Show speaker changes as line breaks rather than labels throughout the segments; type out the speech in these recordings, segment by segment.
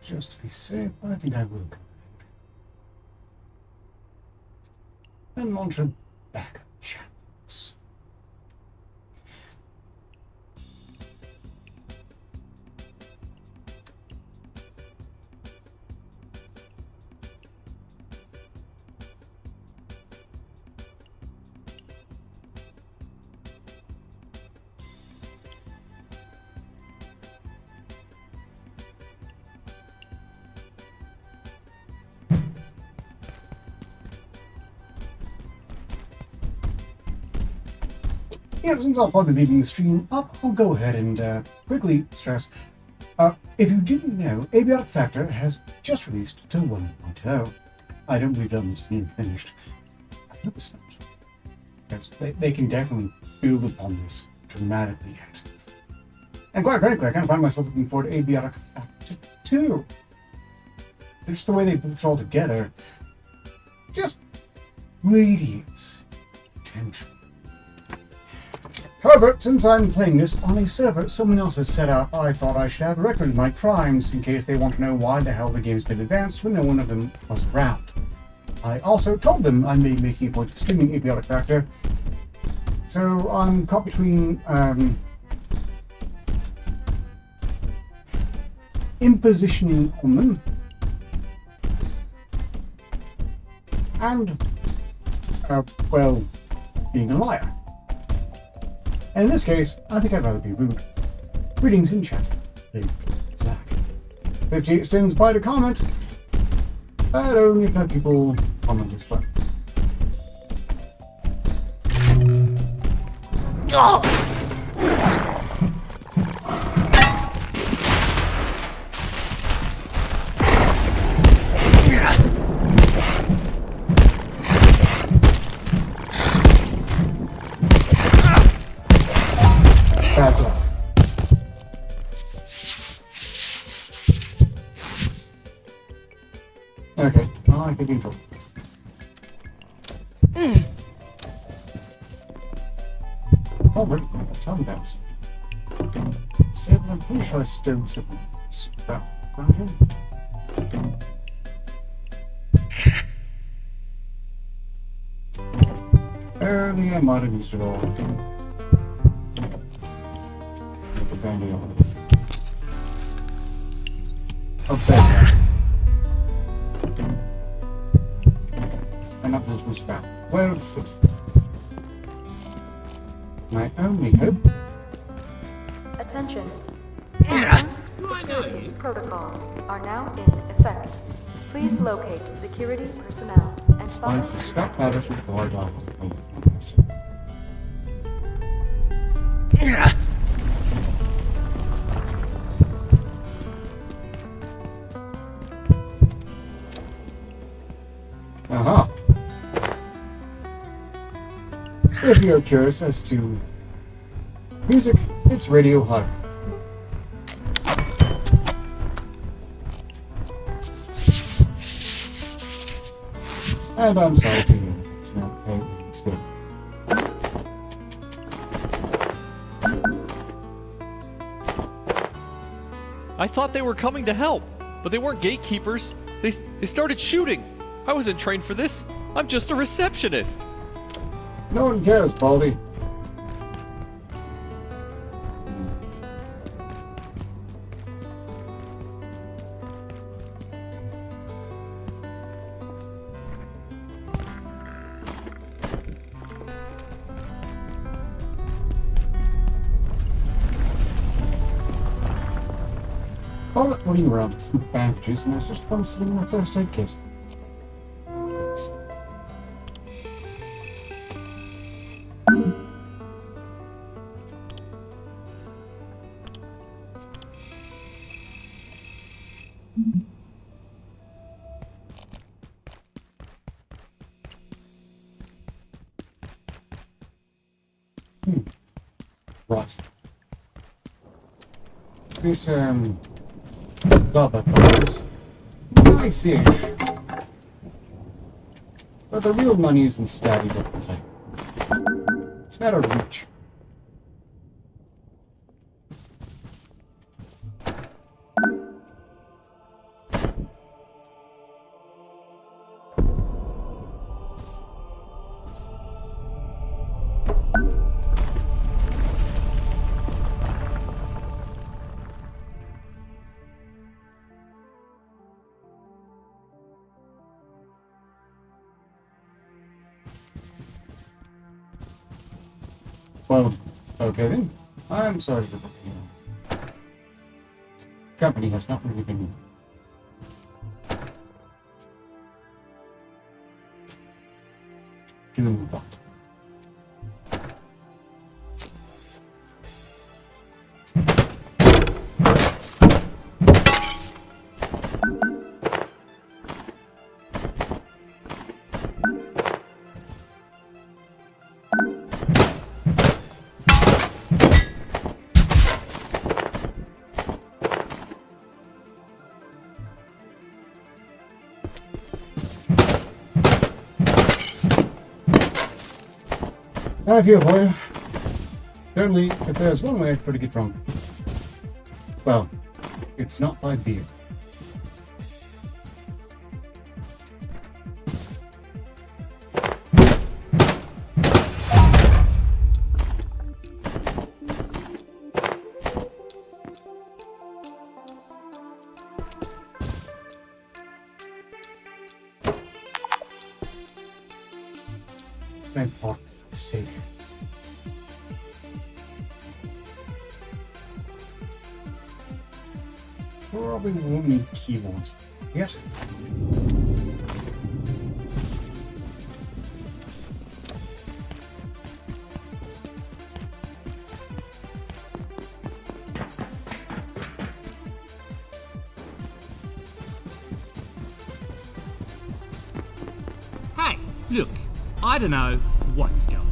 just to be safe, I think I will go and launch a backup channels. Yeah, since I'll probably be leaving the stream up, I'll go ahead and quickly stress. If you didn't know, Abiotic Factor has just released to 1.0. I don't believe it's nearly finished. I hope it's not. Because they can definitely build upon this dramatically yet. And quite frankly, I kind of find myself looking forward to Abiotic Factor 2. Just the way they put it all together just radiates potential. However, since I'm playing this on a server someone else has set up, I thought I should have a record of my crimes in case they want to know why the hell the game's been advanced when no one of them was around. I also told them I may be making a point of streaming Abiotic Factor, so I'm caught between impositioning on them and, well, being a liar. And in this case, I think I'd rather be rude. Greetings in chat. Zach. 58 stands by to comment. But only if not people comment as well. Oh! Bad luck. Okay, well, I could be in trouble. Oh, wait, tell me that. See, I'm pretty sure I stole something. Scrap around here. Early, I might have used it all. Bandy on it. Oh, there. And up this was back. Well, shit. My only hope.
Attention. Advanced security protocols are now in effect. Please locate security personnel and
Find some scrap matter before I die. Aha. If you're curious as to music, it's Radio Hut. And I'm sorry to you. It's not paying today.
I thought they were coming to help, but they weren't gatekeepers. They started shooting. I wasn't trained for this. I'm just a receptionist.
No one cares, Baldy. All that running around with some bandages, and there's just one sitting in my first aid kit. Right. This, Bubba is nice-ish. But the real money isn't stabby weapons, it's a matter of reach. Well, okay then. I'm sorry for the company has not really been doing that. I feel for you. Certainly, if there's one way for to get drunk, well, it's not by beer. My pot steak. Probably won't need keyboards yet.
Hey, look, I don't know what's going on.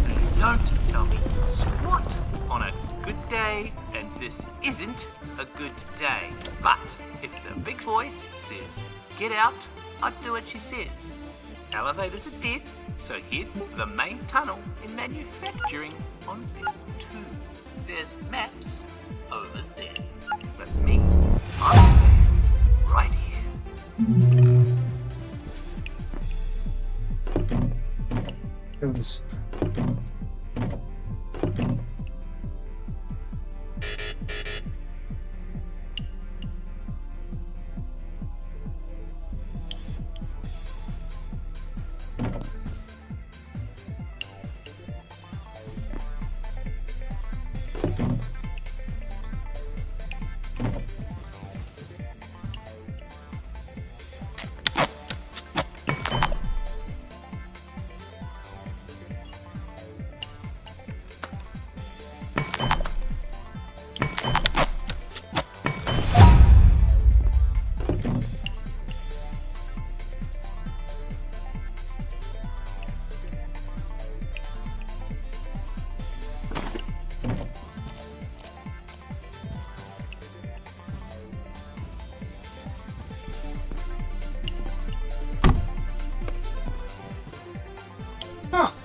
They don't tell me squat on a good day, and this isn't a good day. But if the big voice says, get out, I do what she says. Elevators are dead, so head for the main tunnel in manufacturing on level 2. There's maps over there. But me, I'm right here.
Goes.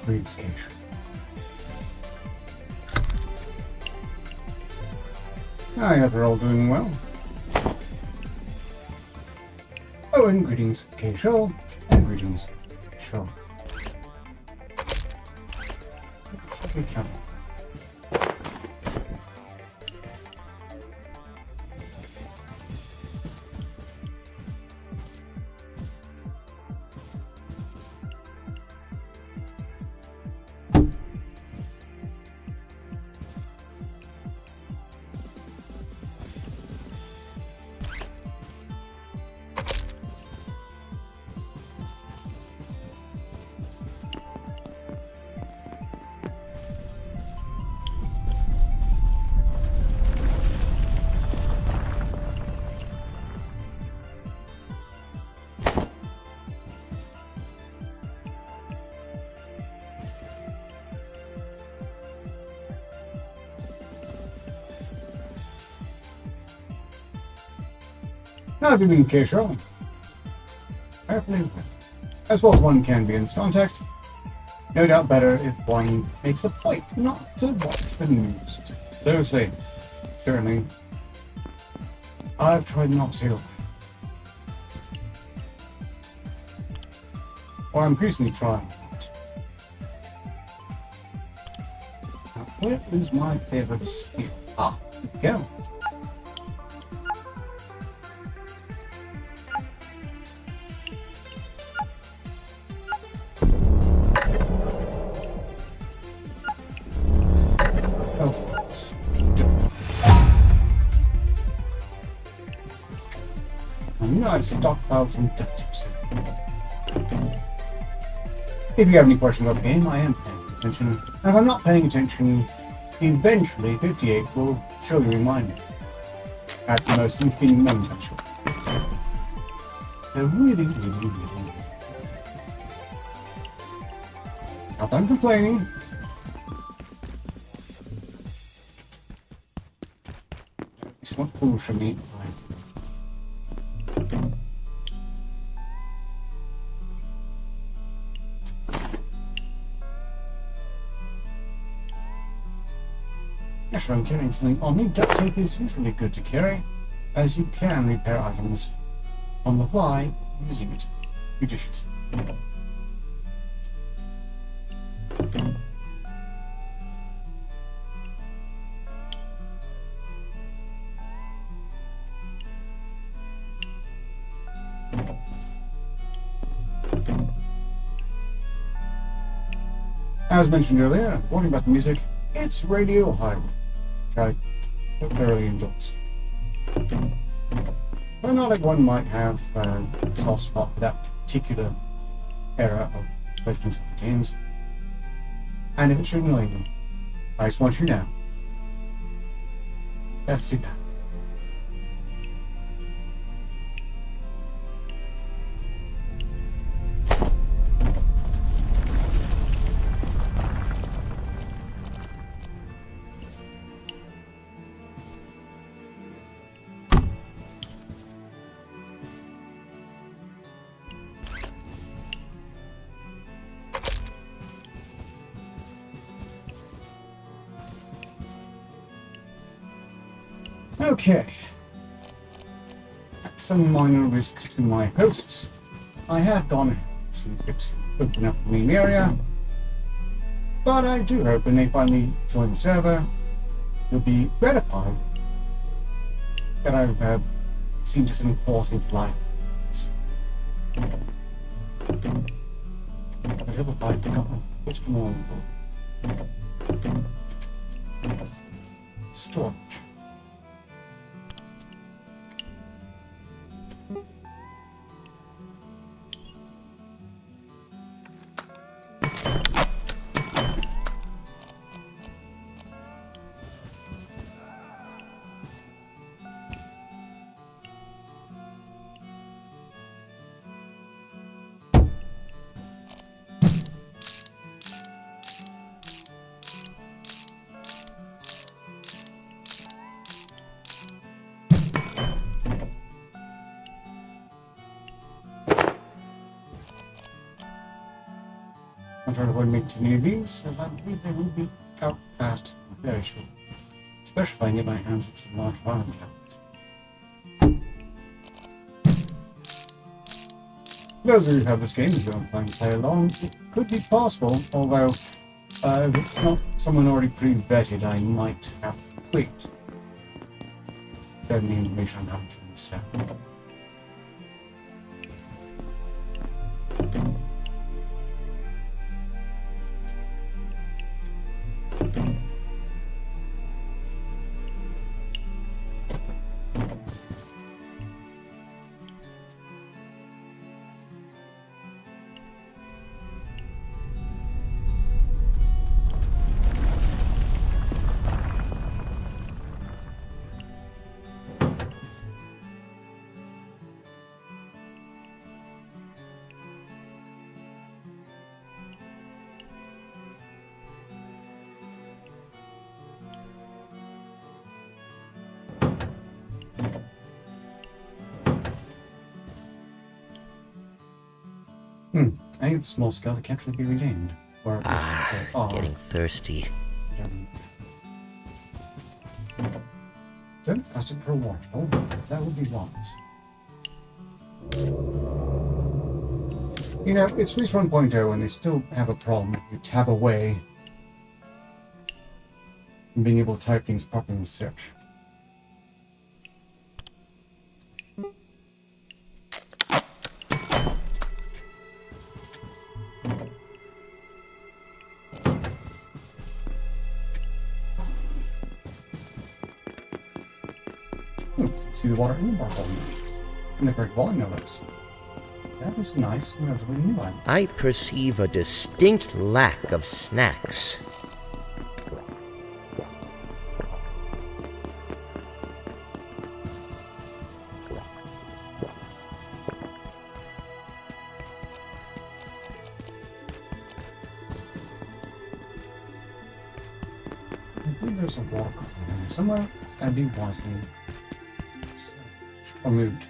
Reads cache. Yeah, they're all doing well. Oh, and greetings, K-Shell, and greetings, Shell. Should we count? How have you been, K-Shell? Apparently, as well as one can be in this context, no doubt better if one makes a point not to watch the news. Seriously, certainly, I've tried not to. Or I'm increasingly trying not. Now, where is my favorite spear? Ah, there we go. And you know I've stockpiled some duct tapes here. If you have any questions about the game, I am paying attention. And if I'm not paying attention, eventually 58 will surely remind me. At the most inconvenient moment, I'm sure. So really. Not that I'm complaining. It's not foolish for me. Actually, I'm carrying something on me. Duct tape is usually good to carry, as you can repair items on the fly using it judiciously. As mentioned earlier, warning about the music, it's radio high, which I thoroughly enjoys. But not everyone might have a soft spot for that particular era of Legends of the games. And if it's annoying them, I just want you to know. That's too bad. Okay. At some minor risk to my hosts, I had gone ahead to open up the main area, but I do hope when they finally join the server, they'll be gratified that I've seen just an quality of life. I hope if I've gotten a bit more storage. I'm trying to avoid making too many of these, as I believe they will be out fast very short. Especially if I can get my hands on some large violent cabinets. Those of you who have this game who don't plan to play along, it could be possible, although if it's not someone already pre-vetted, I might have to wait. Then the information I'm having from the set. I think the small scale can actually be regained. Or
Getting thirsty.
Don't ask it for a water. Oh, that would be wise. You know, it's Release 1.0 and they still have a problem. You tab away from being able to type things properly in search. See the water in the bottle. In the Great Wall, no less. That is nice and relatively new line.
I perceive a distinct lack of snacks.
I believe there's a water cooler here somewhere. That'd be wisely or moved.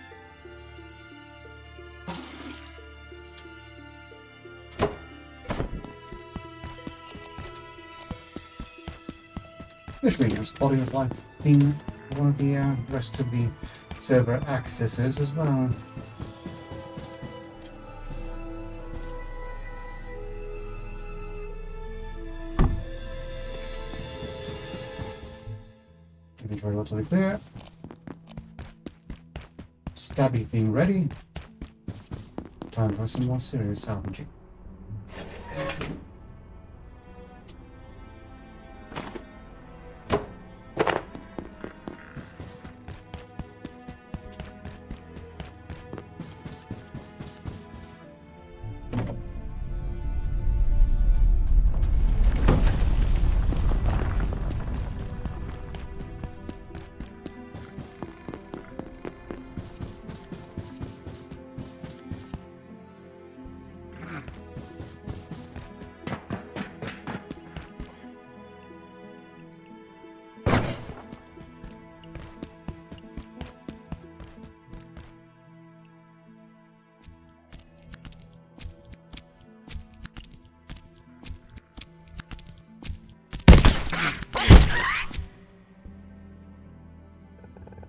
This really is quality of life being one of the rest of the server accesses as well. Inventory relatively clear. Stabby thing ready. Time for some more serious salvaging.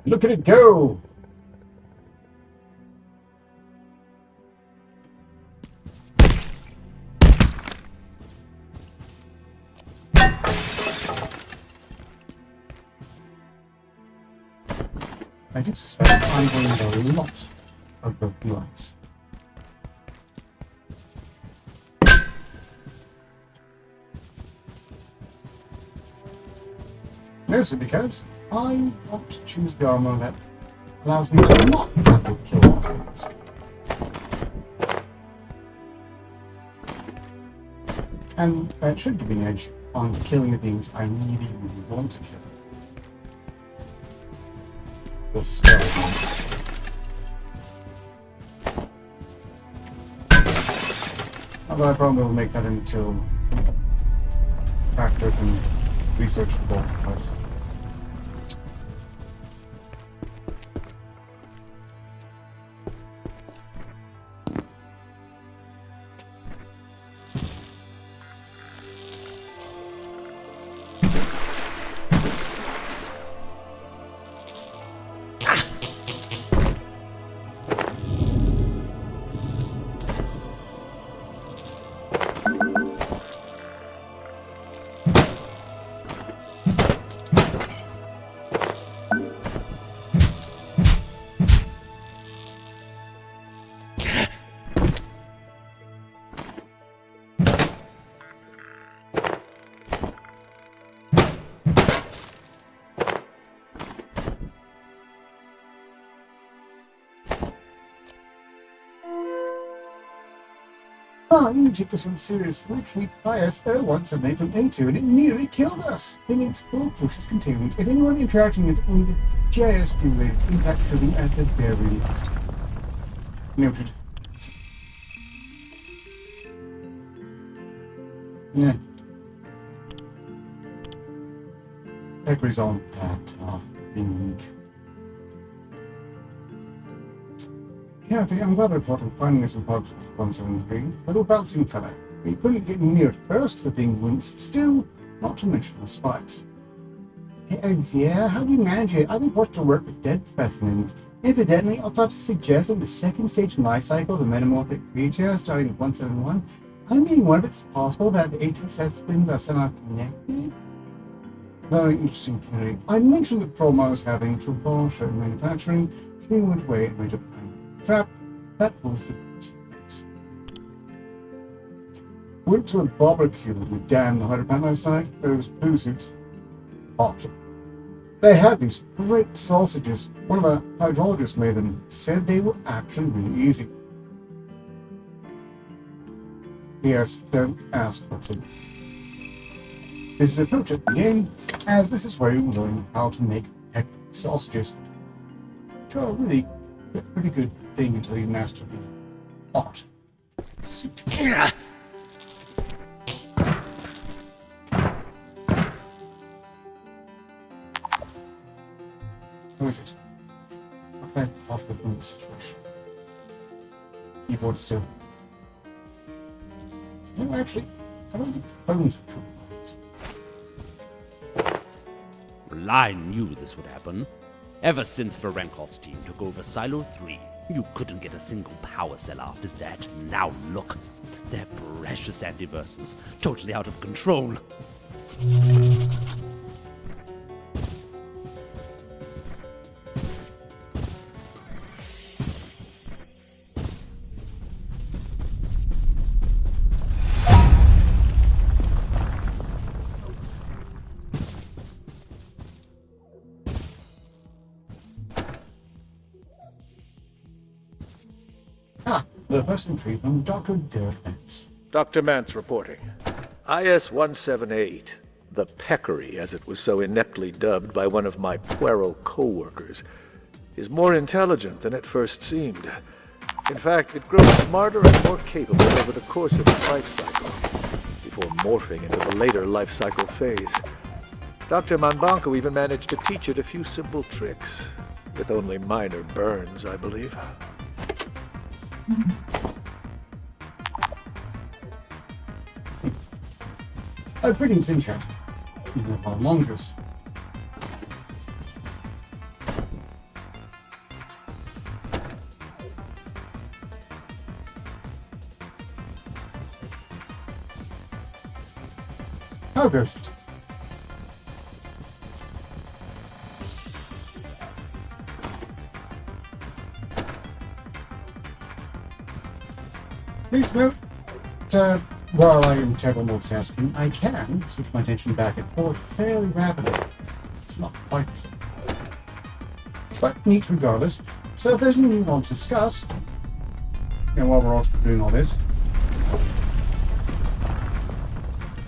Look at it go! I do suspect I'm going to a lot of broken lights. Mostly because I want to choose the armor that allows me to not have to kill all things. And that should give me an edge on killing the things I really want to kill. The stealth. Although I probably will make that until Factor can research the ball place. Oh, you take this one seriously. We bias O178 from A2 and it nearly killed us. It needs full process containment and anyone interacting with only JSP related impact filling at the very least. Noted. Yeah. Pepper's on that thing. Yeah, I'm glad I reported finding this in Pod 173. Little bouncing fella. We couldn't get near it first, the thing winced. Still, not to mention the spikes. Hey, yeah, how do you manage it? I've been forced to work with dead specimens. Evidently, autopsy suggests that the second stage in life cycle of the metamorphic creature, starting at 171, I mean, what if it's possible that the 18 specimens are somehow connected? Very interesting theory. I mentioned the problem I was having to abolish manufacturing. She went away and made a plan. Trap. That was the went to a barbecue with Dan the 100 pound last night. Those blue suits. Hot. They had these great sausages. One of the hydrologists made them. Said they were actually really easy. Yes, don't ask what's in. This is a pro tip in the game, as this is where you learn how to make heck sausages. Which are really a pretty good thing until you master the art. Soup. Who is it? How can I possibly from this situation? Keyboard still. No, actually, I don't think phones are true.
Well, I knew this would happen. Ever since Varenkov's team took over Silo 3, you couldn't get a single power cell after that. Now look, they're precious antiverses, totally out of control.
The first entry from Dr. Derek Vance.
Dr. Mance reporting. IS-178, the Peccary, as it was so ineptly dubbed by one of my puero co-workers, is more intelligent than it first seemed. In fact, it grows smarter and more capable over the course of its life cycle, before morphing into the later life cycle phase. Dr. Manbanco even managed to teach it a few simple tricks, with only minor burns, I believe.
Greetings in chat. You are Mongoose. How goes it? Please note, while I am terrible multitasking, I can switch my attention back and forth fairly rapidly. It's not quite so. But neat regardless. So if there's anything you want to discuss, while we're all doing all this,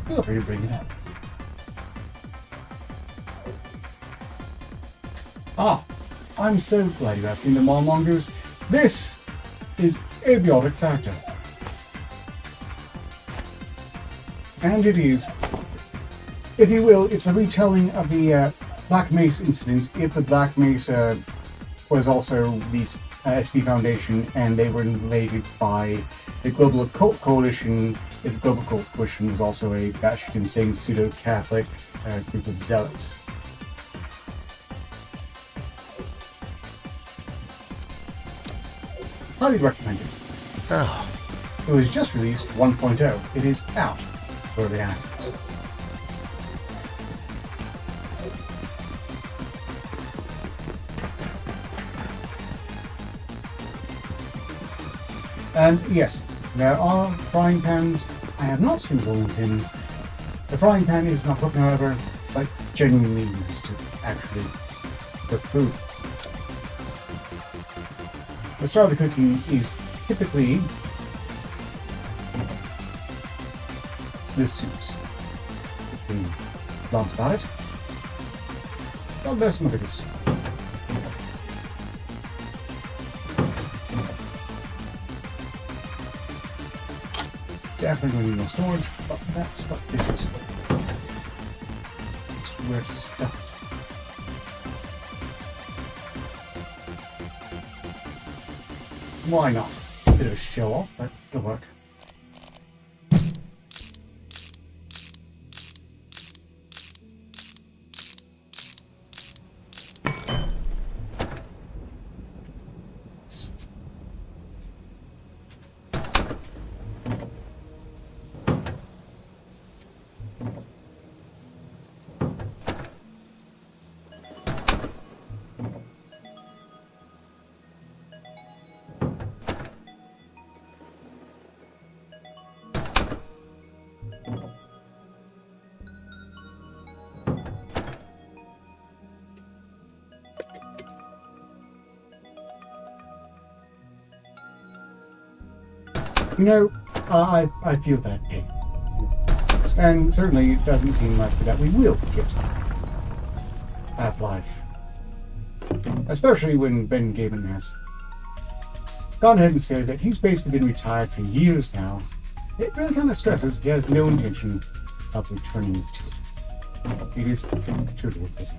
feel free to bring it up. I'm so glad you're asking the Mongoose. This is Abiotic Factor. And it is, if you will, it's a retelling of the Black Mesa incident. If the Black Mesa was also the SV Foundation and they were invaded by the Global Occult Coalition, if the Global Occult Coalition was also a batshit insane pseudo-Catholic group of zealots. Highly recommended.
Oh,
It was just released 1.0. It is out for early access. And yes, there are frying pans. I have not seen the rolling pin. The frying pan is not cooked, however, but genuinely used to actually cook food. The start of the cooking is typically the soups. Blunt about it. Well, there's some other good stuff. Definitely going to need more storage, but that's what this is for. Just where to stuff it. Why not? A bit of a show off, but it'll work. You know, I feel that pain. And certainly it doesn't seem like that we will get Half-Life. Especially when Ben Gabin has gone ahead and said that he's basically been retired for years now. It really kind of stresses he has no intention of returning to it. It is truly a pity.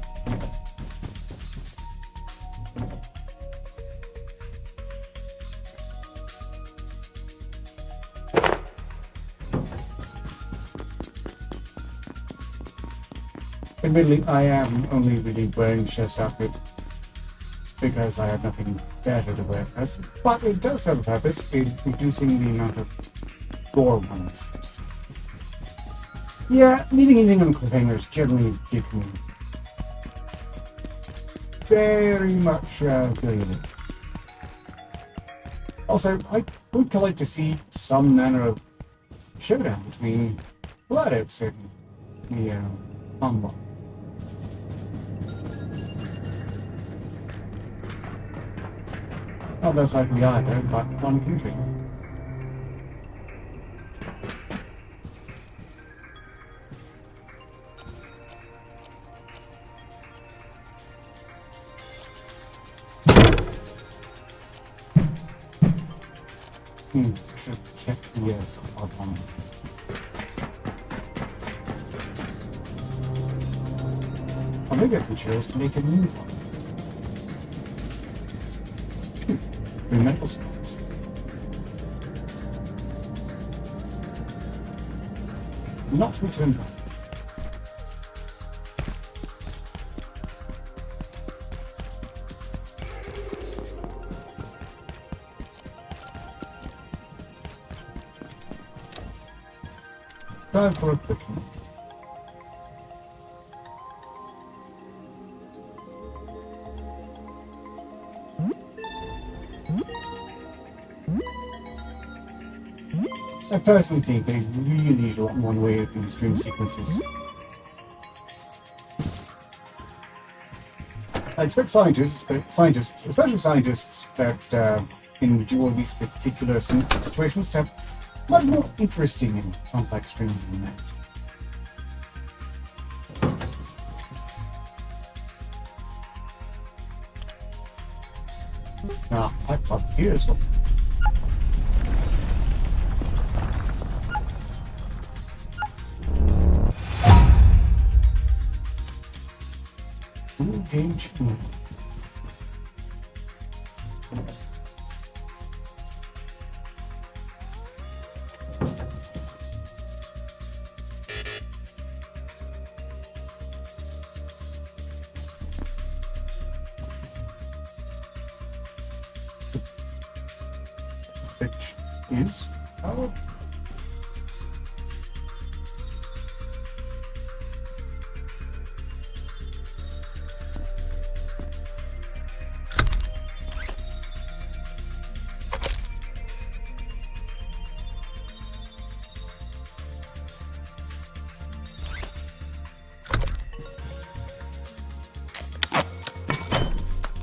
Admittedly, I am only really wearing chef's outfit because I have nothing better to wear at present, but it does serve a purpose in reducing the amount of gore one seems to. Yeah, leaving anything on cliffhangers generally dig me very much feeling it. Also, I would like to see some manner of showdown between Bloodouts and the Humble. Not that's likely either, but one country. Should have kept the odd one. I'll maybe I can choose to make a new one. Three medical supplies. Not return back. Time for a quickie. I personally think they really need a lot more in the way of these dream sequences. I expect scientists, especially scientists that endure these particular situations, to have much more interesting and complex dreams than that. Now, here's what. Change.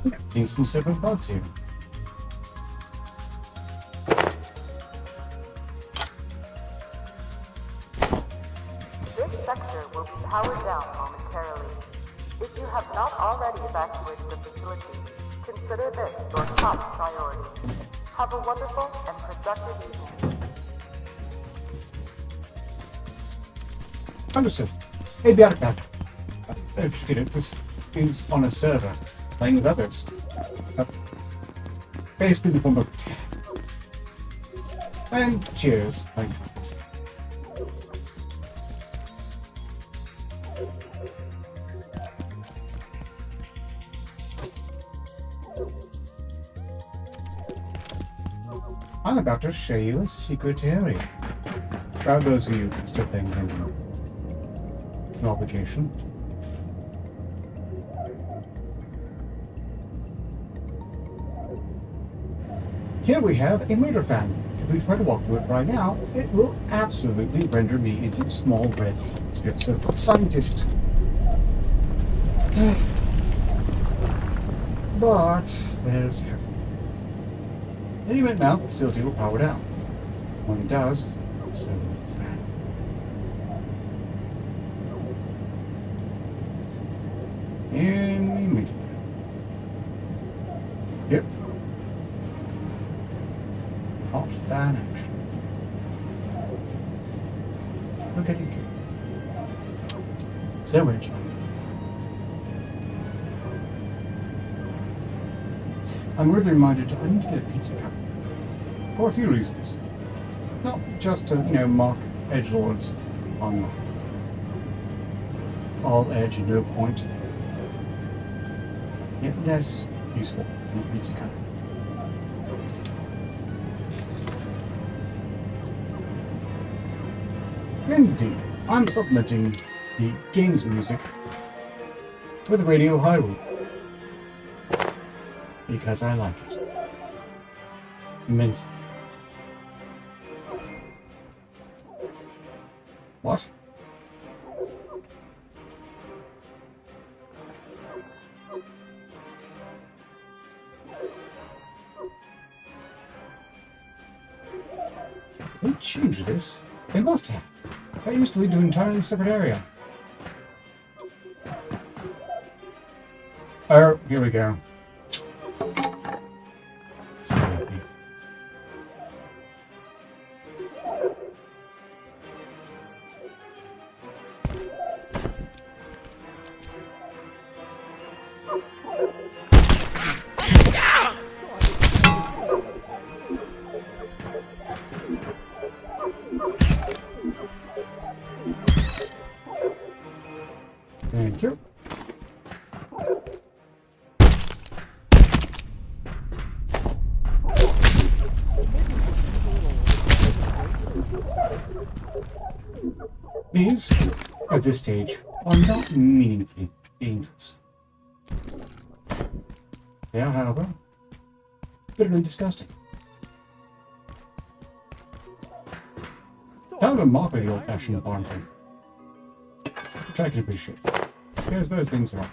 Which is seeing some separate bugs here.
This sector will be powered down momentarily. If you have not already evacuated the facility, consider this your top priority. Have a wonderful and productive evening.
Understood. Abiotic factor. If you get it, this is on a server, playing with others. Basically in the form of tech. And cheers, playing with others. I'm about to show you a secret area. For those of you still playing no obligation. Here we have a motor fan. If we try to walk through it right now, it will absolutely render me into small red strips of scientist. But there's her. Any minute now, still do power down. When it does, so does the fan. And we make it. Yep. Hot fan action. Look at you go. So much. I'm weirdly reminded I need to get a pizza cup. For a few reasons. Not just to, mock edgelords on all edge, no point. Yet less useful than a pizza cup. Indeed, I'm supplementing the game's music with Radio Hyrule. Because I like it. Immensely. What? They changed this. They must have. That used to lead to an entirely separate area. Oh, here we go. Thank you. These, at this stage, are not meaningfully dangerous. They are, however, bitterly disgusting. Kind of a mockery of the old-fashioned barn thing. Which I can appreciate. Because those things are.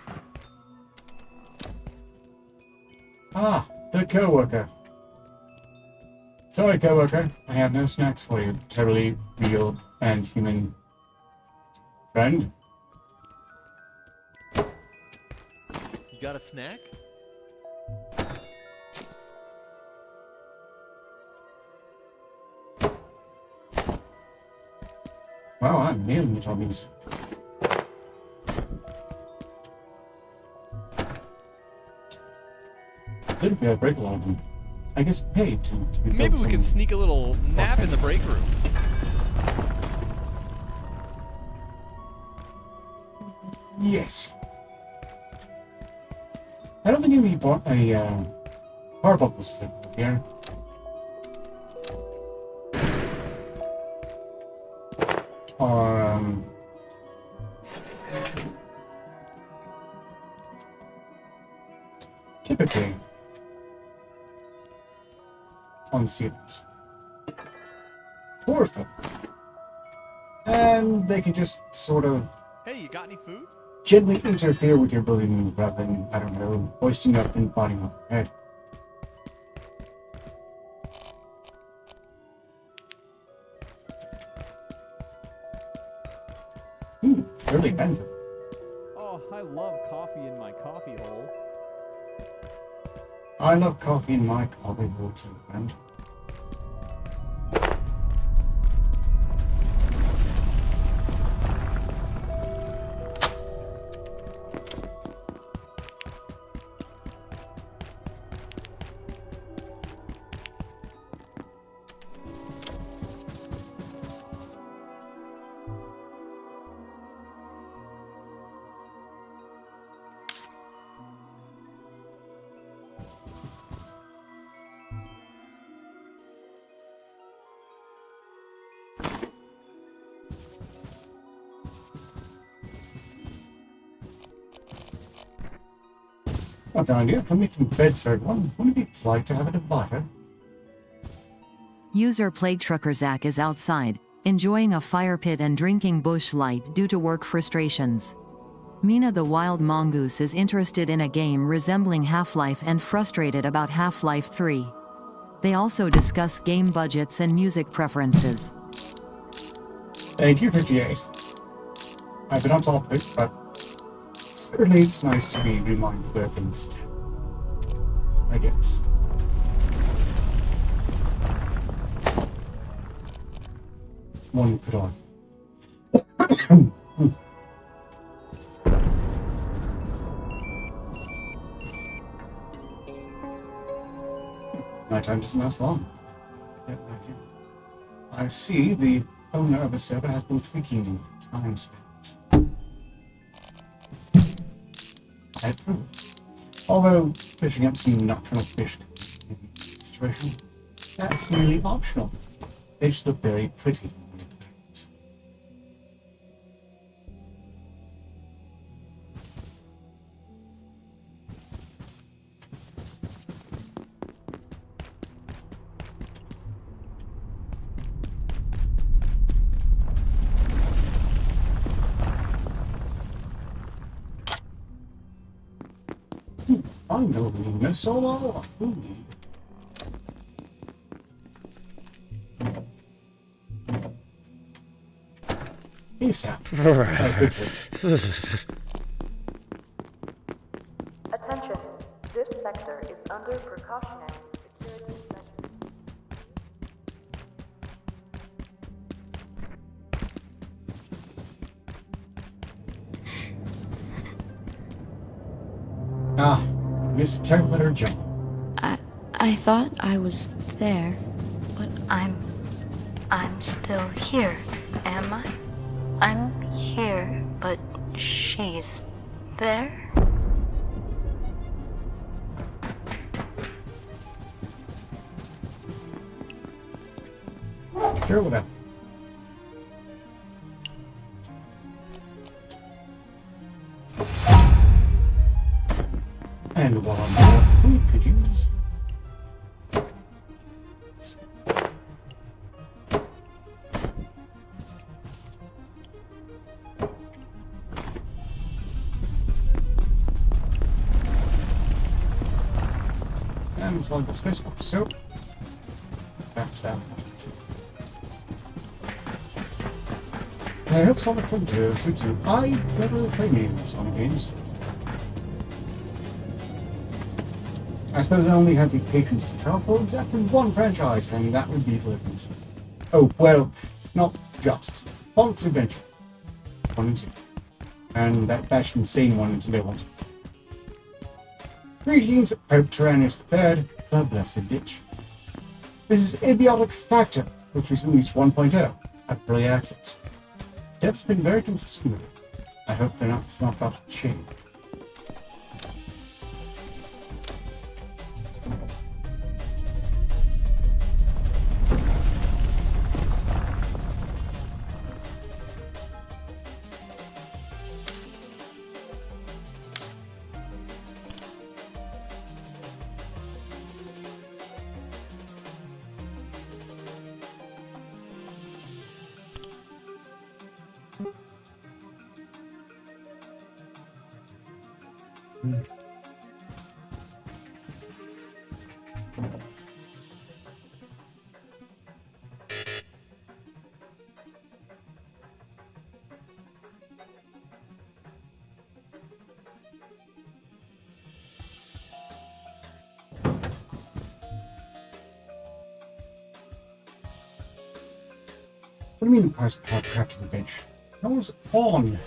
Ah, the co-worker. Sorry, co-worker. I have no snacks for you. Terribly real and human friend.
You got a snack?
Wow, I'm nailing it on these. Didn't be a break a lot of them. I guess paid to
Maybe we can sneak a little nap in the break room.
Yes. I don't think we bought a power bubble system here. Or typically on series. Force them. And they can just sort of
Hey, you got any food?
gently interfere with your ability to move rather than, I don't know, hoisting up and body on your head. Early Denver.
Oh, I love coffee in my coffee hole.
I love coffee in my coffee hole too, friend. Not an idea. I'm making beds for everyone. Wouldn't it be polite to have a divider?
User Plague Trucker Zach is outside, enjoying a fire pit and drinking bush light due to work frustrations. Mina the Wild Mongoose is interested in a game resembling Half-Life and frustrated about Half-Life 3. They also discuss game budgets and music preferences.
Thank you, 58. I've been on top of it, but certainly it's nice to be reminded where things stand. I guess. One could argue. My time doesn't last long. I see the owner of the server has been tweaking time spent. I approve. Although fishing up some nocturnal fish situation, that's merely optional. They just look very pretty. I know Luna Solo. ASAP.
Attention, this sector is under precautionary security measures.
Ah, Miss Templar John.
I thought I was there, but I'm still here, am I? I'm here, but she's there?
Sure, whatever. And while I'm there, we could use... And it's like the space box, so... Back to that. I hope Sonic 22 suits you. I don't really play many of the Sonic games. I suppose I only have the patience to travel for exactly one franchise, and that would be Deliverance. Oh, well, not just. Sonic's Adventure 1 and 2. And that insane one into new ones. Greetings, Pope Tyrannus III, the Blessed Ditch. This is Abiotic Factor, which was released 1.0 at early access. Dev's been very consistent with it. I hope they're not smart about to change. What do you mean the price per craft of the bench? That was on.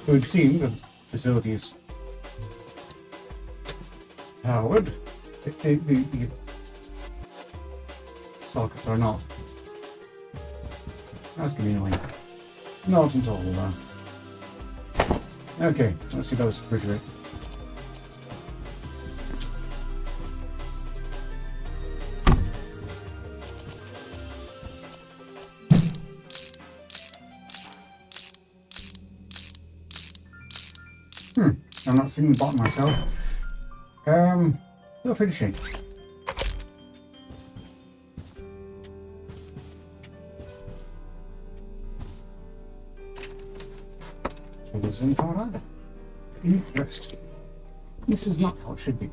It would seem the facilities powered. The sockets are not. That's gonna be annoying. Not until okay, let's see about this refrigerator. I'm not seeing the bottom myself. Feel free to shake. It isn't hard either. Interesting. This is not how it should be.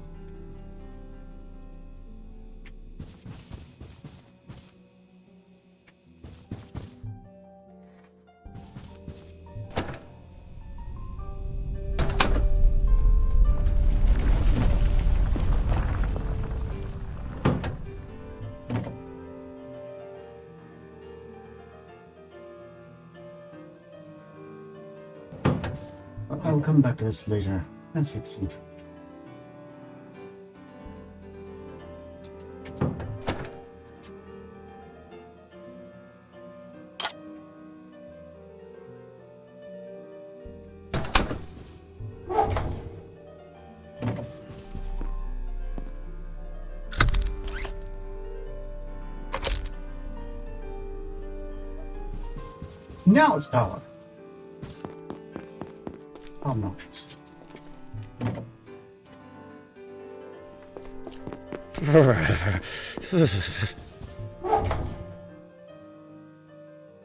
I'll come back to this later and see if it's interesting. Now it's power. Obnoxious.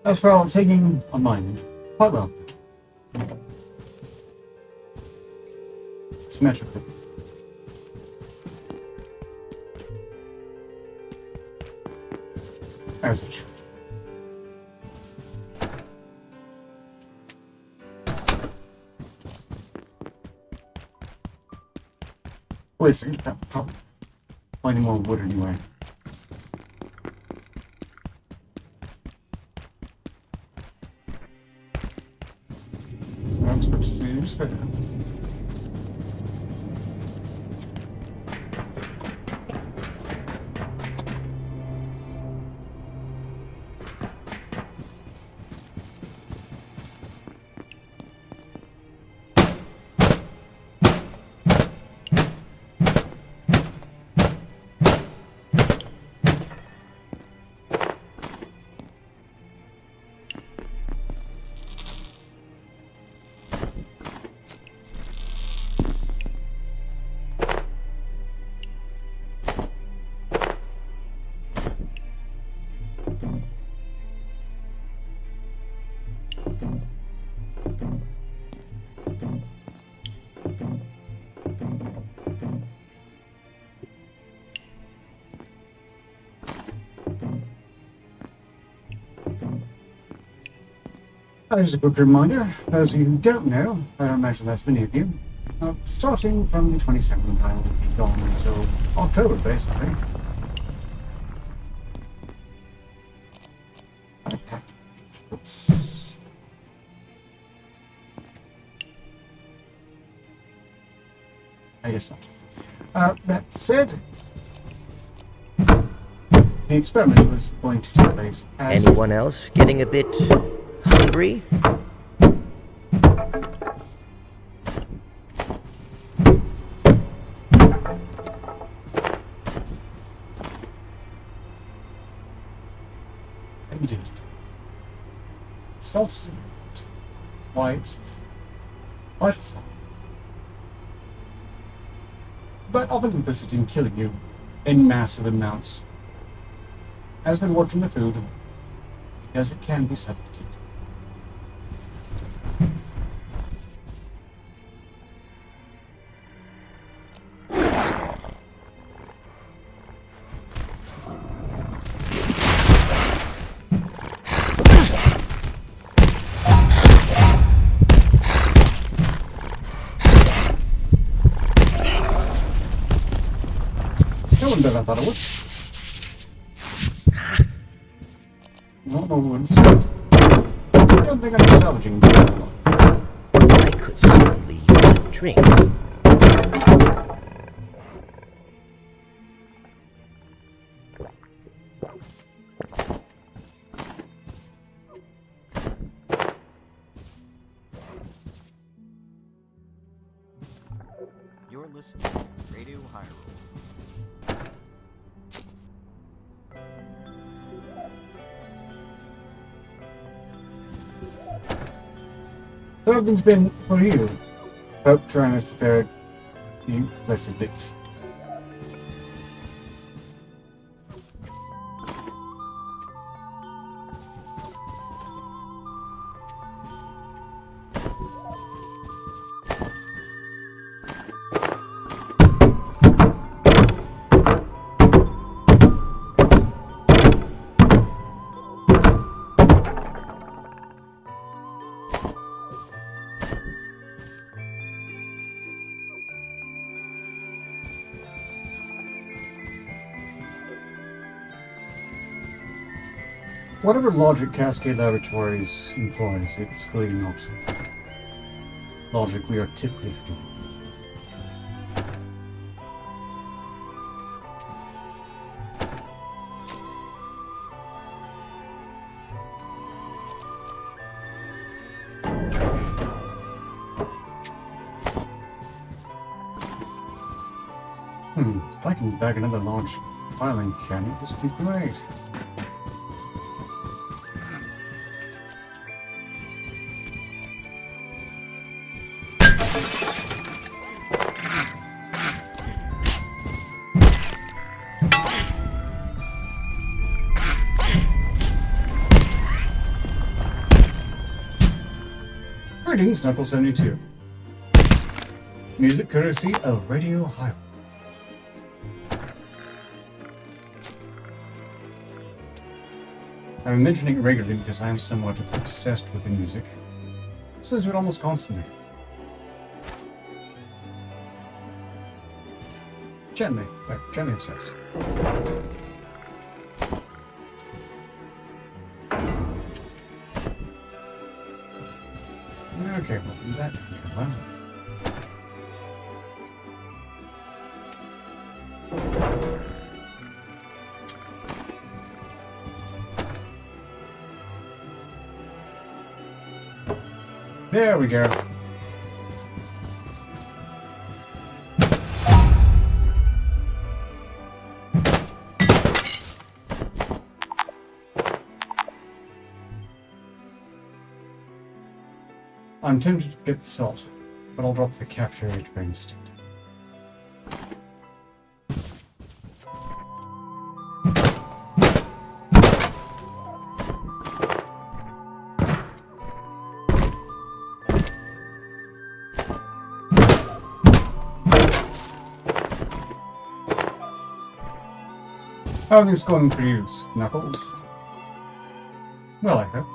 As for all taking on mine, quite well. Symmetrically. As it should. Wait a second, plenty more wood anyway. That's what you said. Just a quick reminder, those of you who don't know, I don't imagine that's many of you, starting from the 27th, I will be gone until October, basically. I guess not. That said, the experiment was going to take place as...
Anyone else getting a bit hungry?
Indeed. Salt is white, butterfly. But often complicity in killing you in massive amounts has been worked in the food because it can be substituted. No one did I thought it would. No one. I don't think I'm salvaging that one.
I could certainly use a drink.
You're listening to Radio Hyrule.
So everything's been for you. Pope Tyrannus III, you blessed bitch. Whatever logic Cascade Laboratories employs, it's clearly not logic we are typically doing. If I can bag another large filing cabinet, this would be great. Greetings, Knuckle 72. Music courtesy of Radio Highway. I'm mentioning it regularly because I am somewhat obsessed with the music. Listen to it almost constantly. Gently obsessed. Okay, well, that didn't go well. There we go. I'm tempted to get the salt, but I'll drop the cafeteria tray instead. How are things going for you, Knuckles? Well, I hope.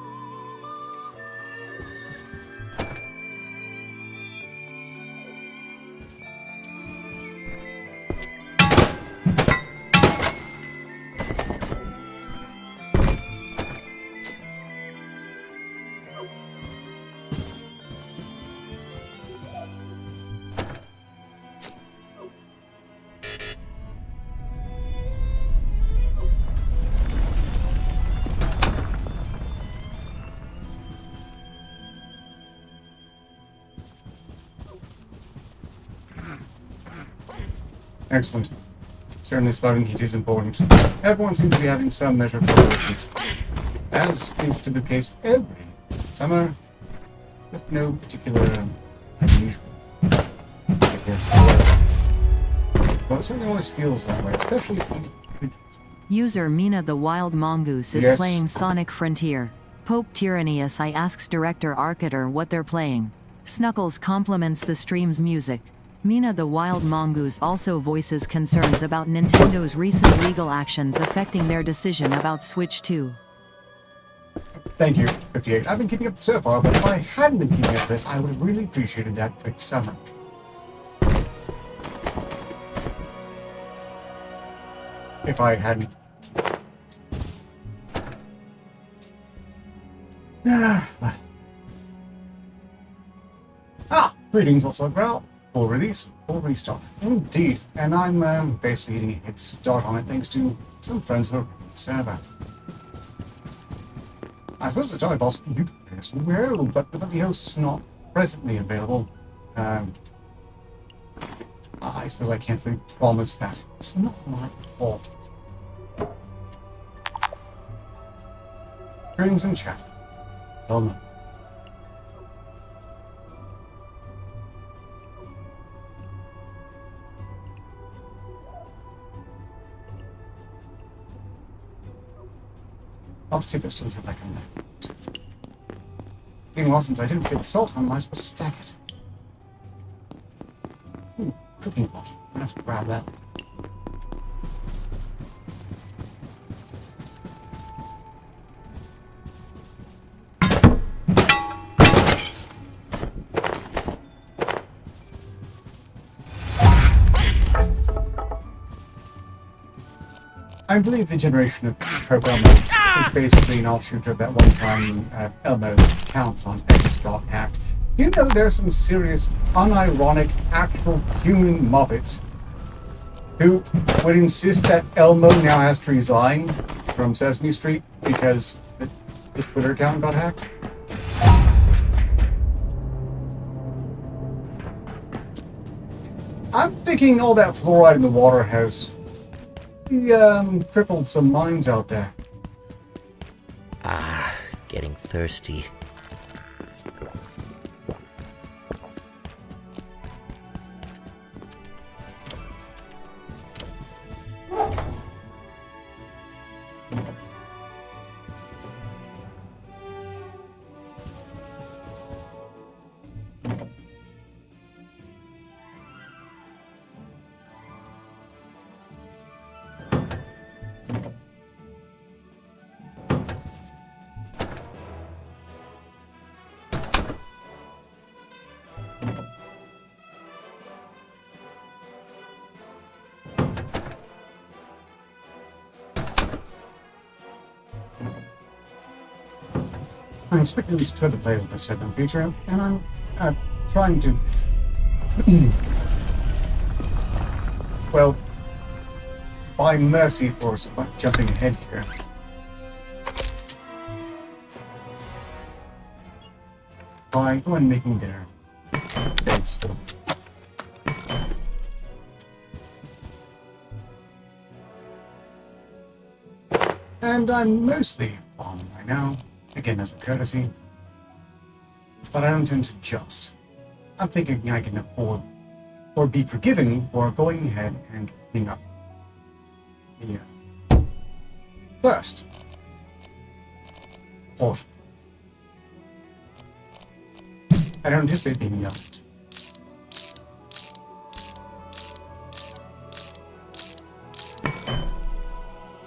Excellent. Certainly spotting heat is important. Everyone seems to be having some measure of trouble with heat, as is to be the case every summer, with no particular unusual. Well, it certainly always feels that way, especially
User Mina the Wild Mongoose is playing Sonic Frontier. Pope Tyrannius I asks Director Arcater what they're playing. Snuckles compliments the stream's music. Mina the Wild Mongoose also voices concerns about Nintendo's recent legal actions affecting their decision about Switch 2.
Thank you, 58. I've been keeping up so far, but if I hadn't been keeping up with it, I would have really appreciated that quick summon. If I hadn't... Greetings, what's up, Growl? Full release, full restock. Indeed, and I'm basically getting a head start on it thanks to some friends who are running the server. I suppose it's entirely possible you can play as well, but with the hosts not presently available, I suppose I can't really promise that. It's not my fault. Greetings in chat. Well known. I'll see if there's still here back in there. Been a while since I didn't get the salt. How am I supposed to stack it? Ooh, cooking pot. I'm gonna have to grab that. I believe the generation of programmer is basically an offshoot of that one-time Elmo's account on X.act. You know there are some serious, unironic, actual human Muppets who would insist that Elmo now has to resign from Sesame Street because the Twitter account got hacked? I'm thinking all that fluoride in the water has crippled some minds out there.
Ah, getting thirsty.
I'm expecting at least 2 other players in this segment future, and I'm trying to well, by mercy for jumping ahead here. By go and making their beds. And I'm mostly on right now, again as a courtesy, but I don't intend to just. I'm thinking I can afford or be forgiven for going ahead and cleaning up. Yeah. First, port. I don't anticipate being yelled.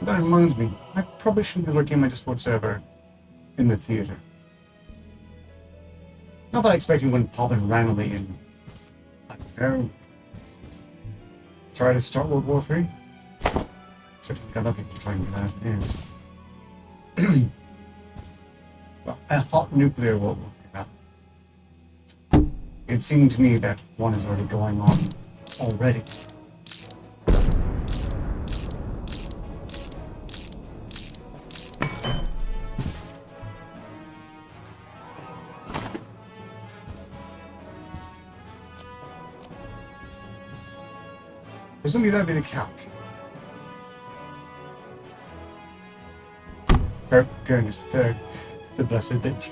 That reminds me, I probably shouldn't be working my Discord server in the theater. Not that I expect anyone to pop in randomly and, I don't know, try to start World War III. Certainly got nothing to try and do that as it is. Well, a hot nuclear World War III, rather. It seemed to me that one is already going on already. Presumably that'd be the couch. Preparing is the blessed bitch.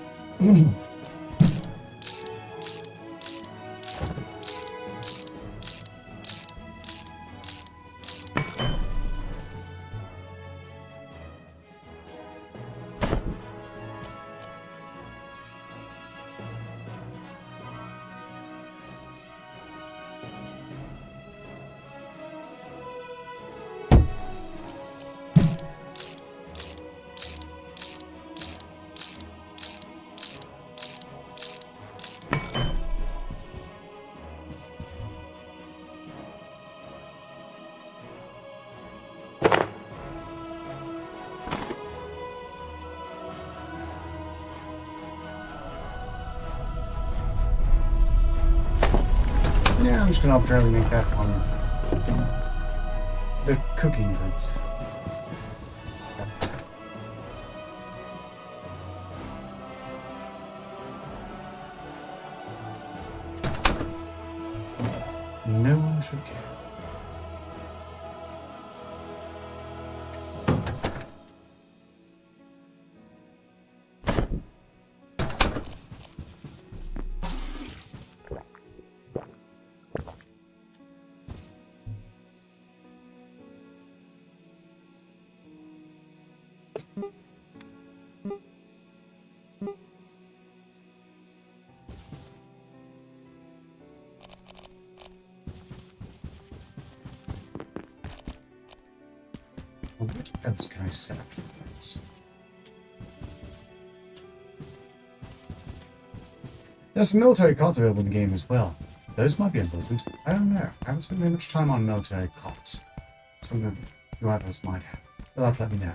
Yeah, I'm just gonna arbitrarily make that on the cooking goods. No one should care. What else can I set up here? There's some military cards available in the game as well. Those might be unpleasant. I don't know. I haven't spent very much time on military cards. Some of you others might have. You'll have to let me know.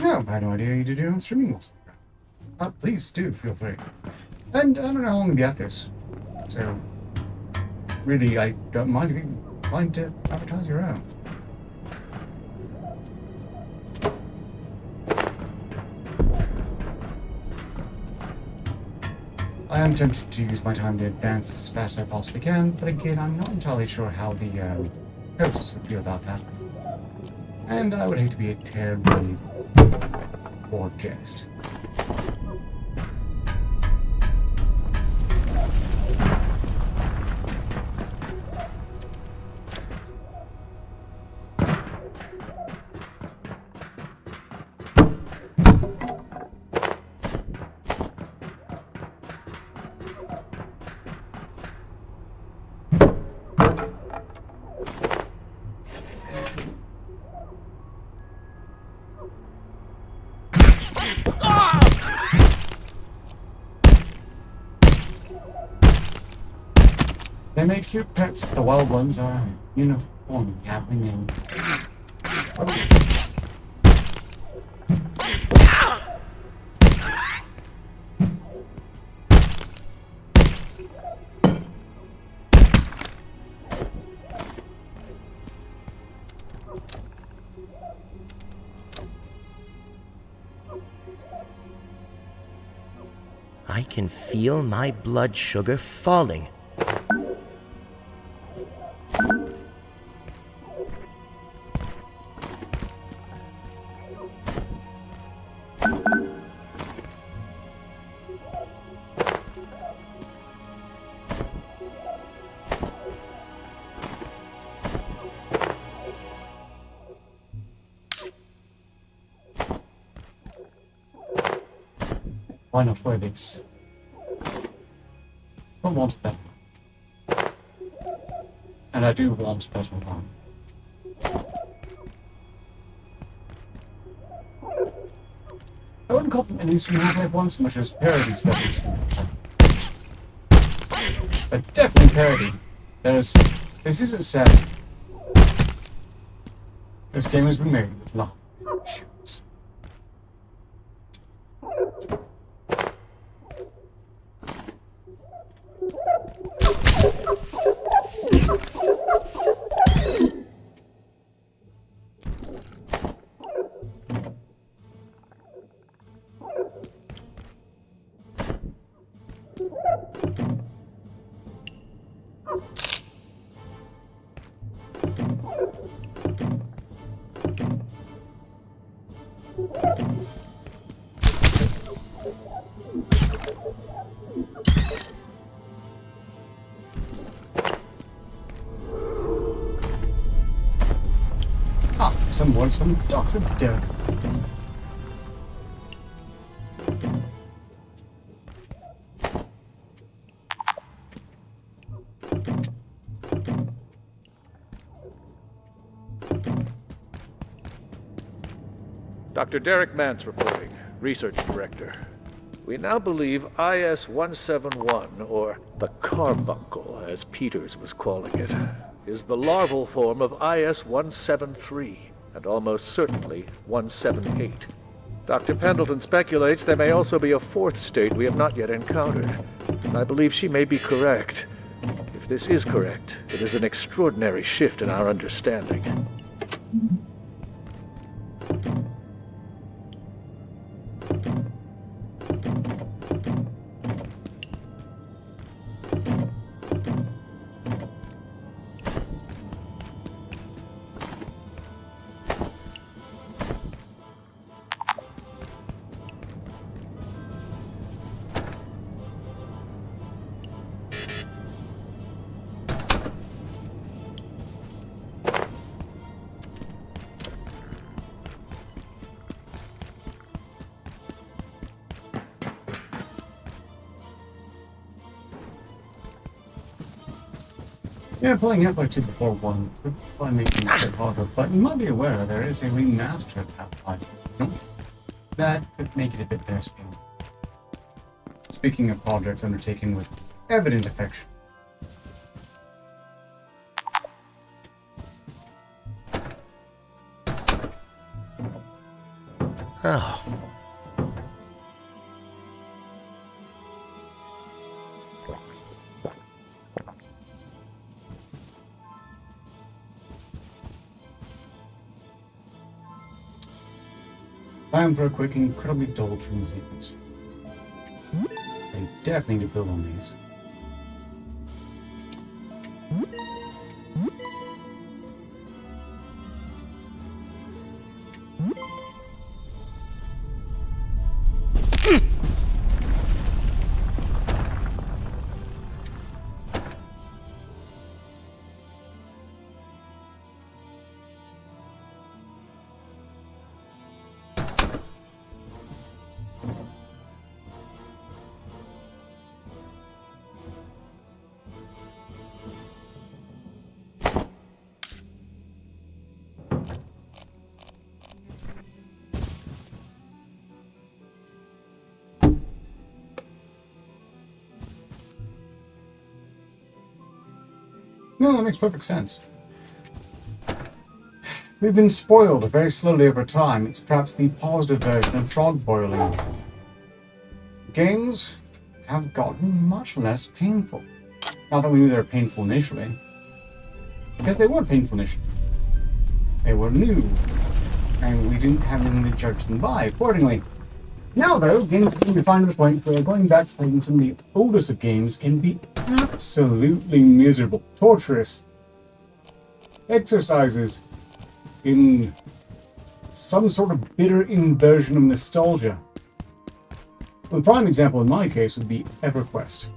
No, I had no idea you did your own streaming also. Please do, feel free. And I don't know how long to be at this. So, really, I don't mind if you find to advertise your own. I am tempted to use my time to advance as fast as I possibly can, but again, I'm not entirely sure how the hosts would feel about that. And I would hate to be a terribly bored guest. They make cute pets, but the wild ones are uniformly happening and...
I can feel my blood sugar falling.
Why not wear these? I want better. And I do want better one. I wouldn't call them enemies from Half-Life 1 so much as parodies of enemies from Half-Life. But definitely parody. This isn't set. This game has been made with love. Shoes. Some words from Dr. Derek.
Dr. Derek Mance reporting, Research Director. We now believe IS-171, or the carbuncle, as Peters was calling it, is the larval form of IS-173, and almost certainly 178. Dr. Pendleton speculates there may also be a fourth state we have not yet encountered, and I believe she may be correct. If this is correct, it is an extraordinary shift in our understanding.
Yeah, playing Half-Life 2 before 1 could probably make things a bit harder, but you might be aware there is a remastered Half-Life. Nope. That could make it a bit less painful. Speaking of projects undertaken with evident affection.
Oh.
Time for a quick, incredibly dull dream sequence. They definitely need to build on these. No, that makes perfect sense. We've been spoiled very slowly over time. It's perhaps the positive version of frog boiling. Games have gotten much less painful. Not that we knew they were painful initially. Because they were painful initially. They were new. And we didn't have anything to judge them by accordingly. Now, though, games have been refined to the point where going back to playing some of the oldest of games can be absolutely miserable, torturous. Exercises in some sort of bitter inversion of nostalgia. The prime example in my case would be EverQuest.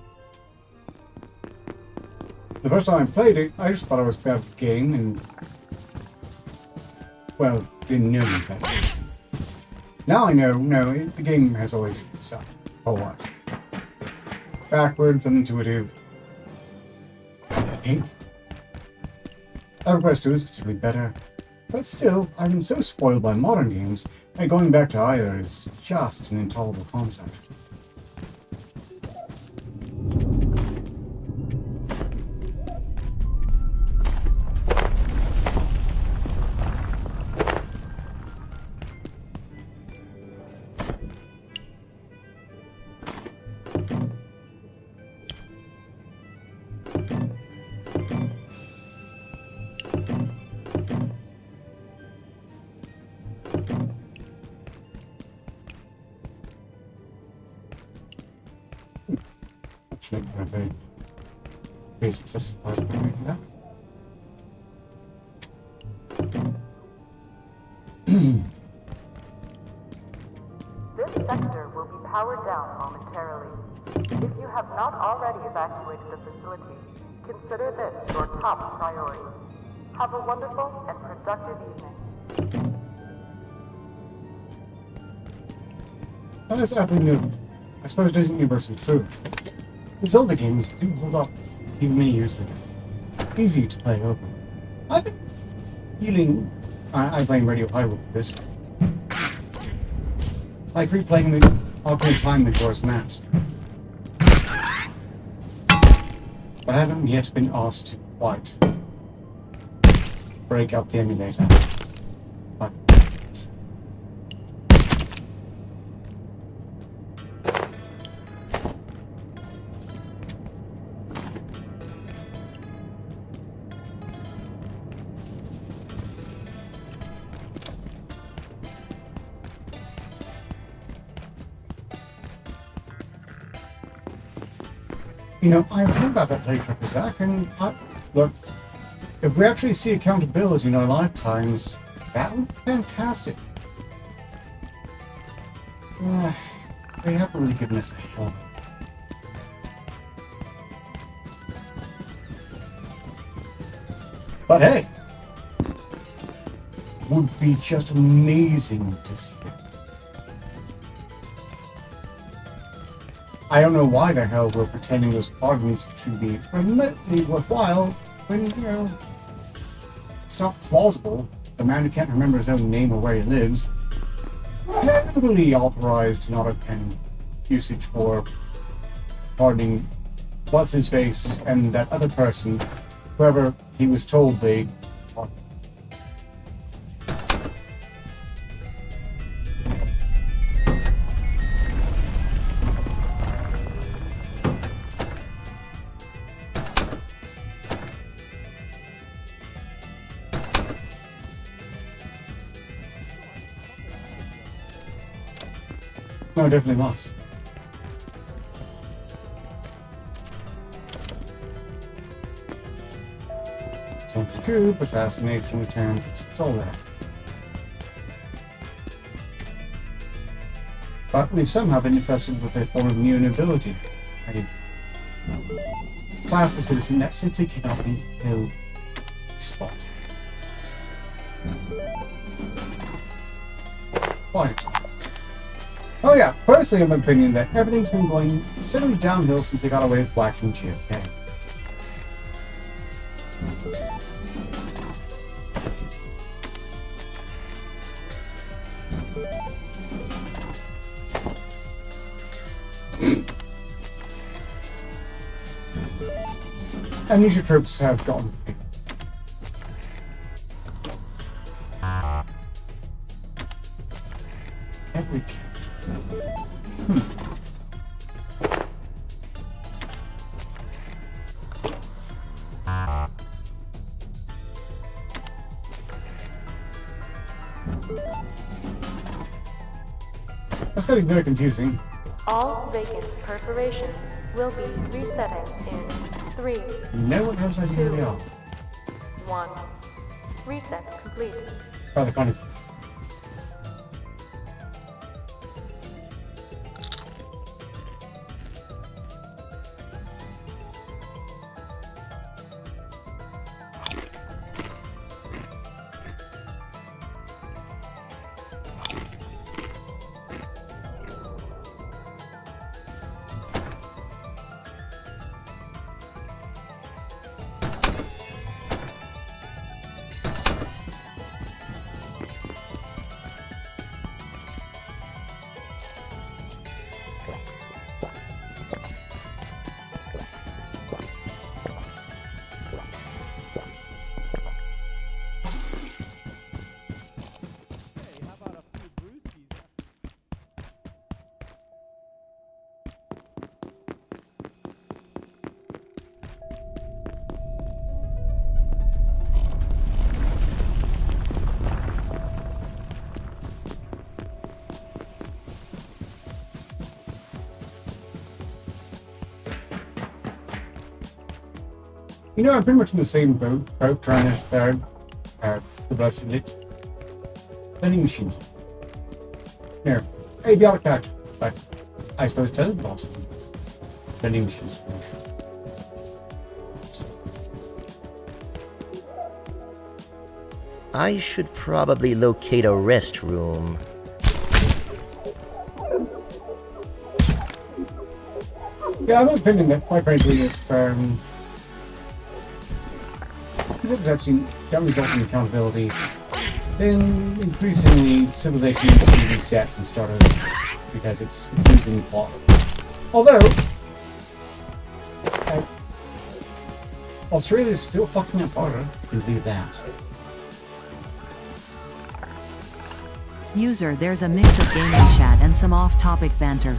The first time I played it, I just thought it was a bad game and, well, didn't know any better. Now I know, no, the game has always sucked, otherwise. Backwards, unintuitive. Painful. EverQuest 2 is considerably better, but still, I've been so spoiled by modern games that going back to either is just an intolerable concept. Actually, a very basic set of supplies for making that.
This sector will be powered down momentarily. If you have not already evacuated the facility, consider this your top priority. Have a wonderful and productive evening.
That's absolutely new. I suppose it isn't universally true. The Zelda games do hold up even many years ago. Easy to play over. I've been feeling I blame Radio Hyrule for this. Like replaying the alternate time Majora's Mask. But I haven't yet been asked to quite break out the emulator. But you know, I've heard about that playthrough, Zach, and look, if we actually see accountability in our lifetimes, that would be fantastic. They haven't really given us a help. But hey, would be just amazing to see. I don't know why the hell we're pretending those arguments should be remotely worthwhile when, you know, it's not plausible. The man who can't remember his own name or where he lives, heavily authorized to not obtain usage for pardoning what's his face and that other person, whoever he was told they. No, definitely not. Attempted coup, assassination attempt, it's all that. But we've somehow been infested with a form of new nobility. A class of citizen that simply cannot be held responsible. Why? Oh yeah, personally I'm of the opinion that everything's been going steadily downhill since they got away with Black and JFK. Amnesia troops have gotten every kid. That's getting very confusing.
All vacant perforations will be resetting in 3,
No one has an idea who they are.
1. Reset complete.
Rather kind of. You know, I'm pretty much in the same boat trying to start the rest of it. Vending machines. Here, Abiotic factor, but I suppose it doesn't also vending machines.
I should probably locate a rest room.
Yeah, I'm of the opinion that, quite frankly, if these exceptions don't result in accountability, then increasingly civilization needs to be reset and start over because it's losing the plot. Although, Australia's still fucking up harder, you can believe that.
User, there's a mix of gaming chat and some off-topic banter.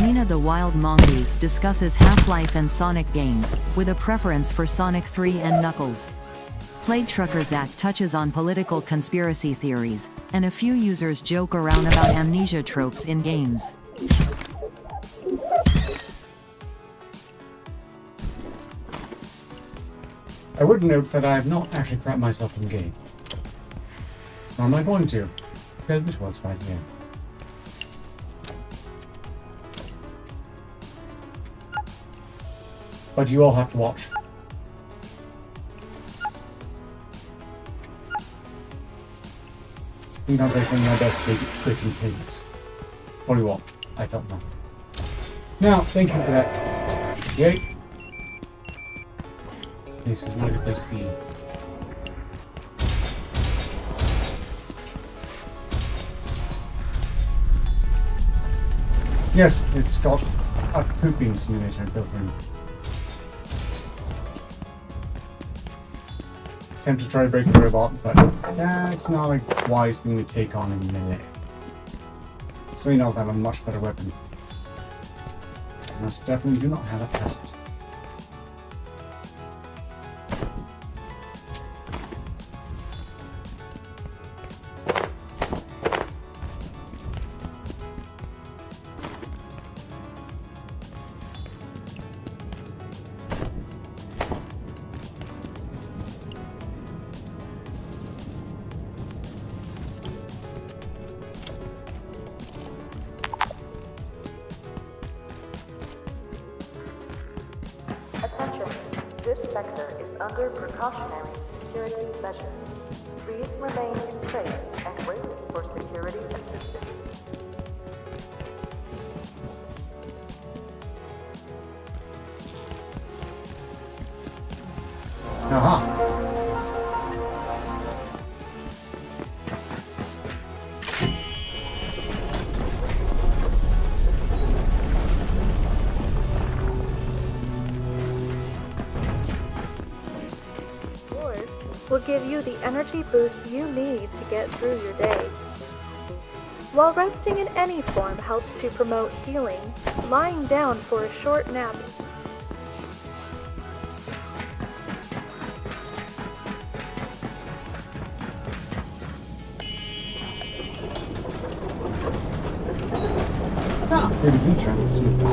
Mina the Wild Mongoose discusses Half-Life and Sonic games, with a preference for Sonic 3 and Knuckles. Plague Trucker Zach touches on political conspiracy theories, and a few users joke around about amnesia tropes in games.
I would note that I have not actually crapped myself in game. Nor am I going to, because this was right here. But you all have to watch. Sometimes I show my best clicking things. What do you want? I felt nothing. Now, thank you for that. Yay. This is not a good place to be. Yes, it's got a pooping simulator built in. Attempt to try to break the robot, but that's not a wise thing to take on in melee. So you know, have a much better weapon. Most definitely do not have a present.
Attention, this sector is under precautionary security measures. Please remain in place and wait for security assistance.
Aha!
Will give you the energy boost you need to get through your day. While resting in any form helps to promote healing, lying down for a short nap
Maybe do try to see this.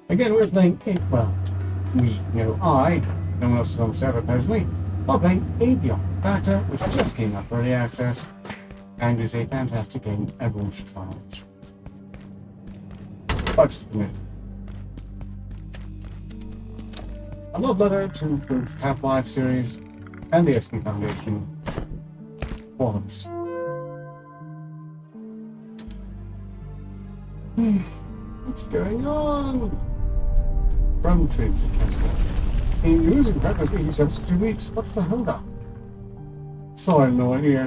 Again, we're playing well, no one else is on the server presently, while playing Abiotic Factor, which just came up early access, and is a fantastic game everyone should try on its rules. But just a minute. A love letter to both Half-Life series and the SP Foundation. Walls. What's going on? From Triggs at Castle. In using practice meeting steps for 2 weeks, what's the hold up? So I have no idea.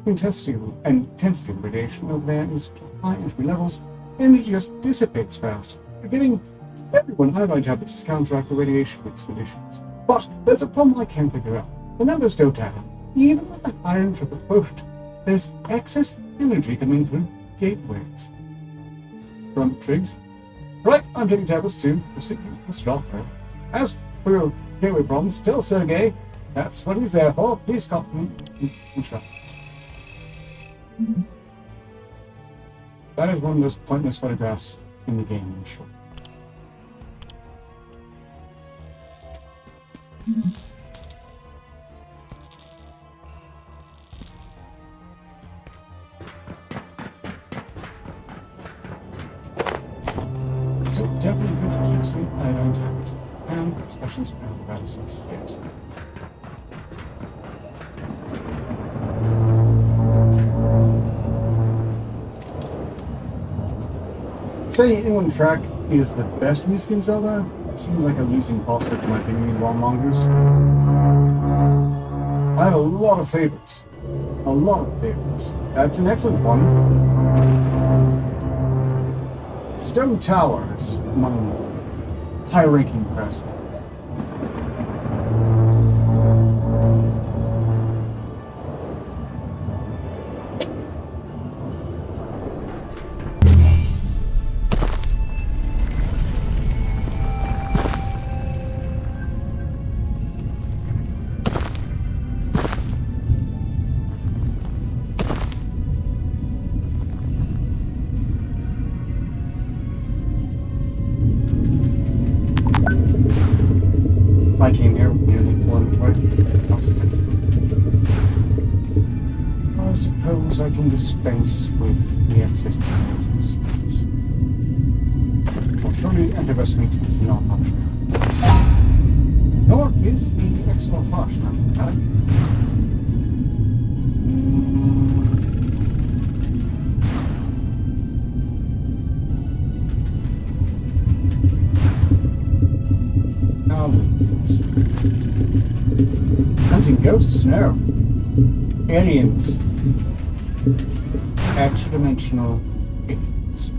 Intensity of radiation over there is high entry levels, and it just dissipates fast. We're getting everyone iodine tablets to counteract the radiation conditions. But there's a problem I can't figure out. The numbers don't add up. Even with the higher triple quotient, there's excess energy coming through gateways. From Triggs. Right, I'm taking tablets too. Proceeding to stop her. As for your gateway problems, tell Sergey that's what he's there for. Please compliment instructions. That is one of those pointless photographs in the game, I'm sure. So definitely good to keep some iodine tablets around, especially surrounded by the sunset. Saying anyone track is the best music in Zelda seems like a losing prospect in my opinion in Wild Mongoose. I have a lot of favorites. A lot of favorites. That's an excellent one. Stone Tower is among high-ranking press. I came here with nearly employment right. I suppose I can dispense with the excess technologies. Well, surely anti-investment is not optional. Nor is the excellent harsh now, aliens. Hunting ghosts? No. Aliens. Extra-dimensional aliens.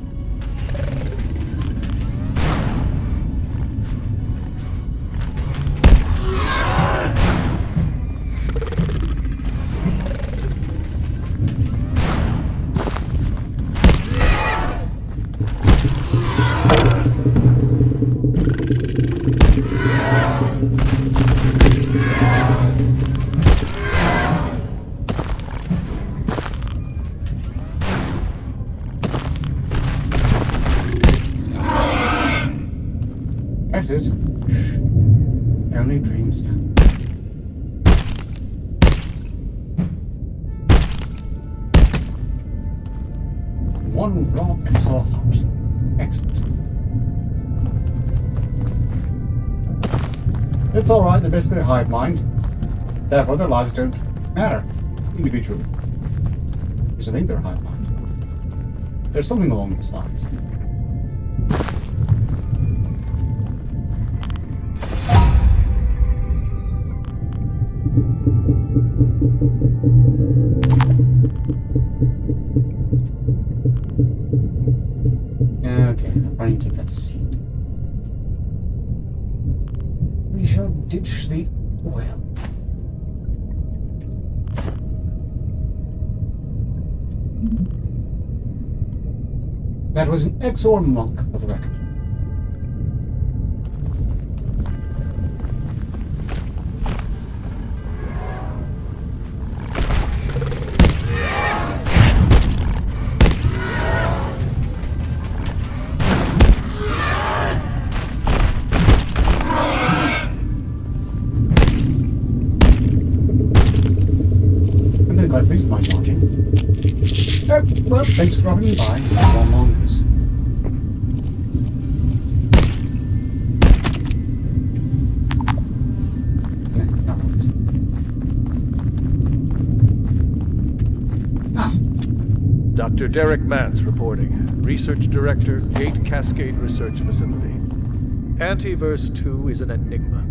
Exit. Only dreams. One raw pixel hot. Exit. It's alright, they're basically a hive mind. Therefore, their lives don't matter individually. Because I think they're a hive mind. There's something along these lines. Okay, I'm running to that seed. We shall ditch the oil. That was an Exor monk, for the record. Please mind watching. Oh, well, thanks for dropping by. More mongoose.
Dr. Derek Mance reporting. Research Director, Gate Cascade Research Facility. Antiverse 2 is an enigma.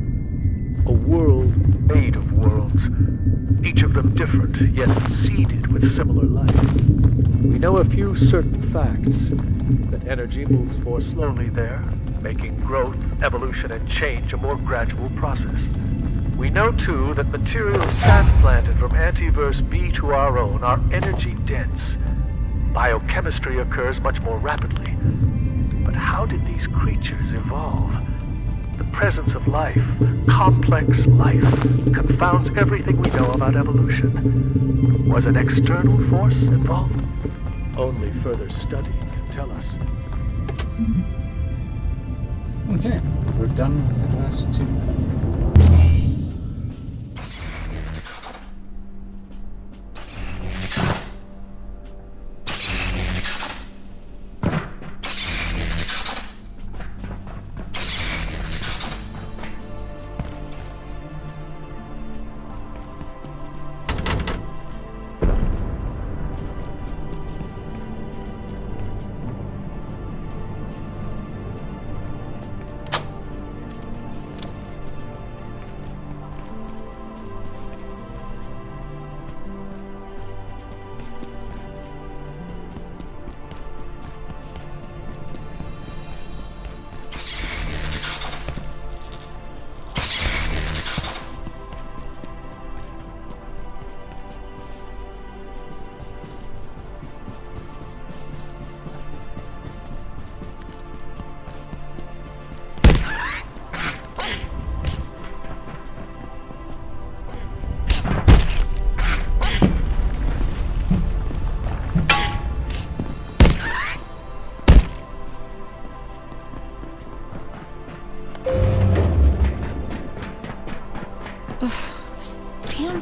A world made of worlds. Each of them different, yet seeded with similar life. We know a few certain facts. That energy moves more slowly there, making growth, evolution, and change a more gradual process. We know, too, that materials transplanted from Antiverse B to our own are energy-dense. Biochemistry occurs much more rapidly. But how did these creatures evolve? The presence of life, complex life, confounds everything we know about evolution. Was an external force involved? Only further study can tell us.
Okay, we're done with the last two.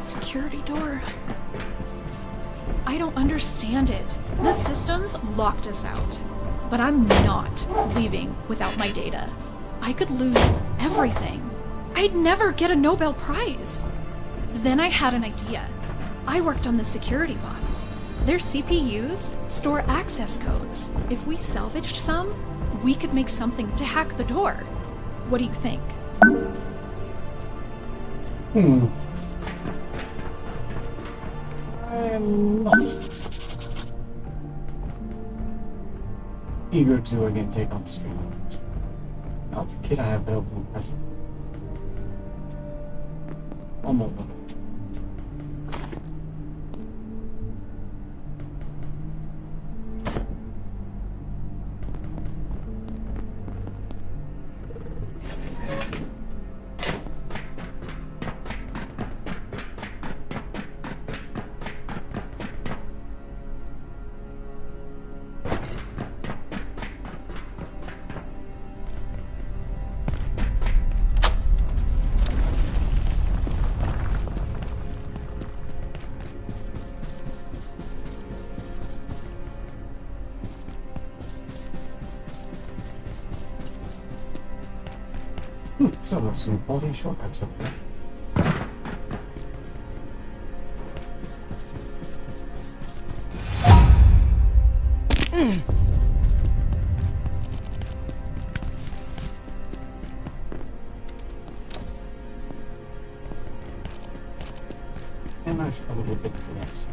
Security door. I don't understand it. The systems locked us out. But I'm not leaving without my data. I could lose everything. I'd never get a Nobel Prize. Then I had an idea. I worked on the security bots. Their CPUs store access codes. If we salvaged some, we could make something to hack the door. What do you think?
I'm not eager to again take on stream. Now the kid I have available in present. Almost. So there's some quality shortcuts up there. And I should probably pick less.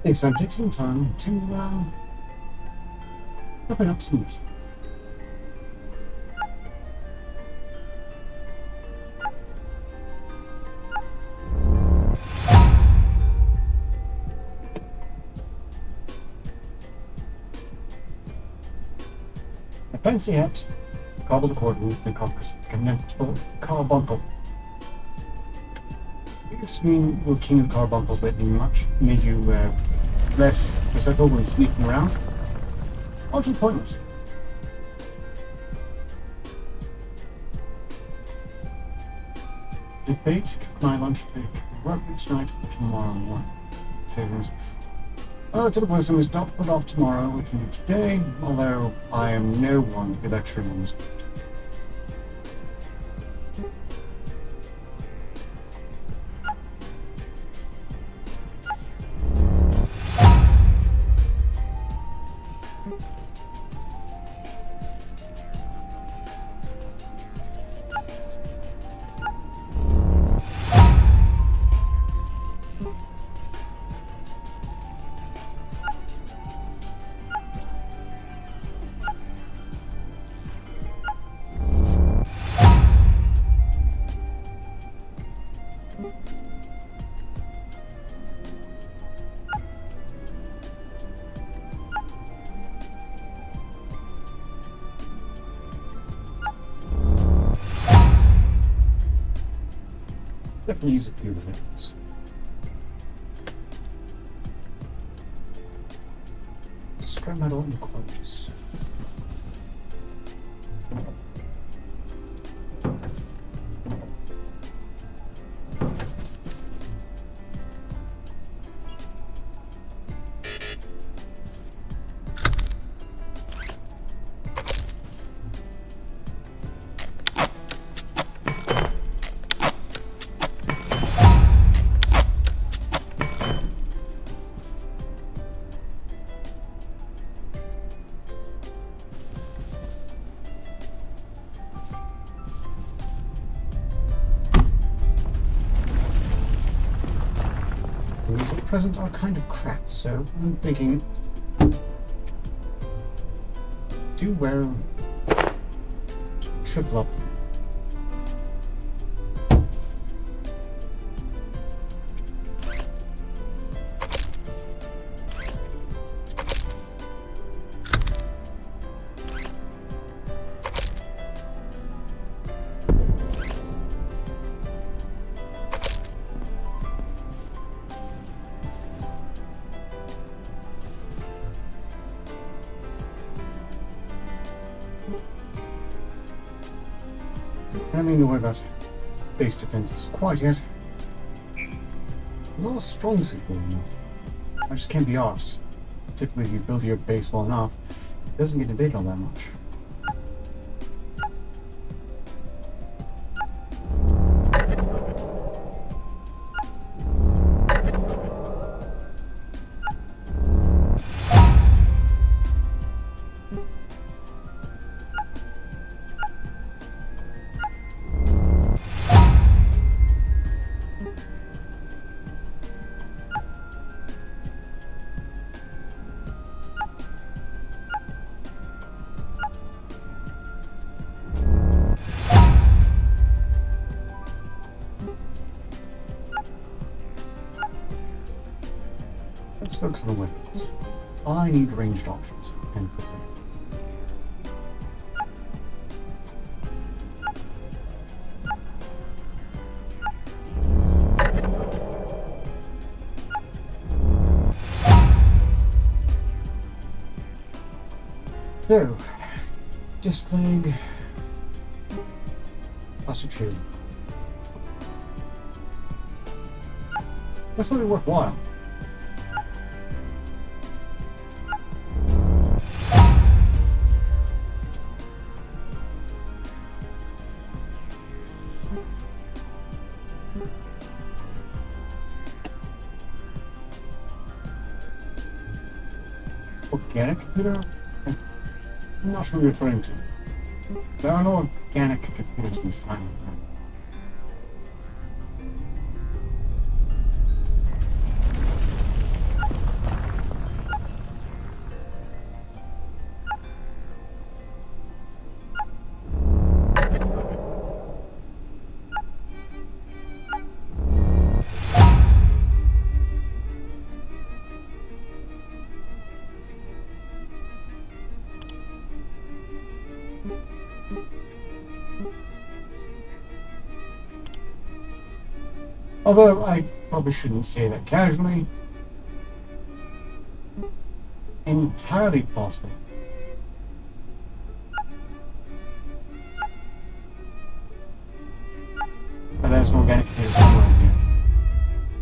Next time, take some time to open up some music. A fancy hat, cobbled cordwood, and connectable carbuncle. It used to mean we're king of the carbuncles lately much, made you less receptive when sneaking around. Largely pointless. Debate, cook my lunch, pick, work each night, tomorrow morning. Savings. Relative wisdom is not put off tomorrow, we can do today, although I am no one to be lecturing on this. Definitely use a few things. Scrap metal and quotes. options at present are kind of crap, so I'm thinking do well triple up. I don't think to worry about base defenses quite yet. Not a strong suit well enough. I just can't be arsed. Typically, if you build your base well enough, it doesn't get invaded all that much. Let's focus on the weapons. I need ranged options, and quickly. So, disc leg, plastic shield. That's really worthwhile. Organic computer? I'm not sure what you're referring to. There are no organic computers in this time. Although I probably shouldn't say that casually. Entirely possible. But there's an organic computer somewhere in here.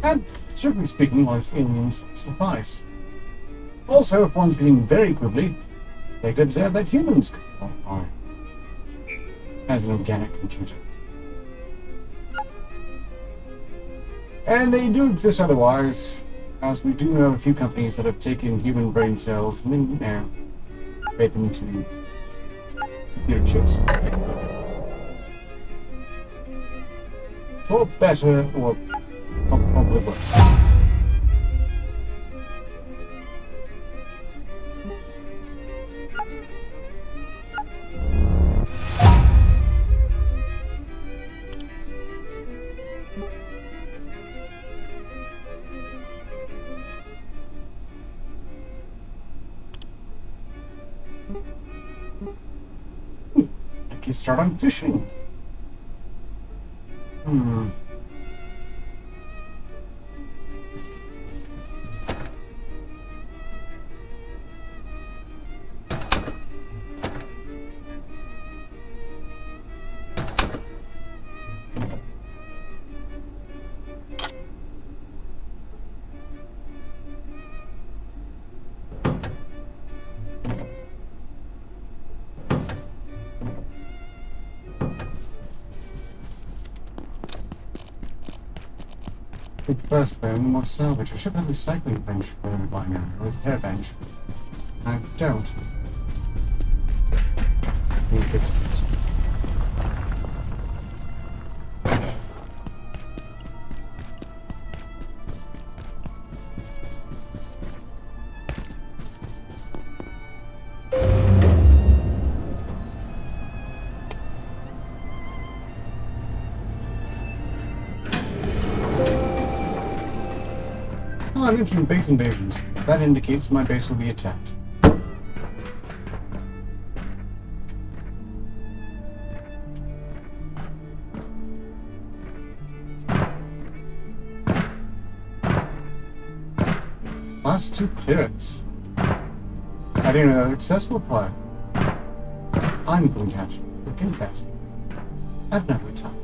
And, certainly speaking, while its aliens suffice. Also, if one's getting very quibbly, they could observe that humans are as an organic computer. And they do exist otherwise, as we do know of a few companies that have taken human brain cells and then, made them into computer chips. For better or probably worse. You start on fishing. I think first though, more salvage. I should have a recycling bench for by now, or a repair bench. I don't. Let me fix it. Oh, I mentioned base invasions. That indicates my base will be attacked. Last 2 clearance. I didn't know that accessible prior. I'm going to have to look into that at another time.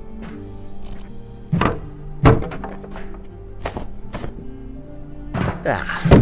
Ah.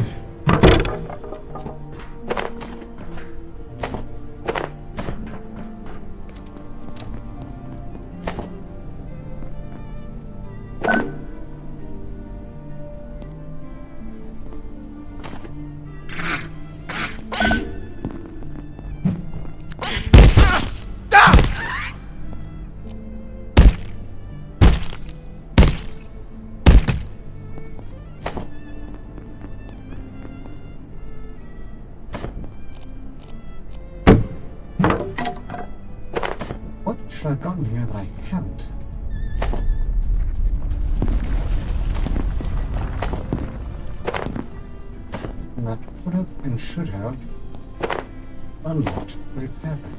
What should I have gotten here that I haven't? And that would have and should have unlocked great fabric.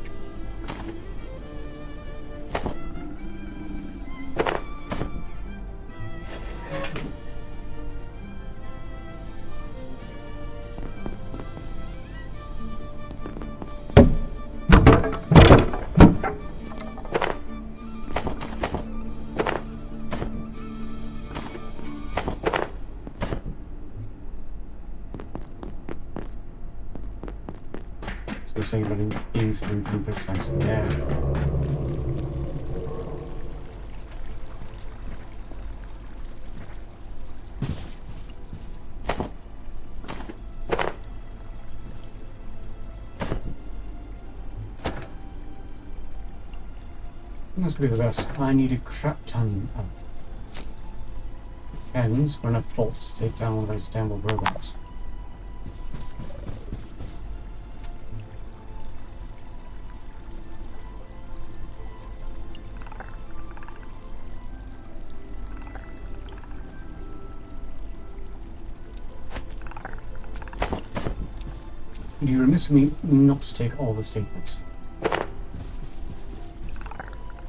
So it's thinking about being something precisely there. That's gonna be the best. I need a crap ton of pens for enough bolts to take down one of those damn old robots. It'd be remiss of me not to take all the staples.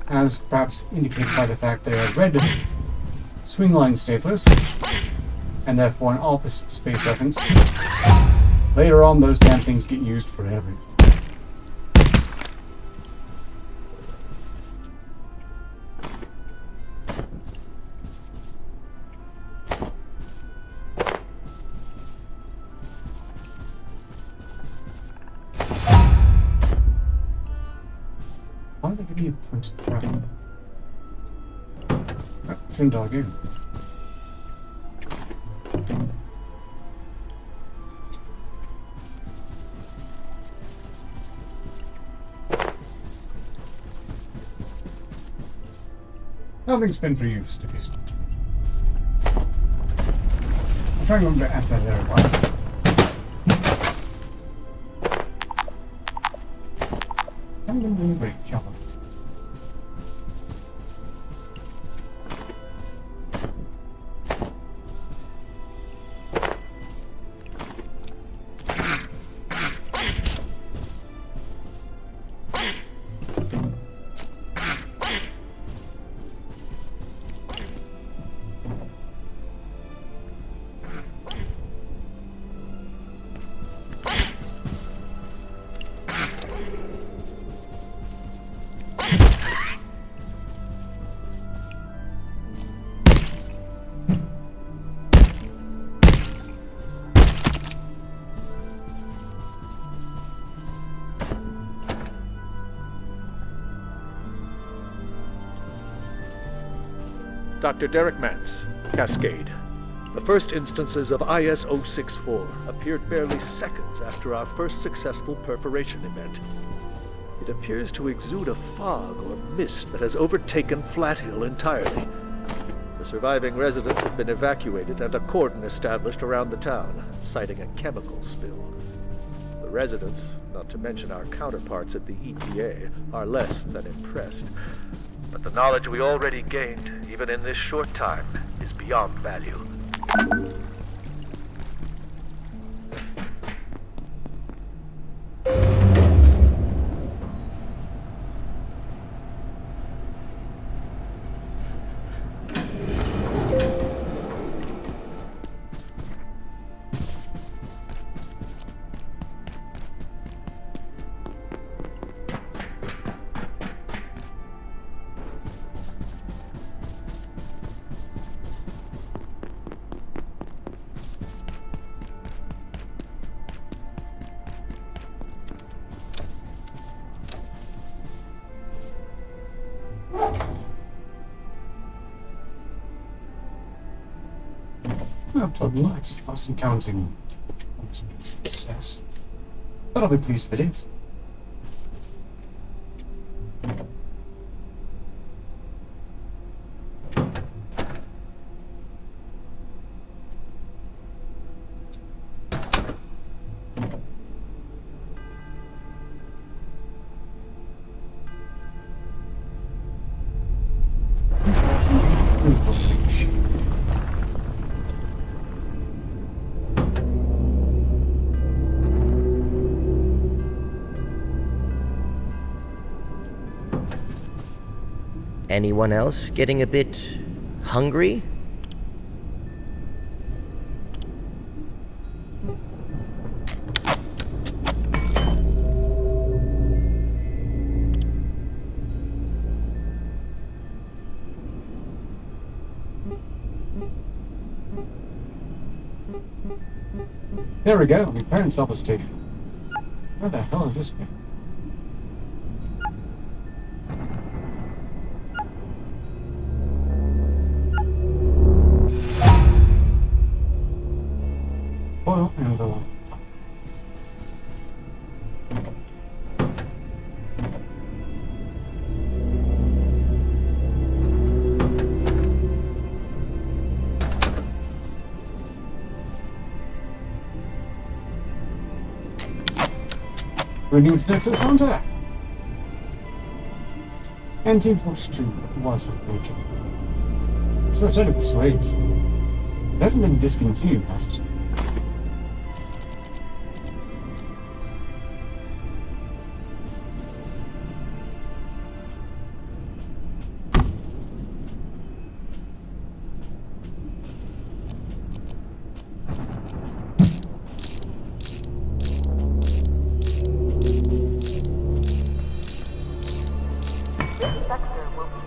As perhaps indicated by the fact they are red swing line staplers, and therefore an opposite space reference. Later on, those damn things get used for everything. Why would they give me a pointed crap? Oh, shouldn't argue. Nothing's been for use to be spent. I'm trying to remember to ask that at every while. I'm going to do a great job of it.
Dr. Derek Mance, Cascade. The first instances of IS-064 appeared barely seconds after our first successful perforation event. It appears to exude a fog or mist that has overtaken Flat Hill entirely. The surviving residents have been evacuated and a cordon established around the town, citing a chemical spill. The residents, not to mention our counterparts at the EPA, are less than impressed. But the knowledge we already gained, even in this short time, is beyond value.
Plug lights. I wasn't counting on this big success. But I'll be pleased if it is.
Anyone else getting a bit hungry?
There we go, my parents' service station. Where the hell is this been? Oil and Renewed Nexus on tap. And Team Force 2 was updated. So I started with Slaves. It hasn't been discontinued, has it?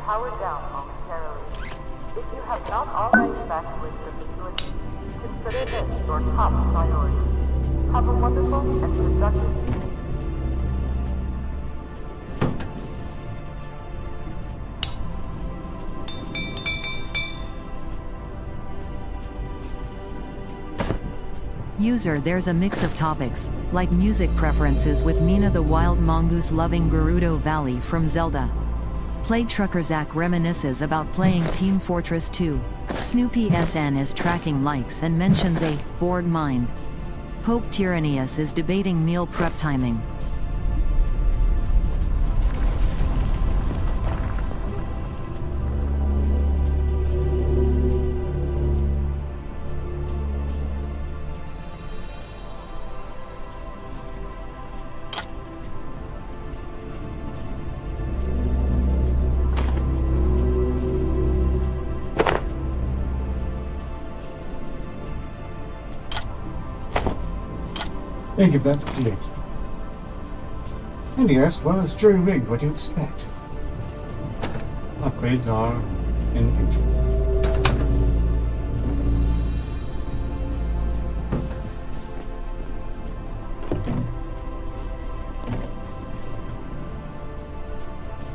Powered down momentarily. If you have not already evacuated the facility, consider this your top priority. Have a wonderful and productive evening.
User, there's a mix of topics, like music preferences with Mina the wild mongoose loving Gerudo Valley from Zelda. Plague Trucker Zach reminisces about playing Team Fortress 2. Snoopy SN is tracking likes and mentions a Borg mind. Pope Tyrannius is debating meal prep timing.
Thank you for that 58. And yes, well, it's jury-rigged. What do you expect? Upgrades are in the future.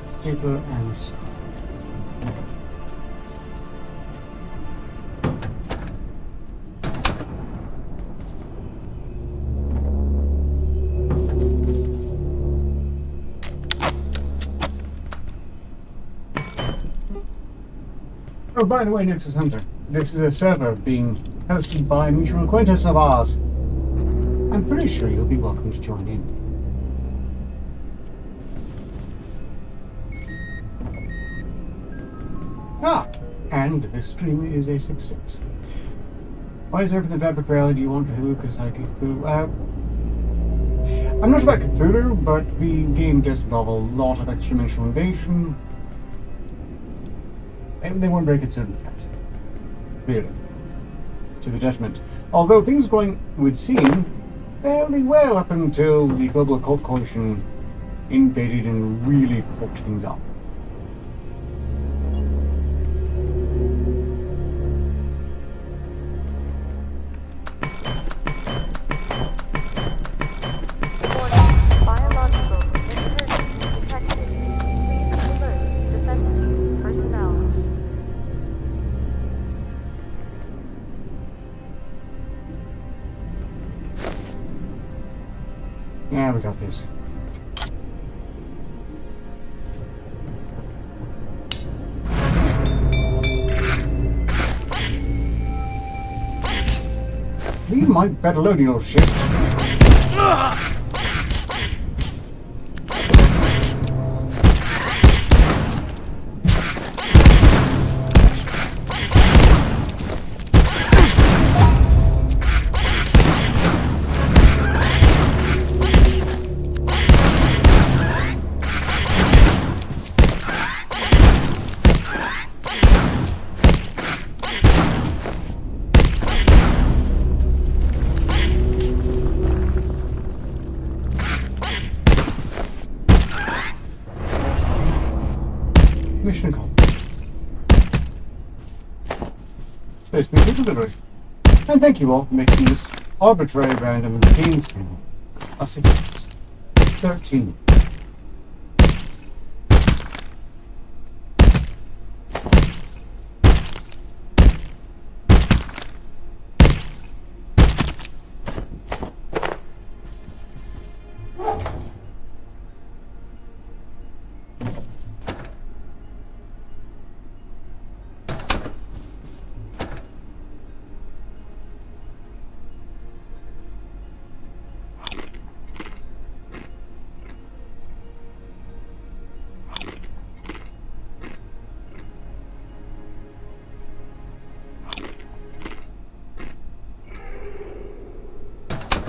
Stapler and oh, by the way, Nexus Hunter, this is a server being hosted by a mutual acquaintance of ours. I'm pretty sure you'll be welcome to join in. Ah, and this stream is a success. Why is there for the Fabric Rally do you want Cthulhu? Because I get Cthulhu. I'm not sure about Cthulhu, but the game does involve a lot of extra-dimensional invasion. And they weren't very concerned with that. Really. To the detriment. Although things were going, would seem, fairly well up until the Global Occult Coalition invaded and really fucked things up. Yeah, we got this. Leave my bed alone, you little shit. Mission accomplished. Space Neutral delivery. And thank you all for making this arbitrary random game stream a success. 13 weeks.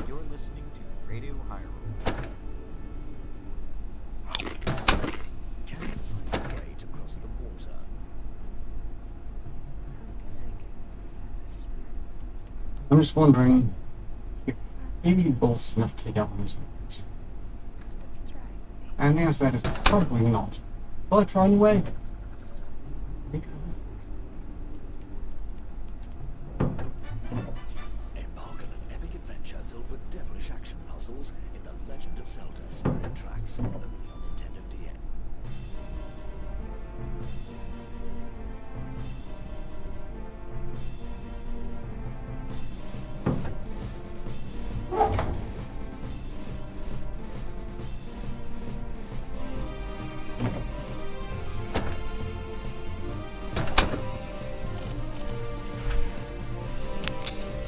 You're listening to Radio Hyrule.
Can you find a way to cross the water?
I'm just wondering if maybe bolts enough to take out one of these rings. And the answer to that is probably not. Will I try anyway? I think I will.
Embark on an epic adventure filled with devilish action puzzles in The Legend of Zelda Spirit Tracks, only on Nintendo DS.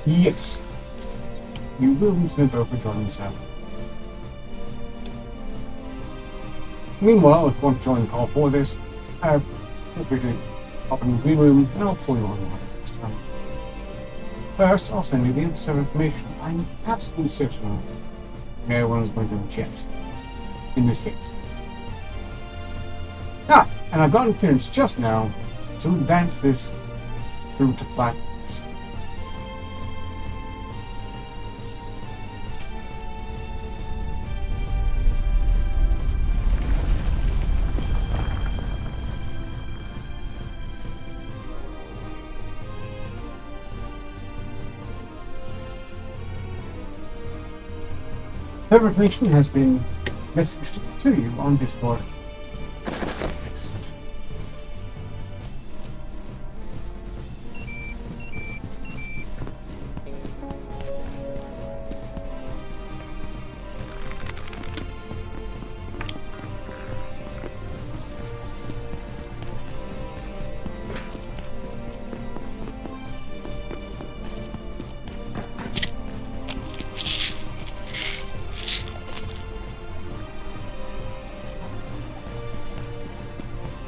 Yes. You will need some info for joining the server. Meanwhile, if you want to join the call for this, feel free to hop in the green room and I'll pull you online next time. First, I'll send you the episode information. I'm absolutely certain everyone's going to reject in this case. Ah, and I've gotten clearance just now to advance this through to Flatlands. Further information has been messaged to you on Discord. Excellent.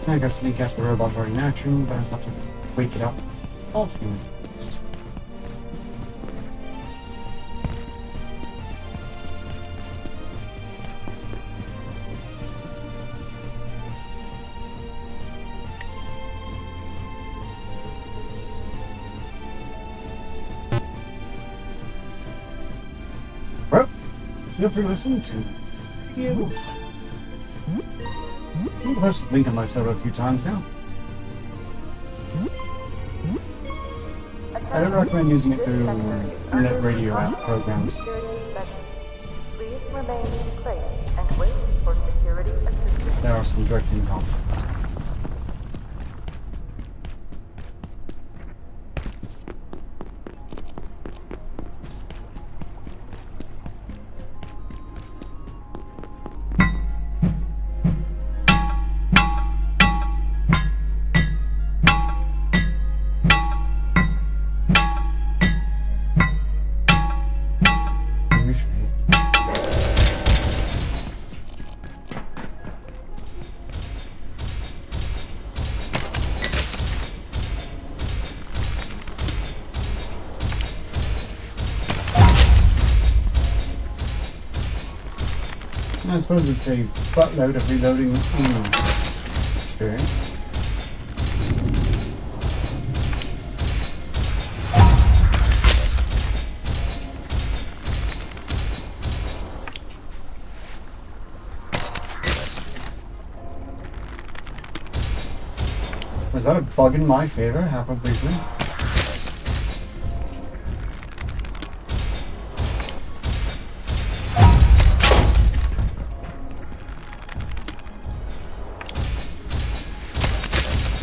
I guess I didn't catch the robot already in action, but I just have to wake it up. All to be honest. Well, feel free to listen to you. I've posted a link on my server a few times now. I don't recommend using it through internet radio app programs.
Please remain in place and wait for security assistance.
There are some directing options. I suppose it's a buttload of reloading experience. Was that a bug in my favor? Half of briefly.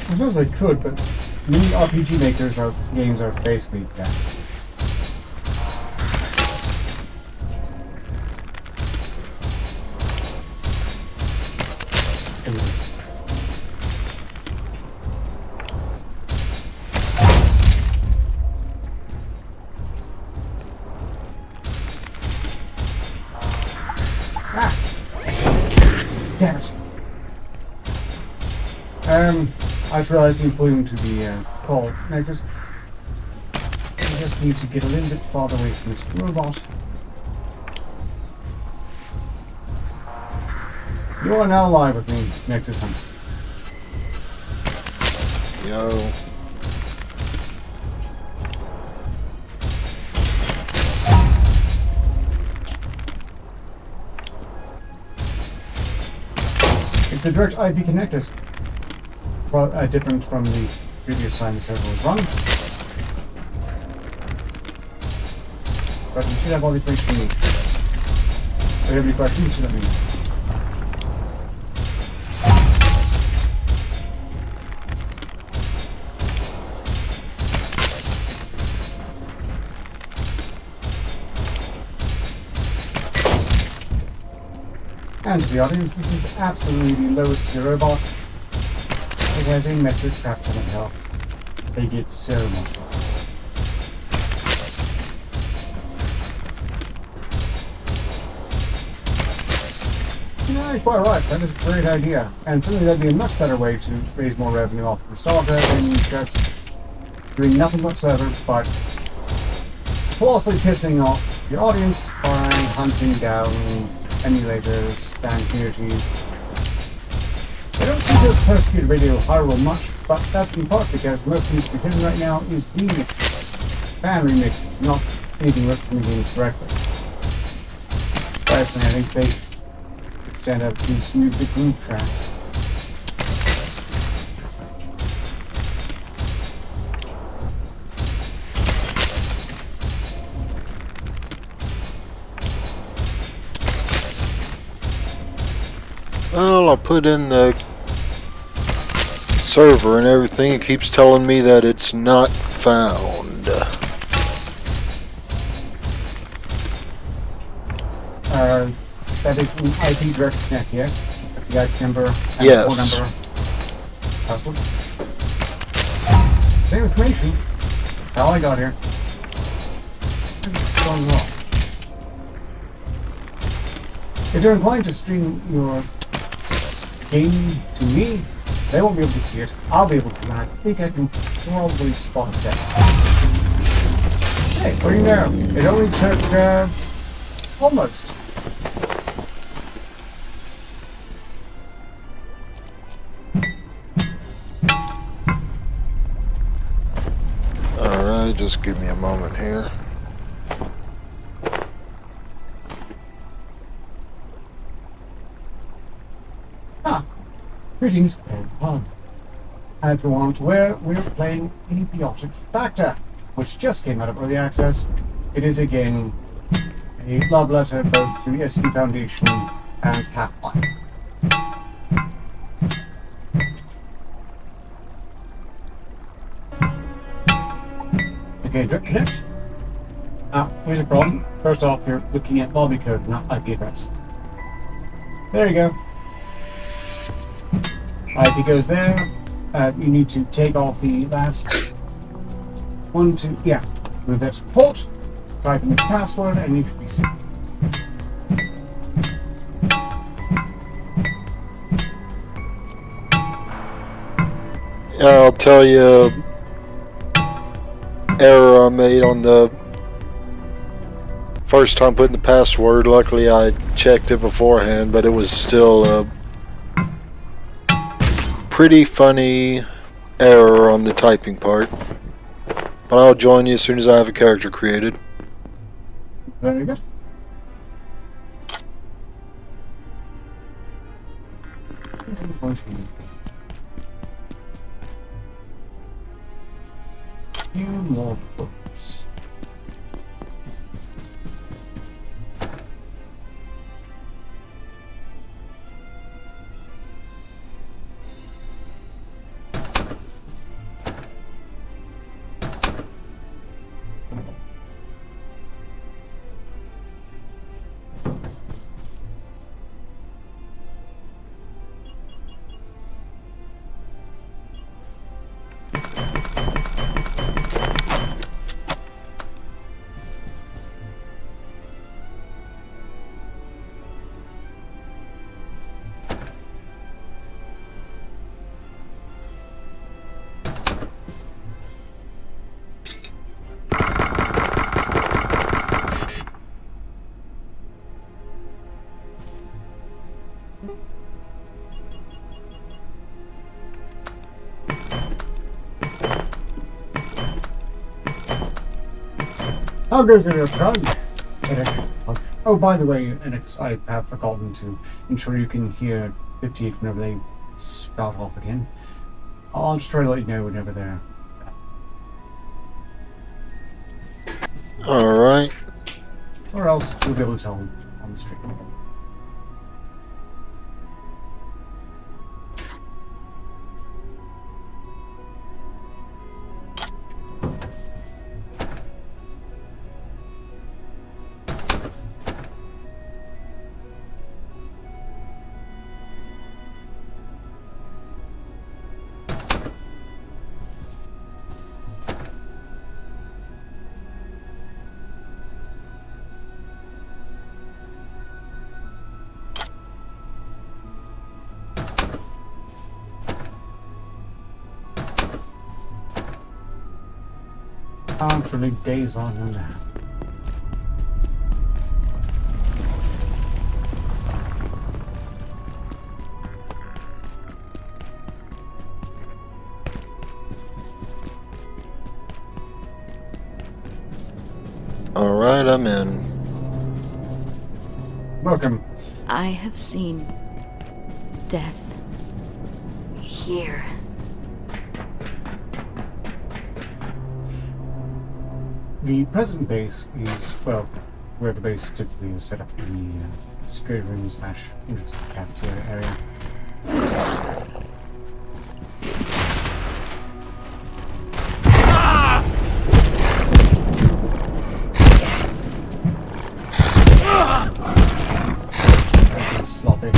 I suppose they could, but many RPG makers games are basically that. So it is. Damn it. I just realized you put into the call nexus. I just need to get a little bit farther away from this robot. You are now live with me, Nexus Hunter.
Yo.
It's a direct IP connect that's different from the previous time the server was run. But you should have all the information you need. If you have any questions, you should let me know. And to the audience, this is absolutely the lowest tier robot. It has a metric crap ton of health. They get so much less. No, you're quite right. That is a great idea. And certainly that'd be a much better way to raise more revenue off of the starter than just doing nothing whatsoever, but colossally pissing off your audience by hunting down emulators, fan communities. They don't seem to have persecuted Radio Hyrule much, but that's in part because most music we're hearing right now is remixes, fan remixes, not anything ripped from the games directly. Personally, I think they could stand up to smooth the groove tracks.
Well, I put in the server and everything. It keeps telling me that it's not found.
That is an IP direct connect, yes? The IP number and
yes.
the phone number. Password. Same information. That's how I got here. What's going wrong? If you're inclined to stream your game to me, they won't be able to see it. I'll be able to, and I think I can probably spot that. Hey, what do you know? It only took, almost.
Alright, just give me a moment here.
Greetings, everyone. And if you aren't aware, we're playing Abiotic Factor, which just came out of early access. It is again a love letter both to the SCP Foundation and Pathfinder. Okay, direct connect. Here's a problem. First off, you're looking at lobby code, not IP address. There you go. IP goes there. You need to take off the last one, two, yeah, move that to port, type in the password, and you should be safe.
Yeah, I'll tell you error I made on the First time putting the password, luckily I checked it beforehand, but it was still a pretty funny error on the typing part. But I'll join you as soon as I have a character created.
Very good. Few more books. How goes it, Frog? Oh, by the way, Enix, I have forgotten to ensure you can hear 58 whenever they spout off again. I'll just try to let you know whenever they're...
Alright.
Or else you'll be able to tell on the stream. For days on end.
Alright, I'm in.
Welcome.
I have seen death here.
The present base is, well, where the base typically is set up in the security room slash cafeteria area. That's sloppy.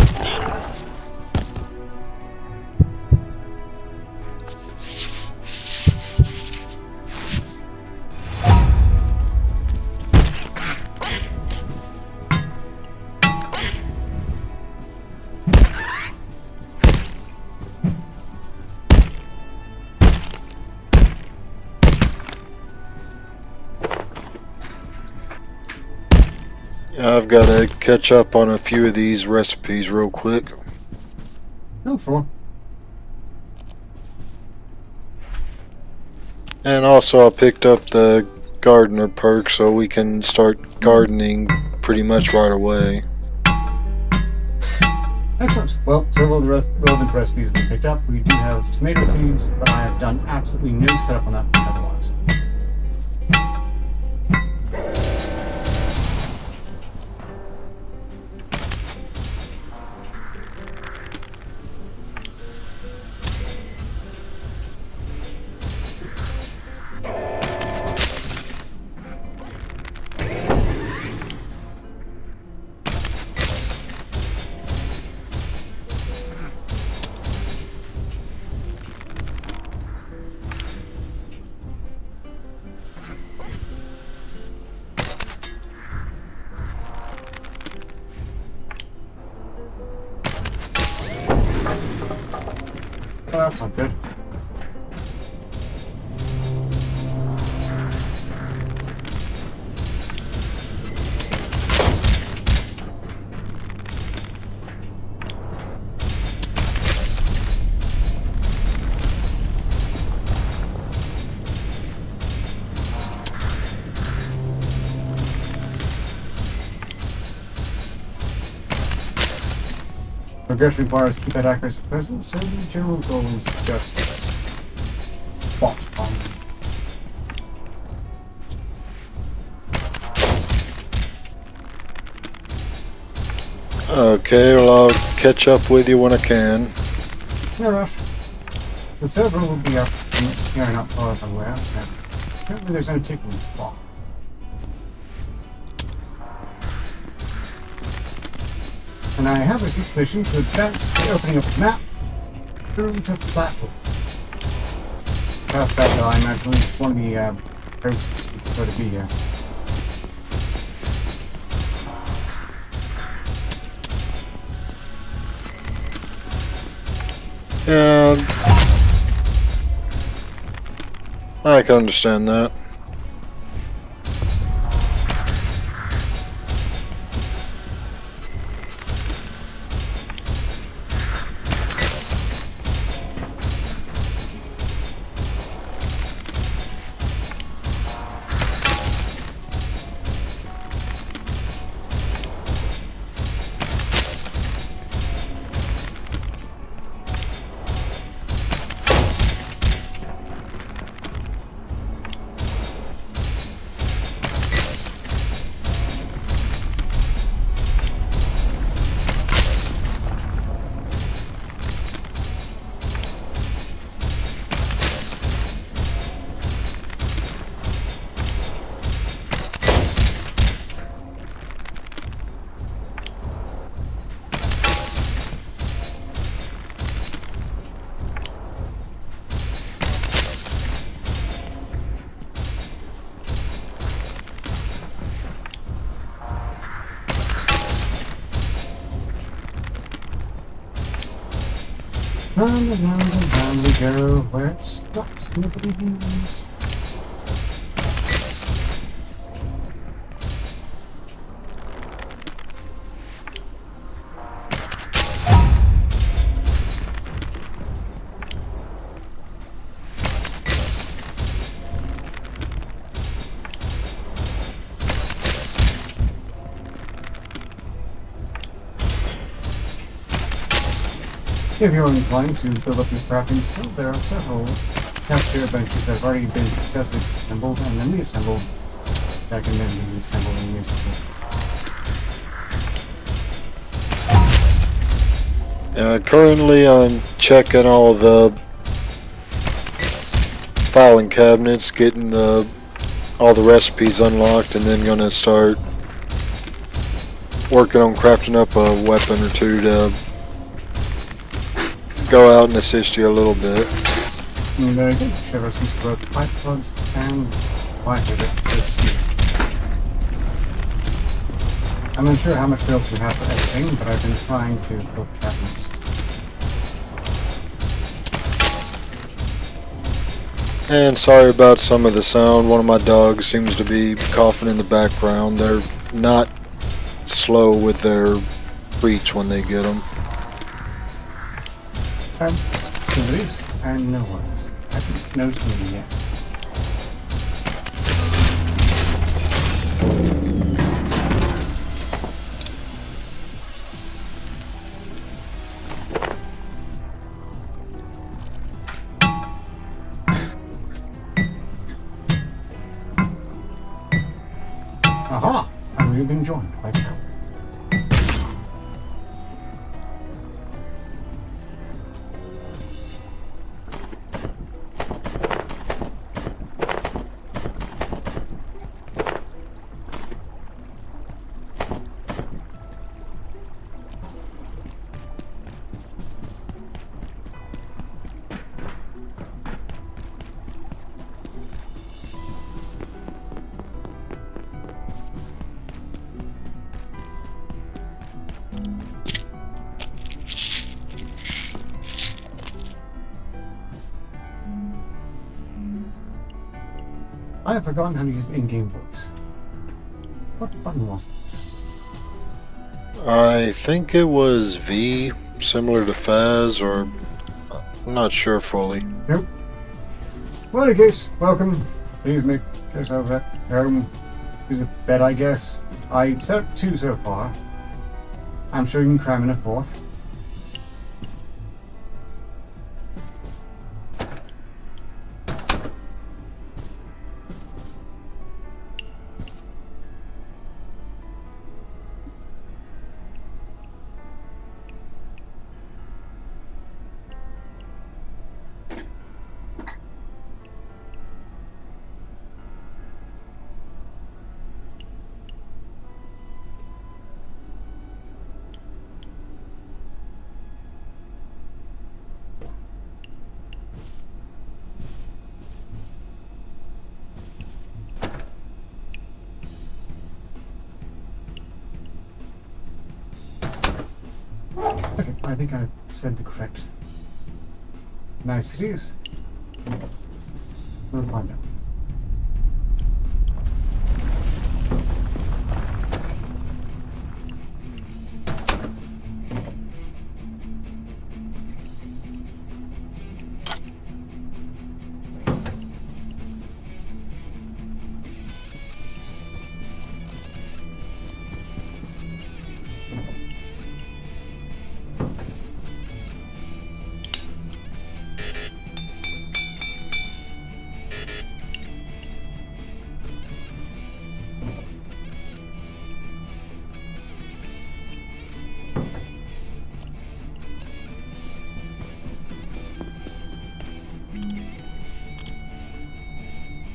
I've got to catch up on a few of these recipes real quick.
No, sure.
And also I picked up the gardener perk so we can start gardening pretty much right away.
Excellent. Well, several of the relevant recipes have been picked up. We do have tomato seeds, but I have done absolutely no setup on that otherwise. Oh, that's not good. Progression requires keypad accuracy present, so the general goal is just bot on.
Okay, well, I'll catch up with you when I can.
No rush. The server will be up here and up far somewhere, so apparently there's no ticking clock. And I have received permission to advance the opening of the map through to platforms. Past that, though, I imagine at least one of the hosts prefer to be here.
Yeah, I can understand that.
Round and round and round we go, where it stops nobody knows. If you're inclined to build up your crafting skill, there are several cafeteria benches that have already been successfully disassembled and then reassembled that can then be assembled and reassembled.
Currently I'm checking all the filing cabinets, getting all the recipes unlocked, and then gonna start working on crafting up a weapon or two to go out and assist you a little bit.
Very good. Share recipes for both pipe plugs and pipe this year. I'm unsure how much builds we have for everything, but I've been trying to build cabinets.
And sorry about some of the sound. One of my dogs seems to be coughing in the background. They're not slow with their reach when they get them.
Somebody's and no one's. I haven't noticed them yet. Aha! And we've been joined by Cal. I have forgotten how to use the in-game voice. What button was that?
I think it was V, similar to Faz, or I'm not sure fully.
Nope. Well, in any case, welcome. Please make yourselves at home. Use a bed, I guess. I set up 2 so far. I'm sure you can cram in a 4th. Okay, I think I said the correct niceties. We'll find out.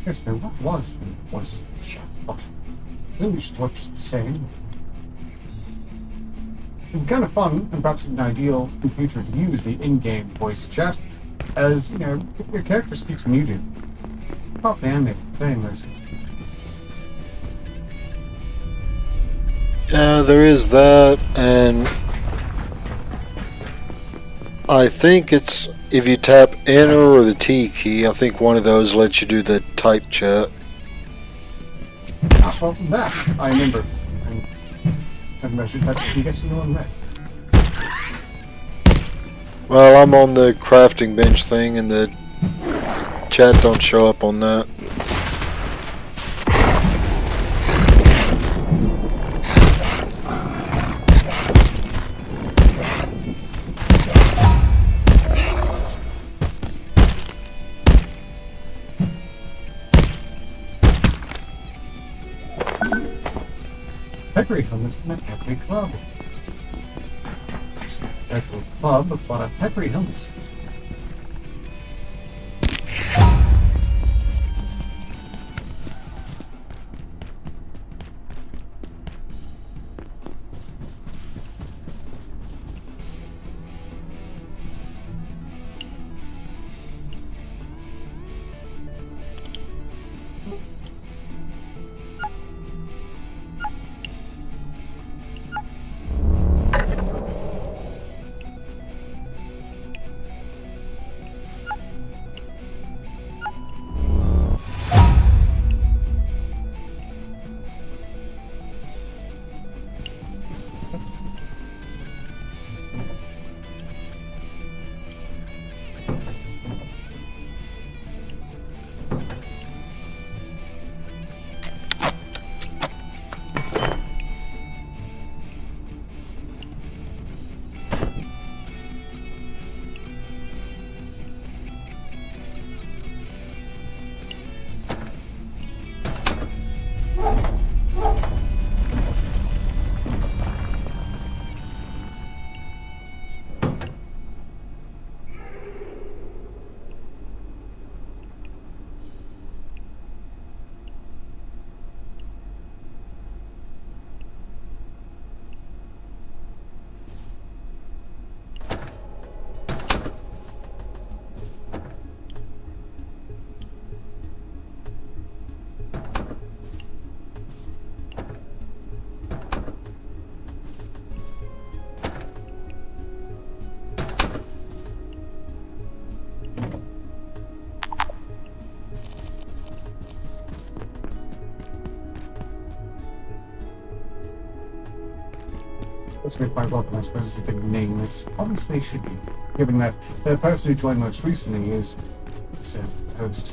Yes, now what was the voice chatbot? The image looks the same. It'd be kind of fun, and perhaps an ideal computer to use the in-game voice chat, as, you know, your character speaks when you do. Not the anime, but anyways.
Yeah, there is that, and I think it's if you tap enter or the T key, I think one of those lets you do the type chat.
Well, that, I remember. And some message that I'm guessing no one read.
Well, I'm on the crafting bench thing, and the chat don't show up on that.
Peppery helmets from a peppery club. Peppery club, but a peppery helmet. Personally quite welcome, I suppose it's a big name, as obviously should be, given that the person who joined most recently is the host.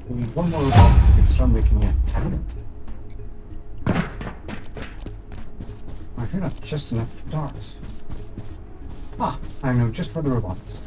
We need one more robot to start making a cannon. I feel not just enough darts. Ah, I know just for the robotics.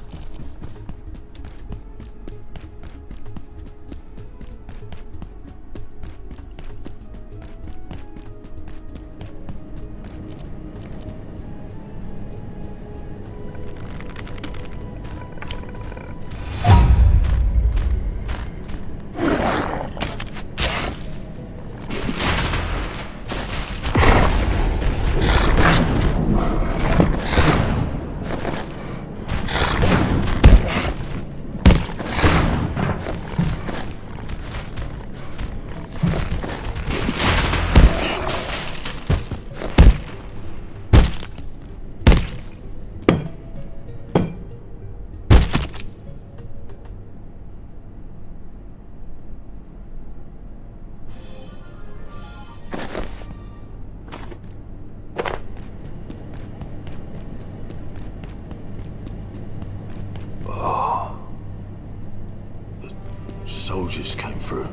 soldiers came through.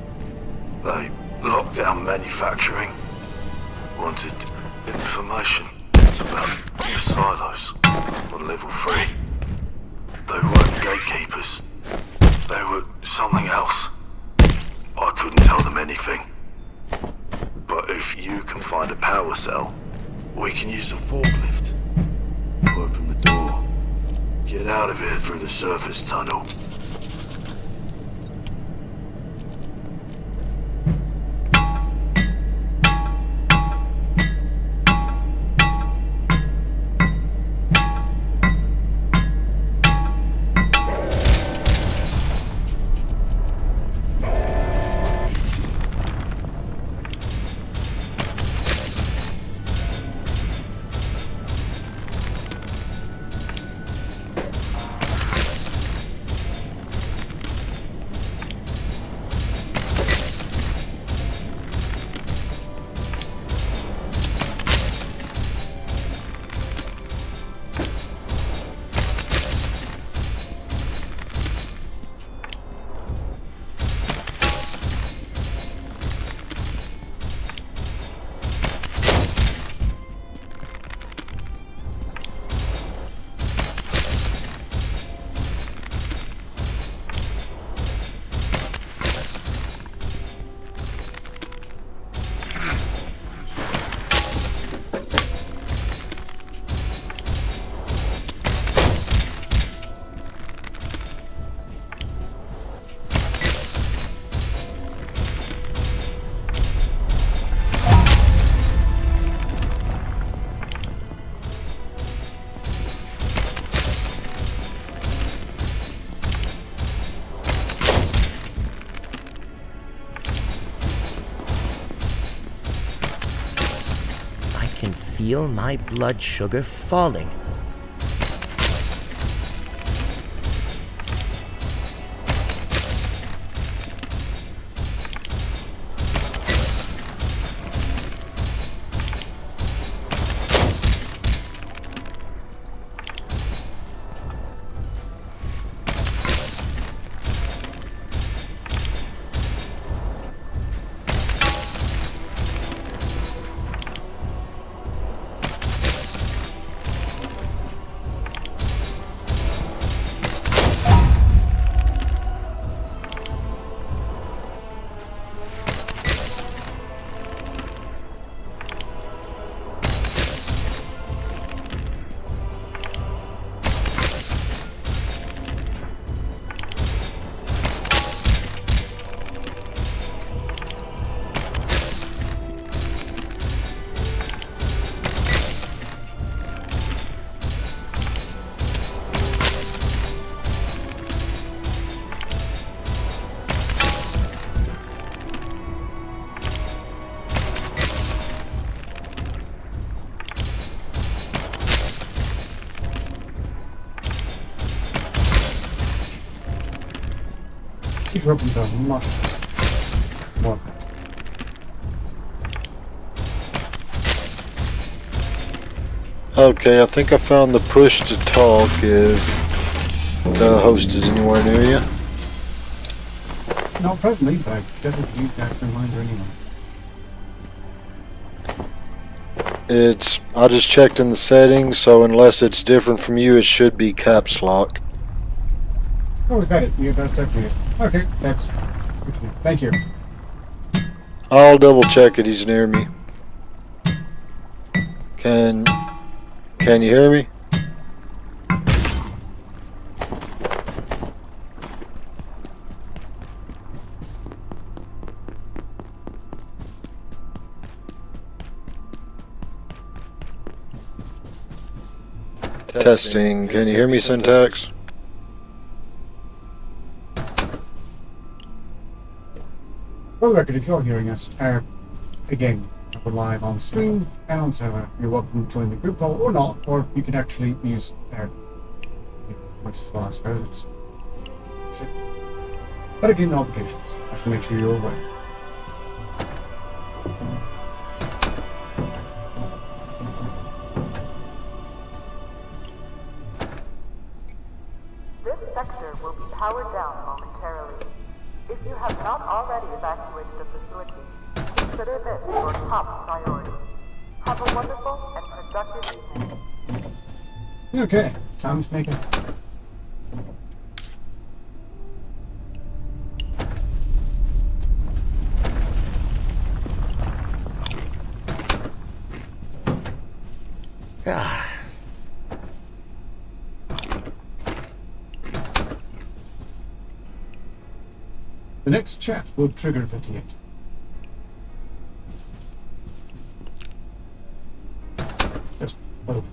They locked down manufacturing. Wanted information about the silos on level 3. They weren't gatekeepers. They were something else. I couldn't tell them anything. But if you can find a power cell, we can use a forklift to open the door. Get out of here through the surface tunnel.
Feel my blood sugar falling.
These weapons are much more.
Okay, I think I found the push to talk if the host is anywhere near you.
Not presently, but I definitely use that as a reminder anyway.
I just checked in the settings, so unless it's different from you, it should be caps lock.
Oh, is that it? You have that stuff for you. Okay, that's good to know. Thank you.
I'll double check it. He's near me. Can you hear me? Testing. Can you hear me, Syntax?
For the record, if you're hearing us, again, we're live on stream and on server. You're welcome to join the group call or not, or you can actually use voice as well, I suppose. It's but again, obligations. I should make sure you're aware.
This sector will be powered down momentarily. If you not already evacuated the facility, consider this your top priority. Have a wonderful and productive evening.
Okay, time to make it.
Ah.
The next chat will trigger 58. Just open.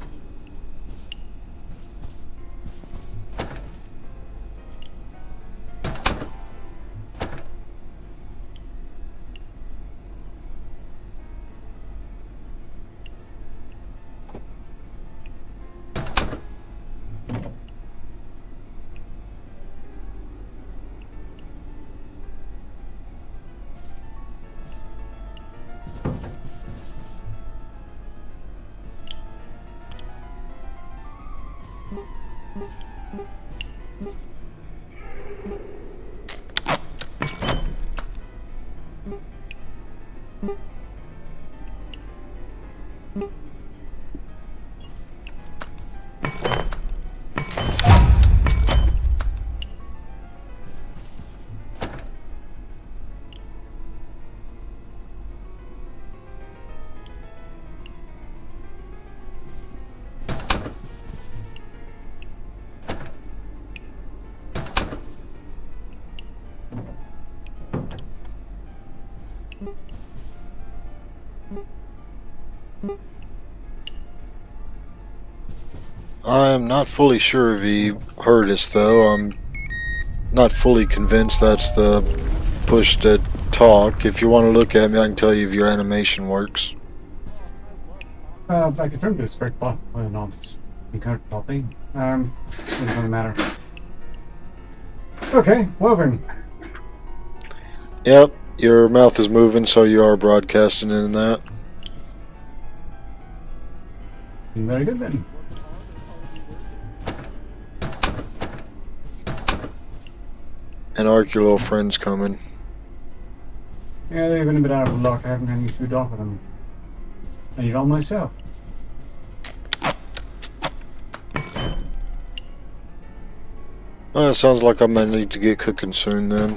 I am not fully sure if he heard us, though. I'm not fully convinced that's the push to talk. If you want to look at me, I can tell you if your animation works.
I confirmed this correct, but whether or not it's current topping, doesn't really matter. Okay, Woven.
Yep, your mouth is moving, so you are broadcasting in that.
Very good then.
And Ark, your little friend's coming.
Yeah, they've been a bit out of luck. I haven't had any food off of them. I eat all myself.
Well, it sounds like I might need to get cooking soon then.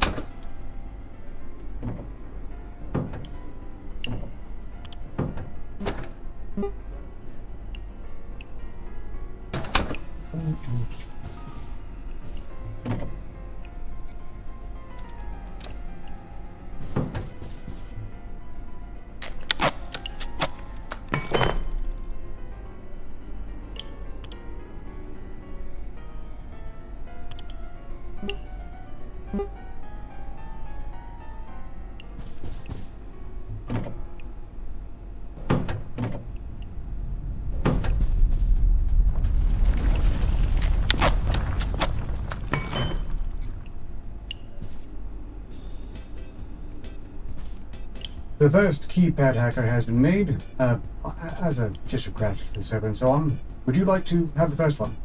The first keypad hacker has been made, as a gesture of gratitude for the server and so on. Would you like to have the first one?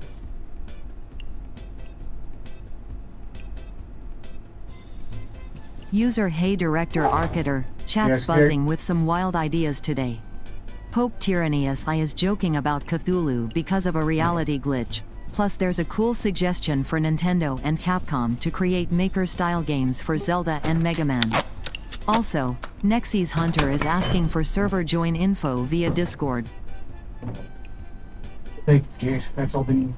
User Hey Director Arcater, chat's
Yes,
buzzing with some wild ideas today. Pope Tyrannius I is joking about Cthulhu because of a reality glitch. Plus there's a cool suggestion for Nintendo and Capcom to create maker-style games for Zelda and Mega Man. Also, Nexy's Hunter is asking for server join info via Discord.
Thank you. That's all been.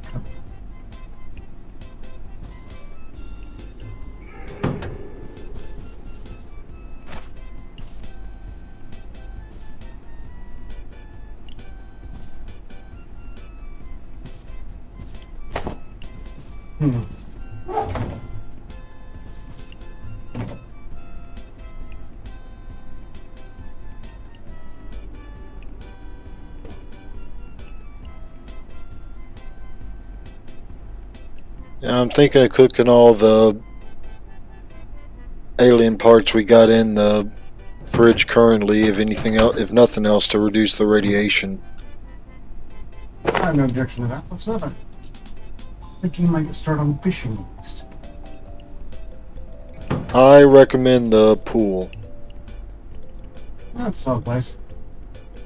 Yeah, I'm thinking of cooking all the alien parts we got in the fridge currently, if anything else, if nothing else, to reduce the radiation.
I have no objection to that whatsoever. Thinking you might get started on the fishing list.
I recommend the pool.
That's a solid place.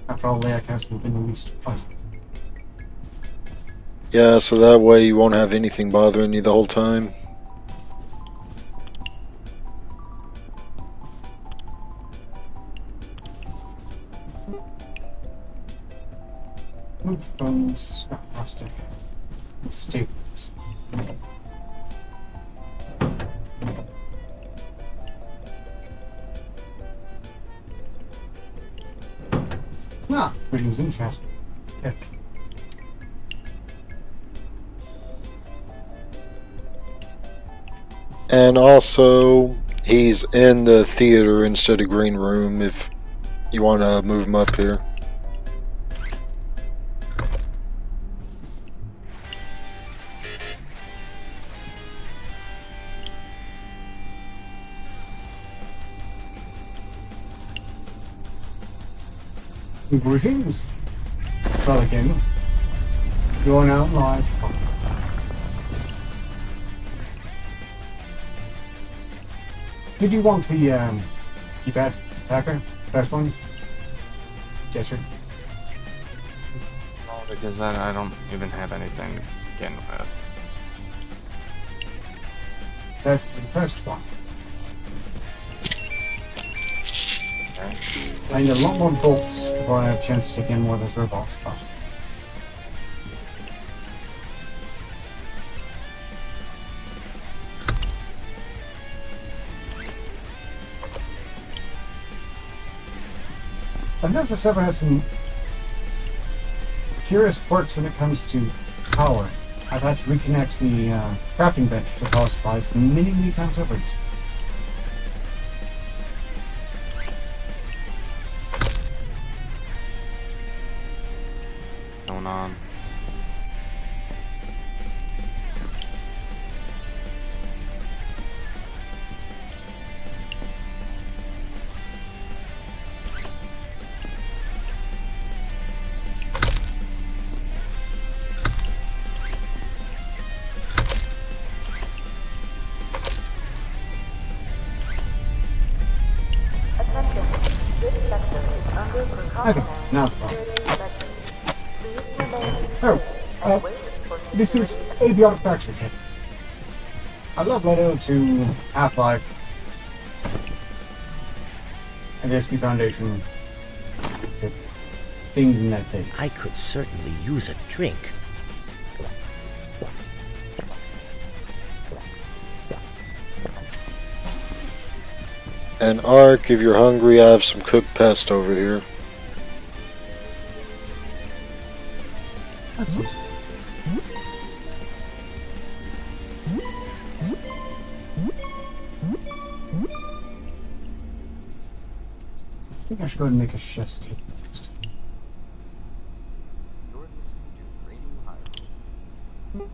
After all, Layak hasn't been released. But
Yeah, so that way you won't have anything bothering you the whole time.
wood, bones, scrap plastic, and staples. Ah, greetings in chat. Heck.
And also, he's in the theater instead of green room if you want to move him up here.
Greetings. Well, again, going out live. Did you want the keypad packer? First one? Yes, sir.
No, because I don't even have anything to begin with.
That's the first one.
Okay.
I need a lot more bolts before I have a chance to take in more of those robots, but... I've noticed the server has some curious quirks when it comes to power. I've had to reconnect the crafting bench to power supplies many times over.
Going on.
Okay, now it's fine. Oh, this is Abiotic Factory Kit. A love letter to Half-Life and the SP Foundation to things in that thing.
I could certainly use a drink.
And Ark, if you're hungry, I have some cooked pest over here.
Excellent. I think I should go ahead and make a chef's table next.
You're listening to Radio Hyrule.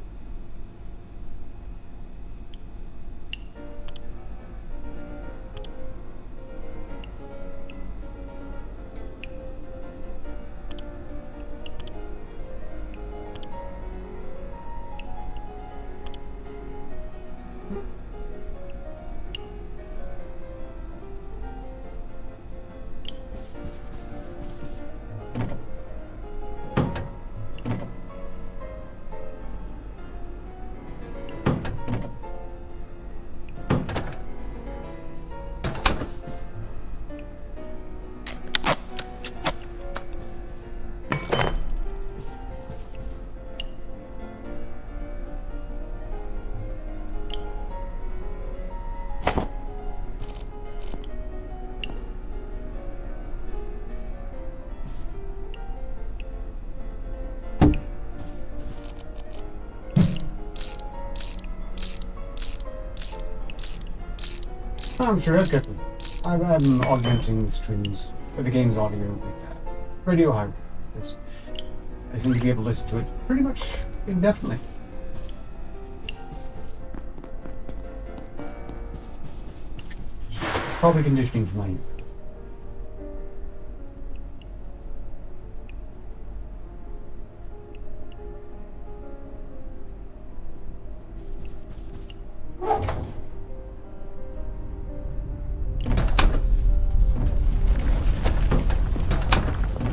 I'm sure that's good. I'm augmenting the streams, or the game's audio with Radio Hyrule. I seem to be able to listen to it pretty much indefinitely. Probably conditioning for my youth.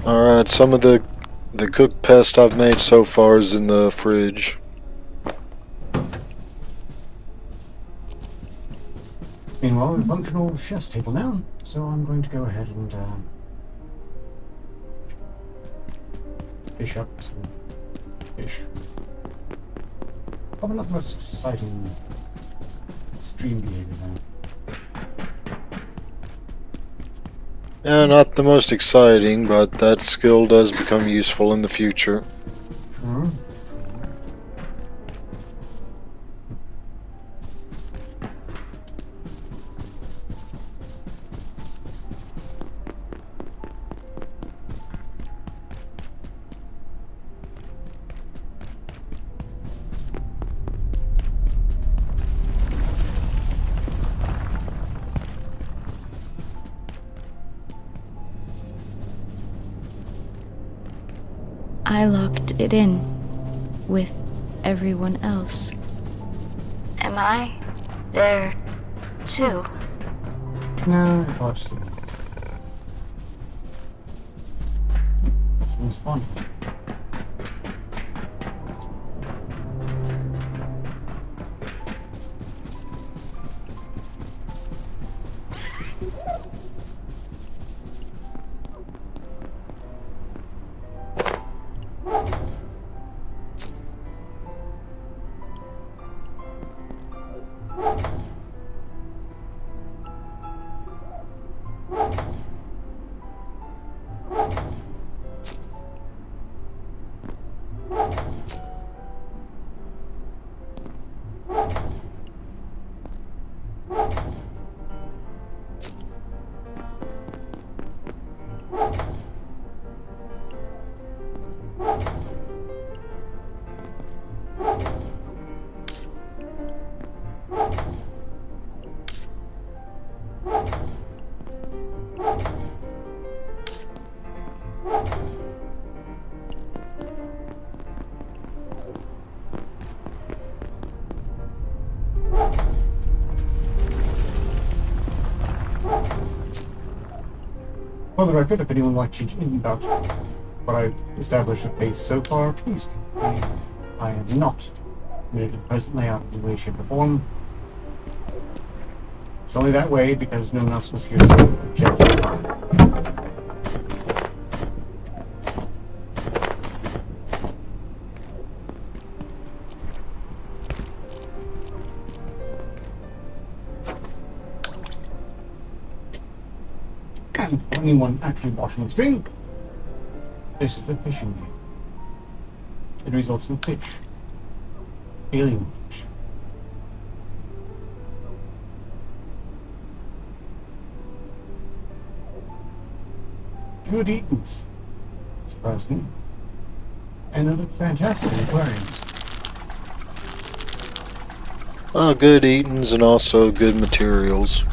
Alright, some of the cooked pest I've made so far is in the fridge.
Meanwhile, a functional chef's table now, so I'm going to go ahead and fish up some fish. Probably not the most exciting stream behavior now.
Yeah, not the most exciting, but that skill does become useful in the future.
True.
I locked it in with everyone else. Am I there too?
No, watch it. Let's respawn. For the record, if anyone likes anything about what I've established at base so far, please. I am not committed to the present layout in any way, shape, or form. It's only that way because no one else was here to object at the time. And for anyone actually watching the stream, this is the fishing game. It results in fish. Alien fish. Good eatings, surprisingly. And they look fantastic in aquariums.
Good eatings and also good materials.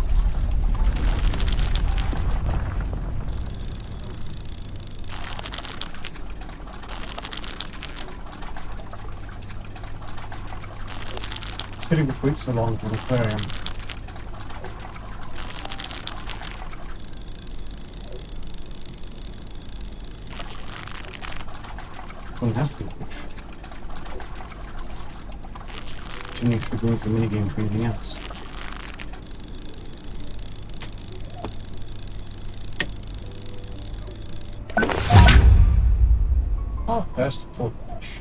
It's fitting to wait so long for an aquarium. One has to be fish. Shouldn't actually go into the minigame for anything else. Our first pork fish.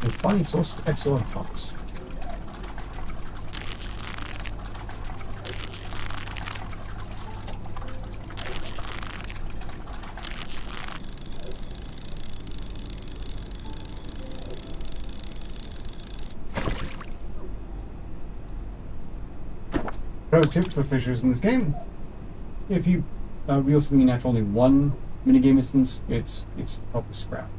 A fine source of excellent thoughts. Pro tip for fishers in this game: if you reel something in after only one minigame instance, it's probably scrap.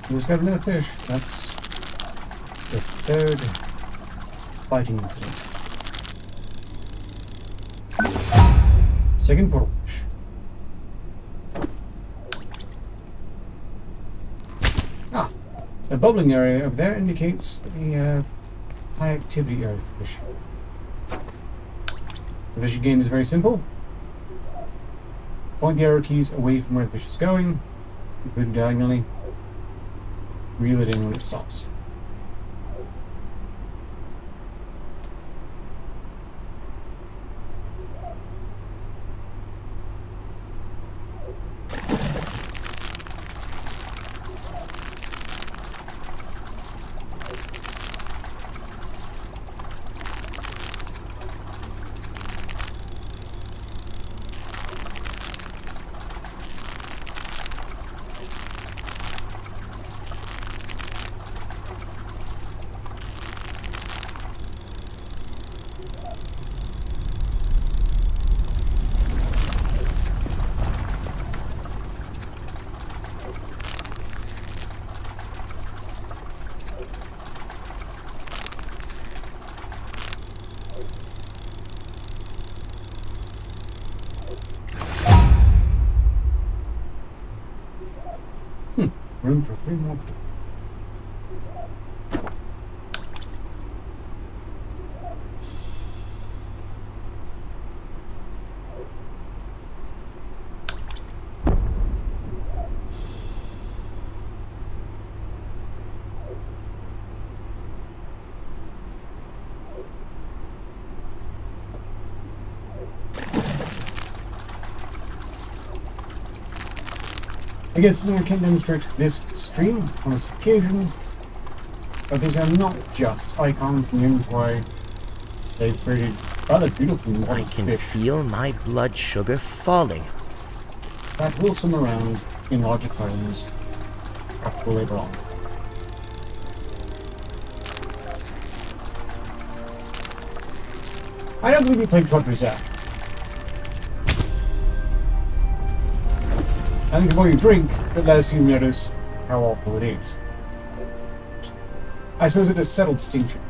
We discovered another fish. That's the third fighting incident. Second portal fish. Ah, the bubbling area over there indicates a high activity area for fishing. The fishing game is very simple. Point the arrow keys away from where the fish is going, including diagonally. Reel it in when it stops. Room for 3 more. I guess I can demonstrate this stream on this occasion, but these are not just icons in the inventory. They've created rather beautifully
I
modeled
can
fish
feel my blood sugar falling.
that will swim around in large aquariums later on. I don't believe you played Quadrizak. I think the more you drink, the less you notice how awful it is. I suppose it is a subtle distinction.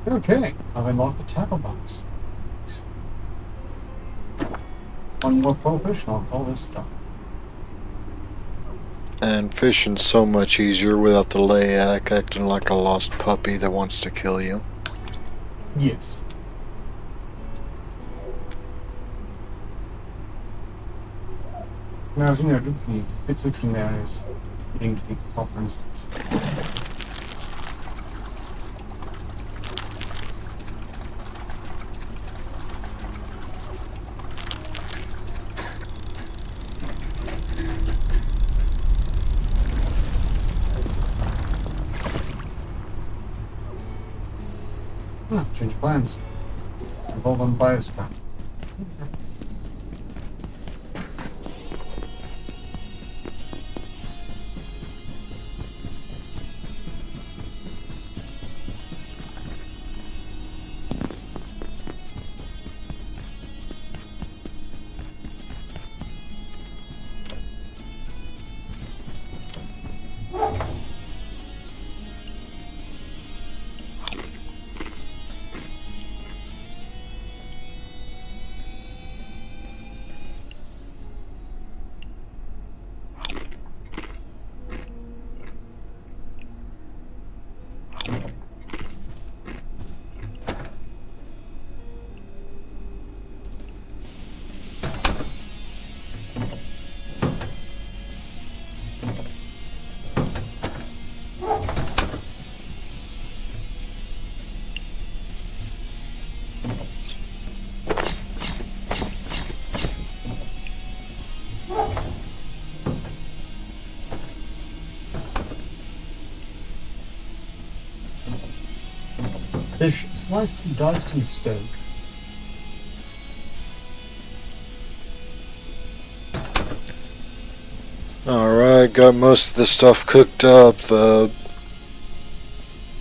Okay, I've unlocked the tackle box. One more pro fish and I'll call this done.
And fishing's so much easier without the layak acting like a lost puppy that wants to kill you.
Yes. Now, as you know, the bit section there is getting to be proper instance. Change plans. Involve on bioscrap. Fish sliced, diced, and stoked.
Alright, got most of the stuff cooked up. The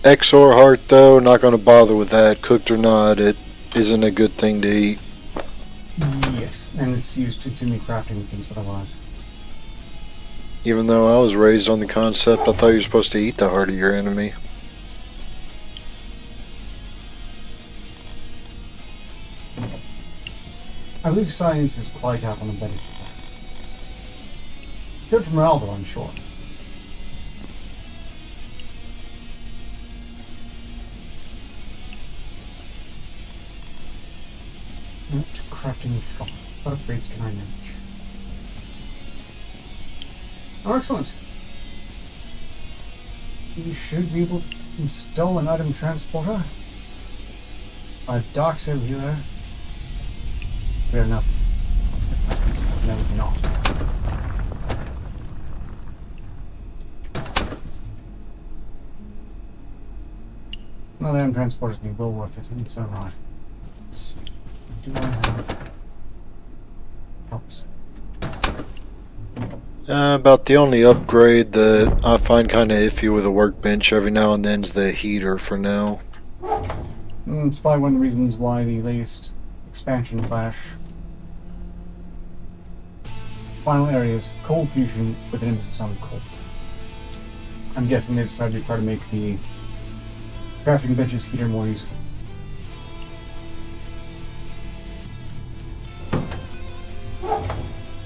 XOR heart, though, not going to bother with that. Cooked or not, it isn't a good thing to eat.
Yes, and it's used to make crafting things otherwise.
Even though I was raised on the concept, I thought you were supposed to eat the heart of your enemy.
I believe science is quite out on the benefit. Good for morale, though, I'm sure. Not crafting fun. What upgrades can I manage? Oh, excellent. You should be able to install an item transporter. Docks over here. Fair enough. No, not. Well, the item transporters be well worth it in its own right. Let's see. Do I have helps?
About the only upgrade that I find kind of iffy with a workbench every now and then is the heater for now.
It's probably one of the reasons why the latest expansion / final areas cold fusion with an emphasis on cold. I'm guessing they decided to try to make the crafting benches heater more useful.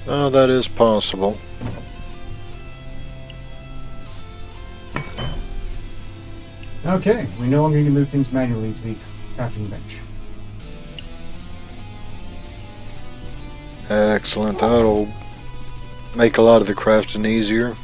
Oh, that is possible.
Okay, we no longer need to move things manually to the crafting bench.
Excellent. That'll make a lot of the crafting easier.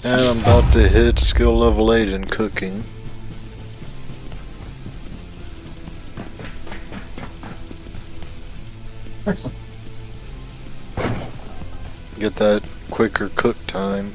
And I'm about to hit skill level 8 in cooking.
Excellent.
Get that quicker cook time.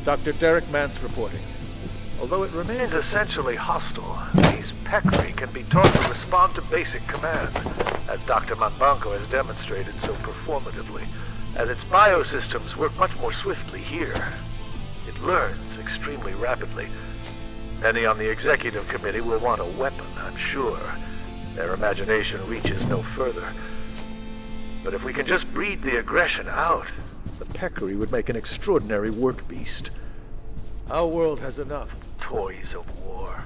Dr. Derek Mance reporting. Although it remains essentially hostile, these peccary can be taught to respond to basic commands, as Dr. Mambanko has demonstrated so performatively, as its biosystems work much more swiftly here. It learns extremely rapidly. Many on the executive committee will want a weapon, I'm sure. Their imagination reaches no further. But if we can just breed the aggression out, the peccary would make an extraordinary work beast. Our world has enough toys of war.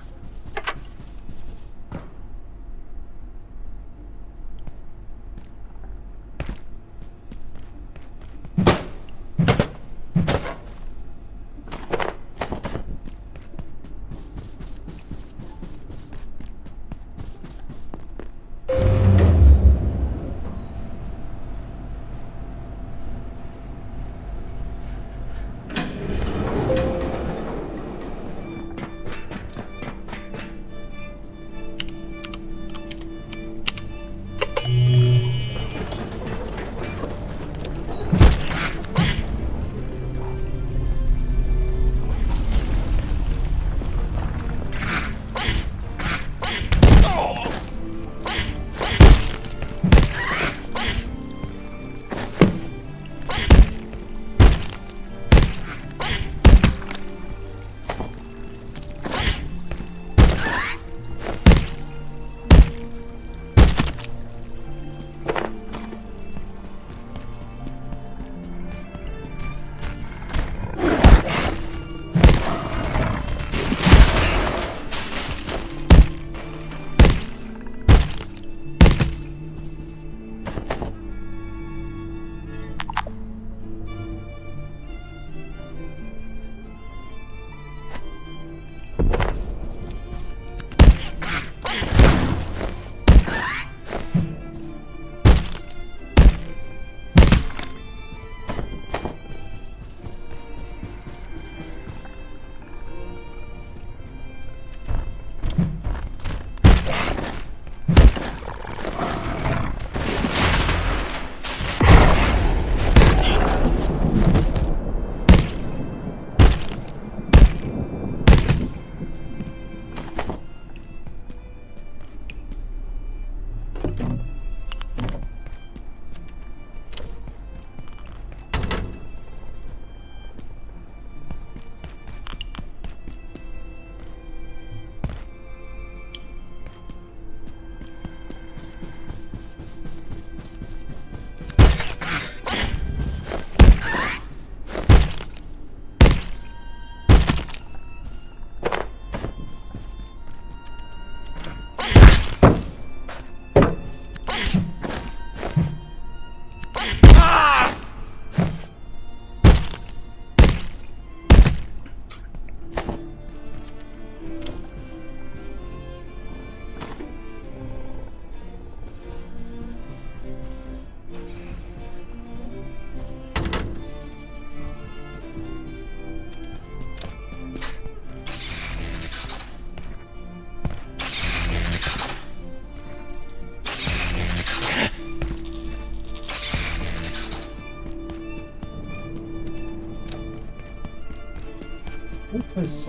Has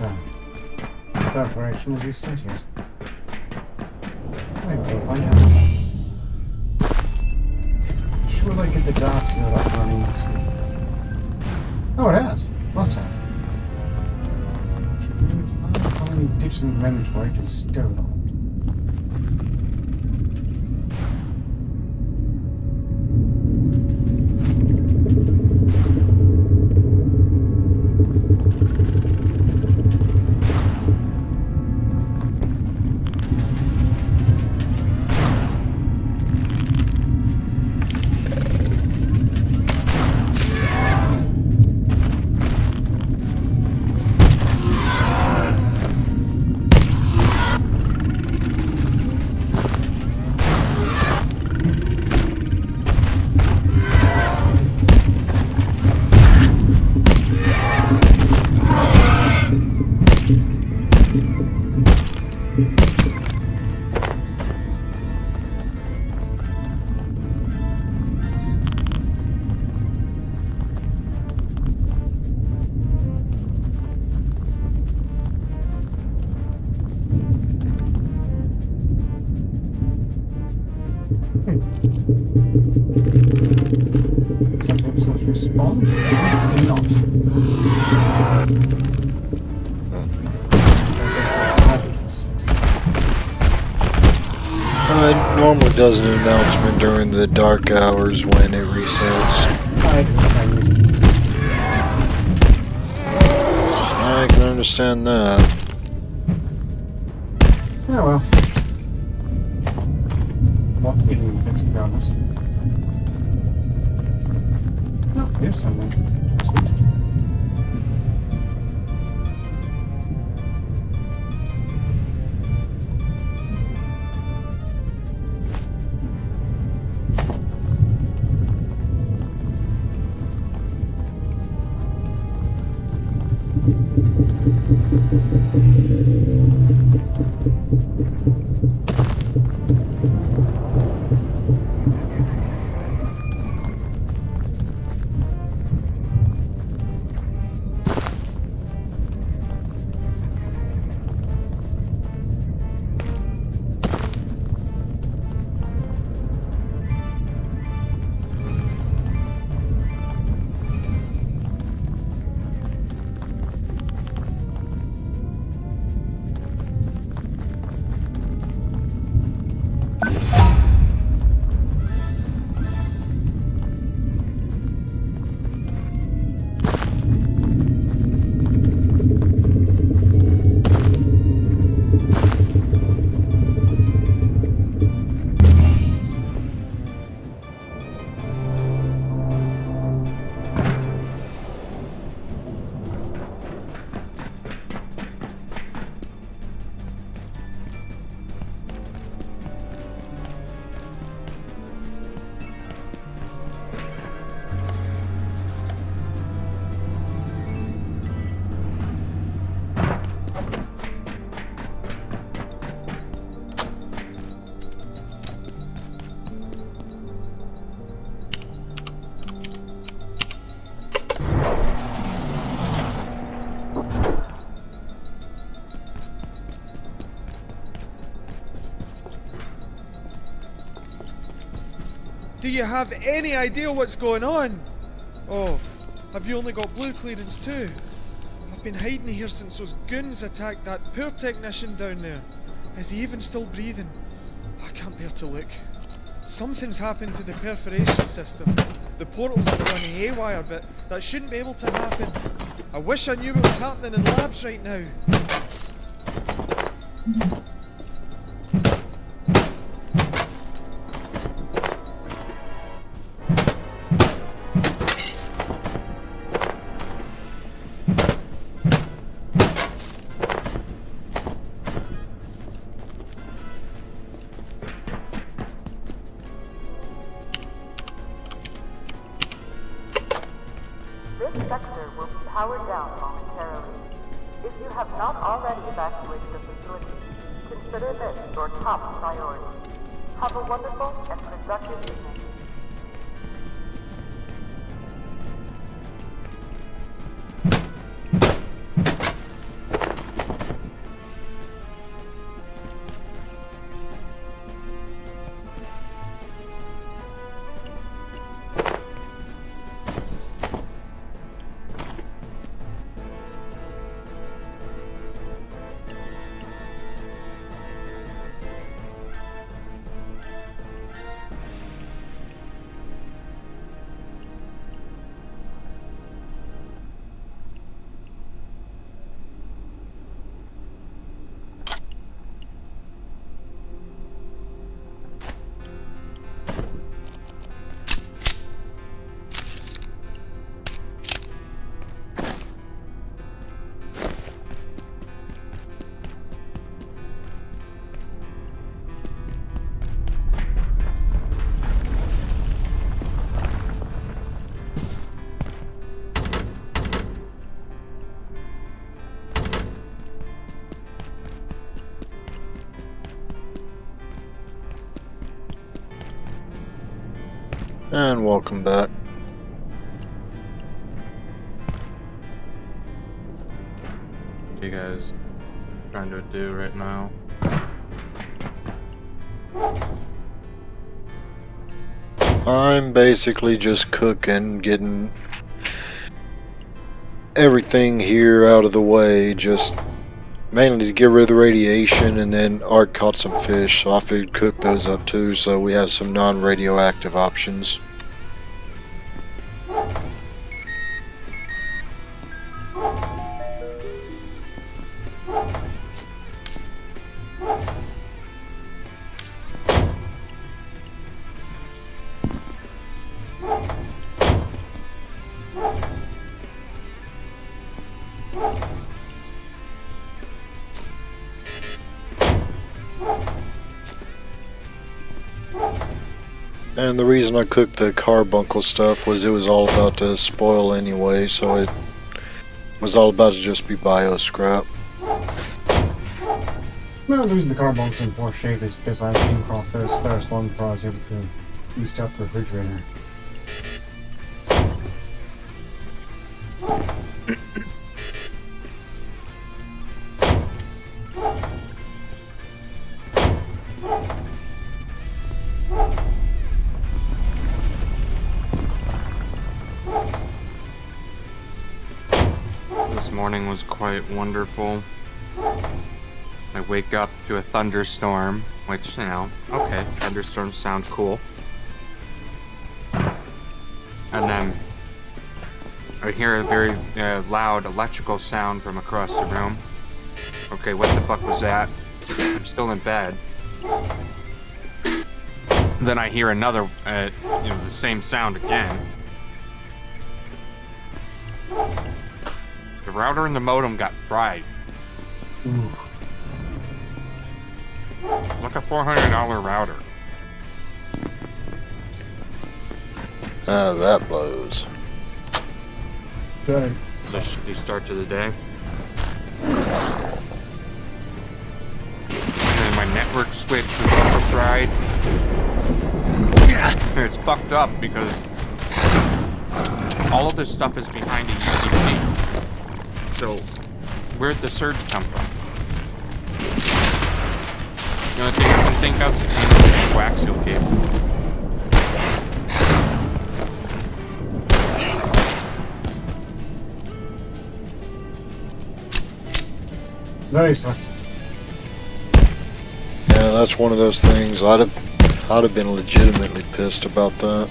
preparation reset yet? I will find out. Sure, I get the dots here up running too. Oh, it has. Must have. Which means I'm calling digital inventory to stow it on. bomb? Maybe not.
It normally does an announcement during the dark hours when it resets.
I missed it.
I can understand that.
Oh well. Not getting it, to be honest. Oh, here's something. Sweet.
Do you have any idea what's going on? Oh, have you only got blue clearance too? I've been hiding here since those goons attacked that poor technician down there. Is he even still breathing? I can't bear to look. Something's happened to the perforation system. The portals are running haywire, but that shouldn't be able to happen. I wish I knew what was happening in labs right now.
This sector will be powered down momentarily. If you have not already evacuated the facility, consider this your top priority. Have a wonderful and productive evening.
And welcome back.
What are you guys trying to do right now?
I'm basically just cooking, getting everything here out of the way, just mainly to get rid of the radiation, and then Art caught some fish, so I figured cook those up too, so we have some non-radioactive options. And the reason I cooked the carbuncle stuff was it was all about to spoil anyway, so it was all about to just be bio scrap.
Well, the reason the carbuncles in poor shape is because I came across those first long before I was able to boost up the refrigerator.
This morning was quite wonderful. I wake up to a thunderstorm, which, you know, okay, thunderstorms sound cool. And then I hear a very loud electrical sound from across the room. Okay, what the fuck was that? I'm still in bed. Then I hear another, the same sound again. The router and the modem got fried.
Ooh.
It's like a $400 router.
That blows.
Okay.
So shitty start to the day. And then my network switch was also fried. And it's fucked up because all of this stuff is behind a UPC. So, where'd the surge come from? The only thing I can think of is it came from the coaxial cable.
Nice.
Yeah, that's one of those things. I'd have been legitimately pissed about that.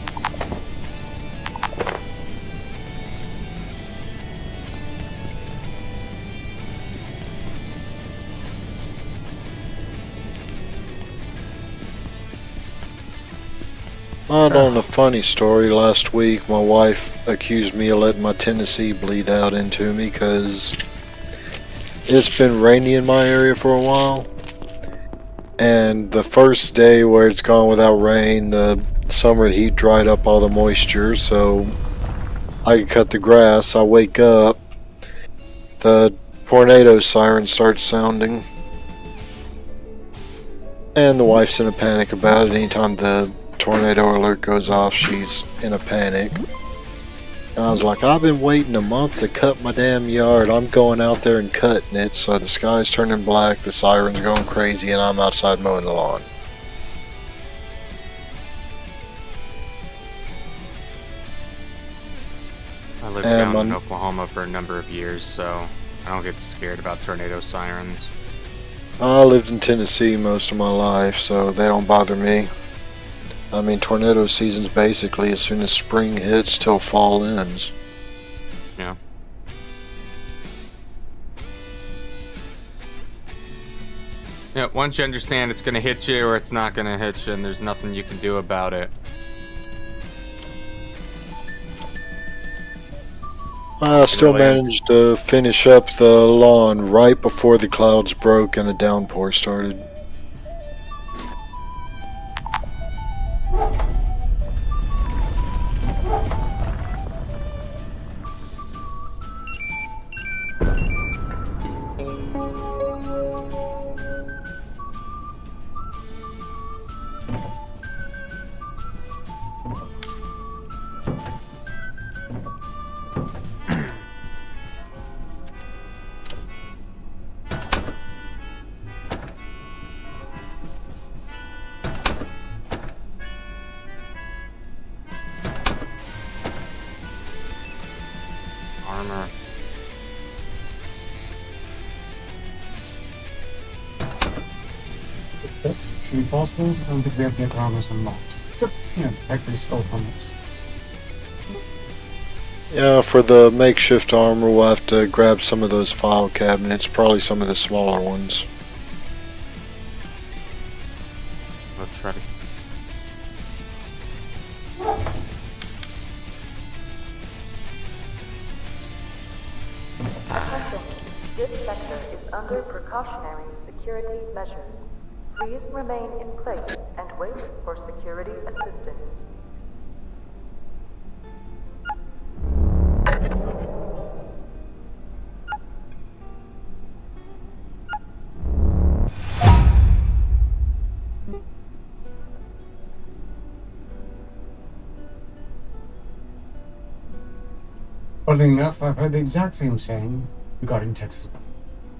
On a funny story, last week my wife accused me of letting my Tennessee bleed out into me because it's been rainy in my area for a while. And the first day where it's gone without rain, the summer heat dried up all the moisture, so I could cut the grass. I wake up, the tornado siren starts sounding, and the wife's in a panic about it. Anytime the tornado alert goes off, she's in a panic. And I was like, I've been waiting a month to cut my damn yard. I'm going out there and cutting it. So the sky's turning black, the siren's going crazy, and I'm outside mowing the lawn.
I lived down in Oklahoma for a number of years, so I don't get scared about tornado sirens.
I lived in Tennessee most of my life, so they don't bother me. I mean, tornado season's basically as soon as spring hits till fall ends.
Yeah. Yeah, once you understand it's gonna hit you or it's not gonna hit you, and there's nothing you can do about it.
I still managed to finish up the lawn right before the clouds broke and a downpour started.
That should be possible. I don't think we have the other armors unlocked. Except, factory skull helmets.
Yeah, for the makeshift armor, we'll have to grab some of those file cabinets, probably some of the smaller ones.
I'll try to...
Attention, this sector is under precautionary security measures. Please remain in place and wait for security assistance.
Oddly enough, I've heard the exact same saying regarding Texas weather.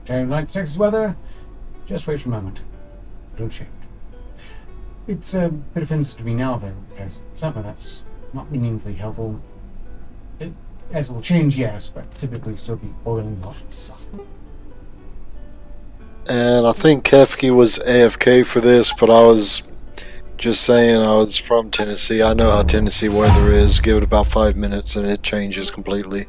Don't like Texas weather? Just wait for a moment. It'll change. It's a bit offensive to me now, though, because something that's not meaningfully helpful. As it will change, yes, but typically still be boiling hot sun.
And I think Kefke was AFK for this, but I was just saying I was from Tennessee. I know how Tennessee weather is. Give it about 5 minutes and it changes completely.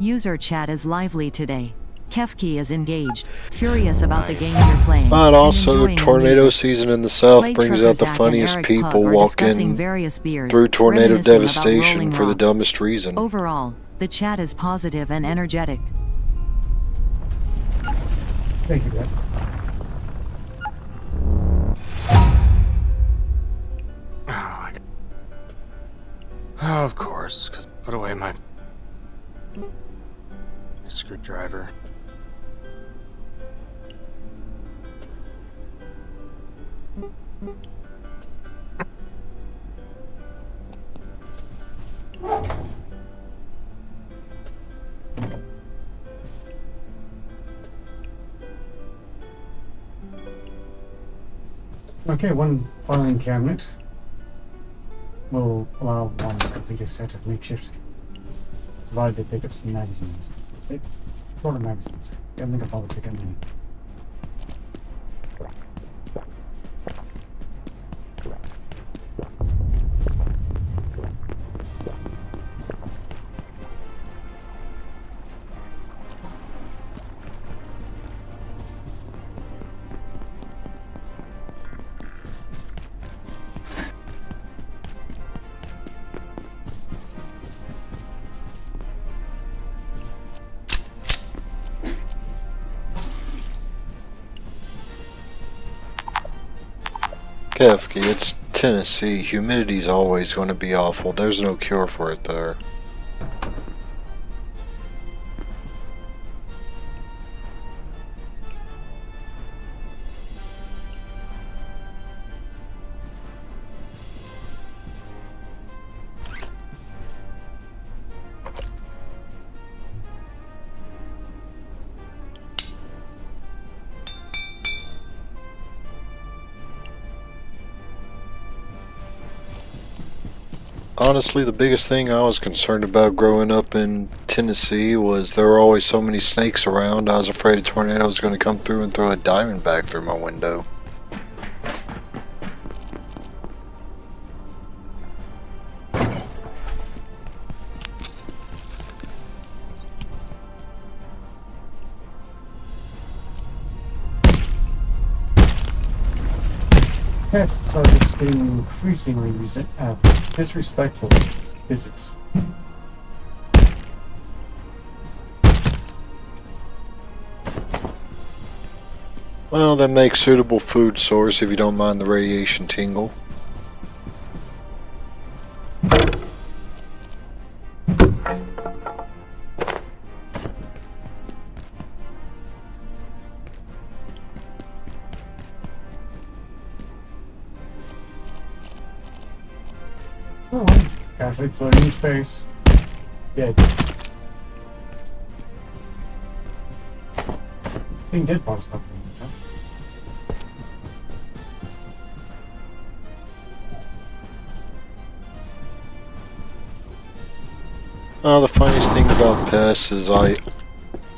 User chat is lively today. Kefke is engaged, curious about the game you're playing.
But
and
also,
enjoying the
tornado
music.
season in the south
Plague
brings
Trucker
out the
Zach and
funniest
Eric
people
Pug are discussing
walking
various beers,
through tornado
reminiscing about
devastation
Rolling
for the
Rock.
dumbest reason.
Overall, the chat is positive and energetic.
Thank you, Brett.
Oh, of course, because put away my screwdriver.
Okay, one filing cabinet will allow one to complete a set of makeshift, provided they pick up some magazines. Shorter magazines. I think I'll probably pick up many.
Kefke, it's Tennessee. Humidity's always going to be awful. There's no cure for it there. Honestly, the biggest thing I was concerned about growing up in Tennessee was there were always so many snakes around. I was afraid a tornado was going to come through and throw a diamondback through my window.
Pests are just getting increasingly disrespectful of physics.
Well, then make suitable food source if you don't mind the radiation tingle.
Oh, casually floating in space. Dead. Being dead part is not huh?
The funniest thing about pests is I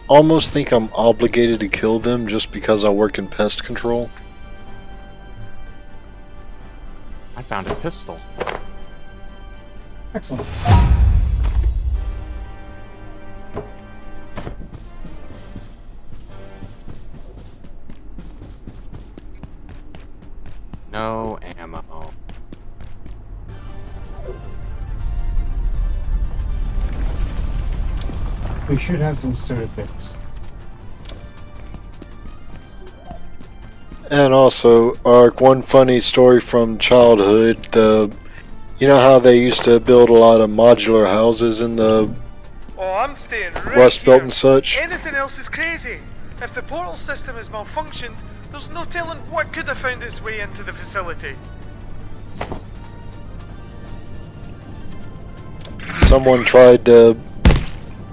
almost think I'm obligated to kill them just because I work in pest control.
I found a pistol.
Excellent.
No ammo.
We should have some soda picks.
And also, Ark, one funny story from childhood, you know how they used to build a lot of modular houses in the
Oh, I'm staying right
Rust Belt
here.
and such?
Anything else is crazy. If the portal system has malfunctioned, there's no telling what could have found its way into the facility.
Someone tried to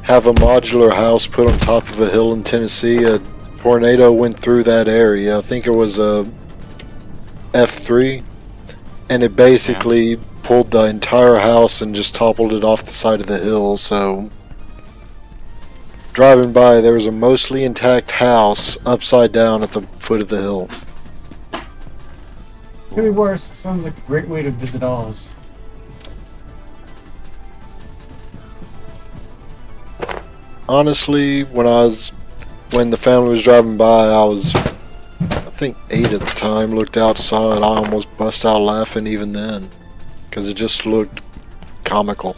have a modular house put on top of a hill in Tennessee. A tornado went through that area. I think it was a F3, and it basically pulled the entire house and just toppled it off the side of the hill. So driving by, there was a mostly intact house upside down at the foot of the hill.
Could be worse. Sounds like a great way to visit Oz.
Honestly, when the family was driving by, I was, I think, 8 at the time, looked outside, I almost bust out laughing even then, because it just looked comical.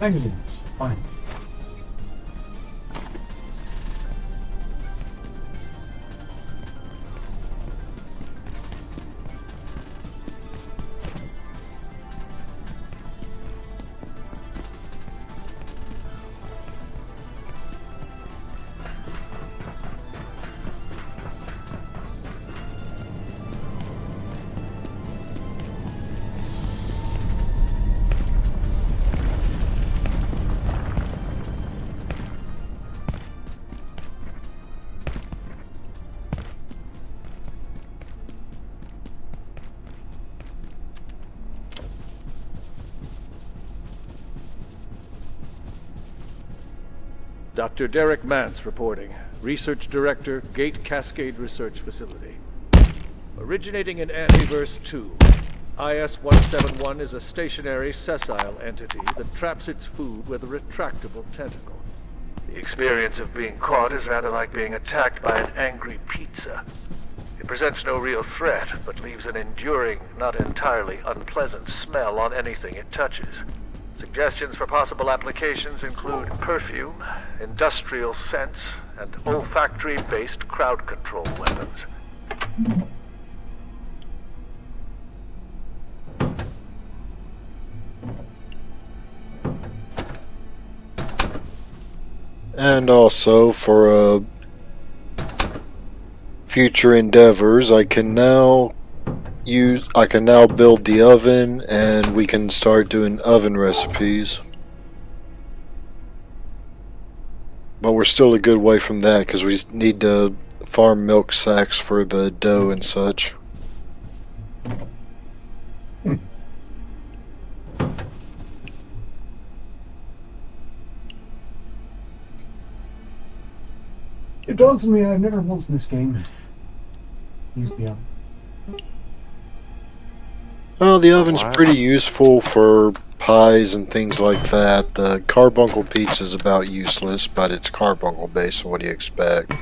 Magazines. Fine.
Dr. Derek Mance reporting. Research Director, Gate Cascade Research Facility. Originating in Antiverse 2, IS-171 is a stationary, sessile entity that traps its food with a retractable tentacle. The experience of being caught is rather like being attacked by an angry pizza. It presents no real threat, but leaves an enduring, not entirely unpleasant smell on anything it touches. Suggestions for possible applications include perfume, industrial scents, and olfactory-based crowd control weapons.
And also, for future endeavors, I can now build the oven, and we can start doing oven recipes. But we're still a good way from that, because we need to farm milk sacks for the dough and such.
It dawns on me I've never once in this game used the oven.
Oh, the oven's pretty useful for pies and things like that. The carbuncle pizza is about useless, but it's carbuncle based, so what do you expect?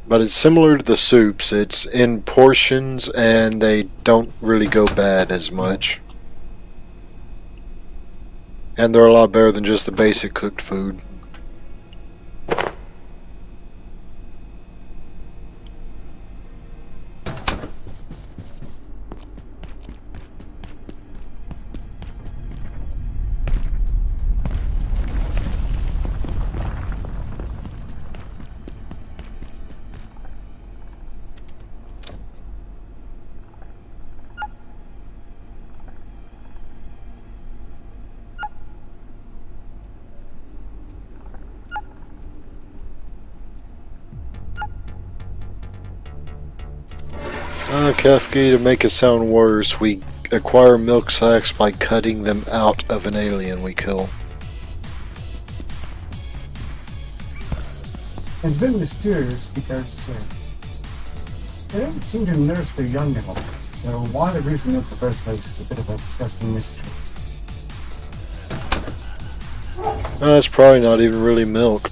But it's similar to the soups. It's in portions, and they don't really go bad as much. And they're a lot better than just the basic cooked food. Kefki, to make it sound worse, we acquire milk sacks by cutting them out of an alien we kill.
It's been mysterious because they don't seem to nurse their young enough, so why they're greasing up the first place is a bit of a disgusting mystery.
It's probably not even really milk.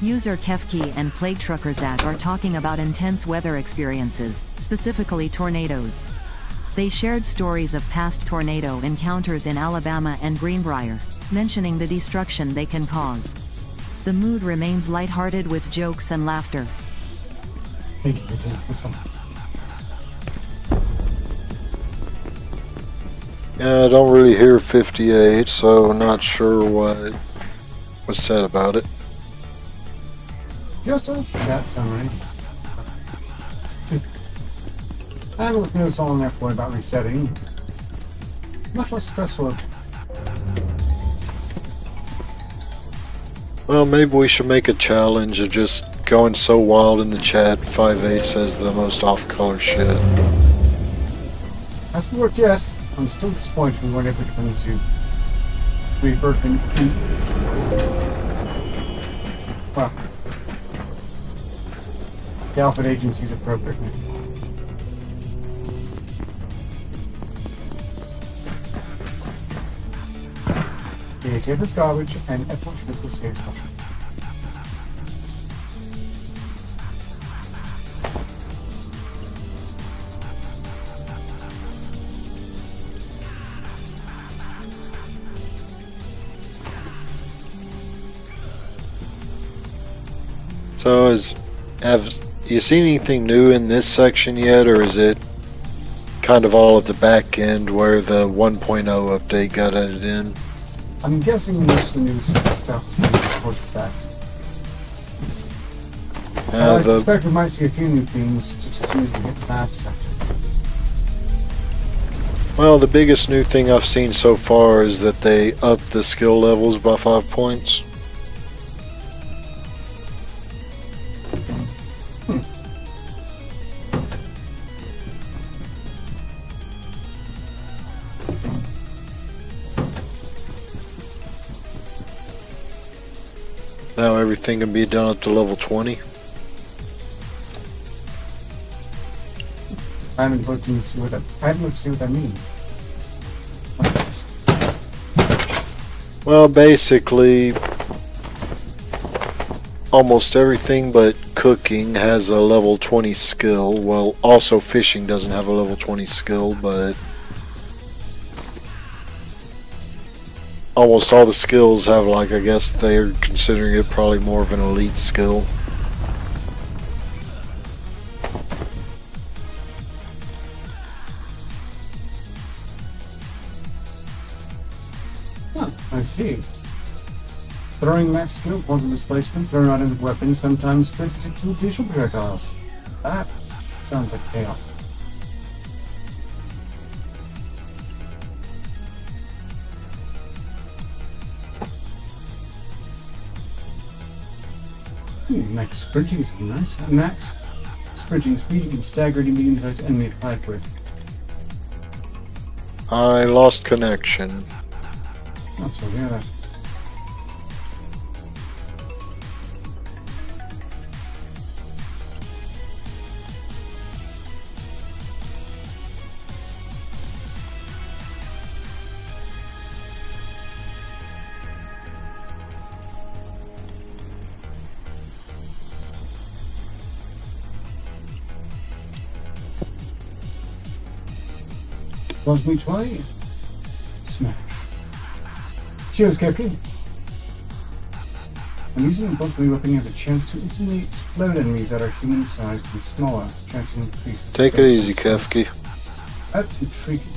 User Kefki and Plague Trucker Zach are talking about intense weather experiences, specifically tornadoes. They shared stories of past tornado encounters in Alabama and Greenbrier, mentioning the destruction they can cause. The mood remains lighthearted with jokes and laughter.
Yeah, I don't really hear 58, so not sure what was said about it.
Just a chat summary. And with no song after about resetting, much less stressful.
Well, maybe we should make a challenge of just going so wild in the chat. 58 says the most off-color shit.
Hasn't worked yet. I'm still disappointed we weren't able to come to rebirthing. Well, the Alpha Agency's appropriate. The tape is garbage, and everyone should miss the serious question.
So, have you seen anything new in this section yet, or is it kind of all at the back end where the 1.0 update got added in?
I'm guessing most of the new stuff is moving towards the back. I suspect we might see a few new things just as soon as we hit the map section.
Well, the biggest new thing I've seen so far is that they upped the skill levels by 5 points. Now everything can be done up to level 20.
I haven't looked to see what that means.
Well, basically, almost everything but cooking has a level 20 skill. Well, also fishing doesn't have a level 20 skill, but almost all the skills have, like, I guess they're considering it probably more of an elite skill.
Huh, I see. Throwing max skill, quantum displacement, thrown out into weapons, sometimes split into additional projectiles. That sounds like chaos. Max sprinting is nice. Max sprinting speed you can stagger any medium-sized enemy applied with.
I lost connection.
Not so yeah, that. Loves me twice. Smash. Cheers, Kefki. When using a bulky weapon, you have a chance to instantly explode enemies that are human-sized and smaller. Chance increases.
Take it easy, Kefki.
That's intriguing.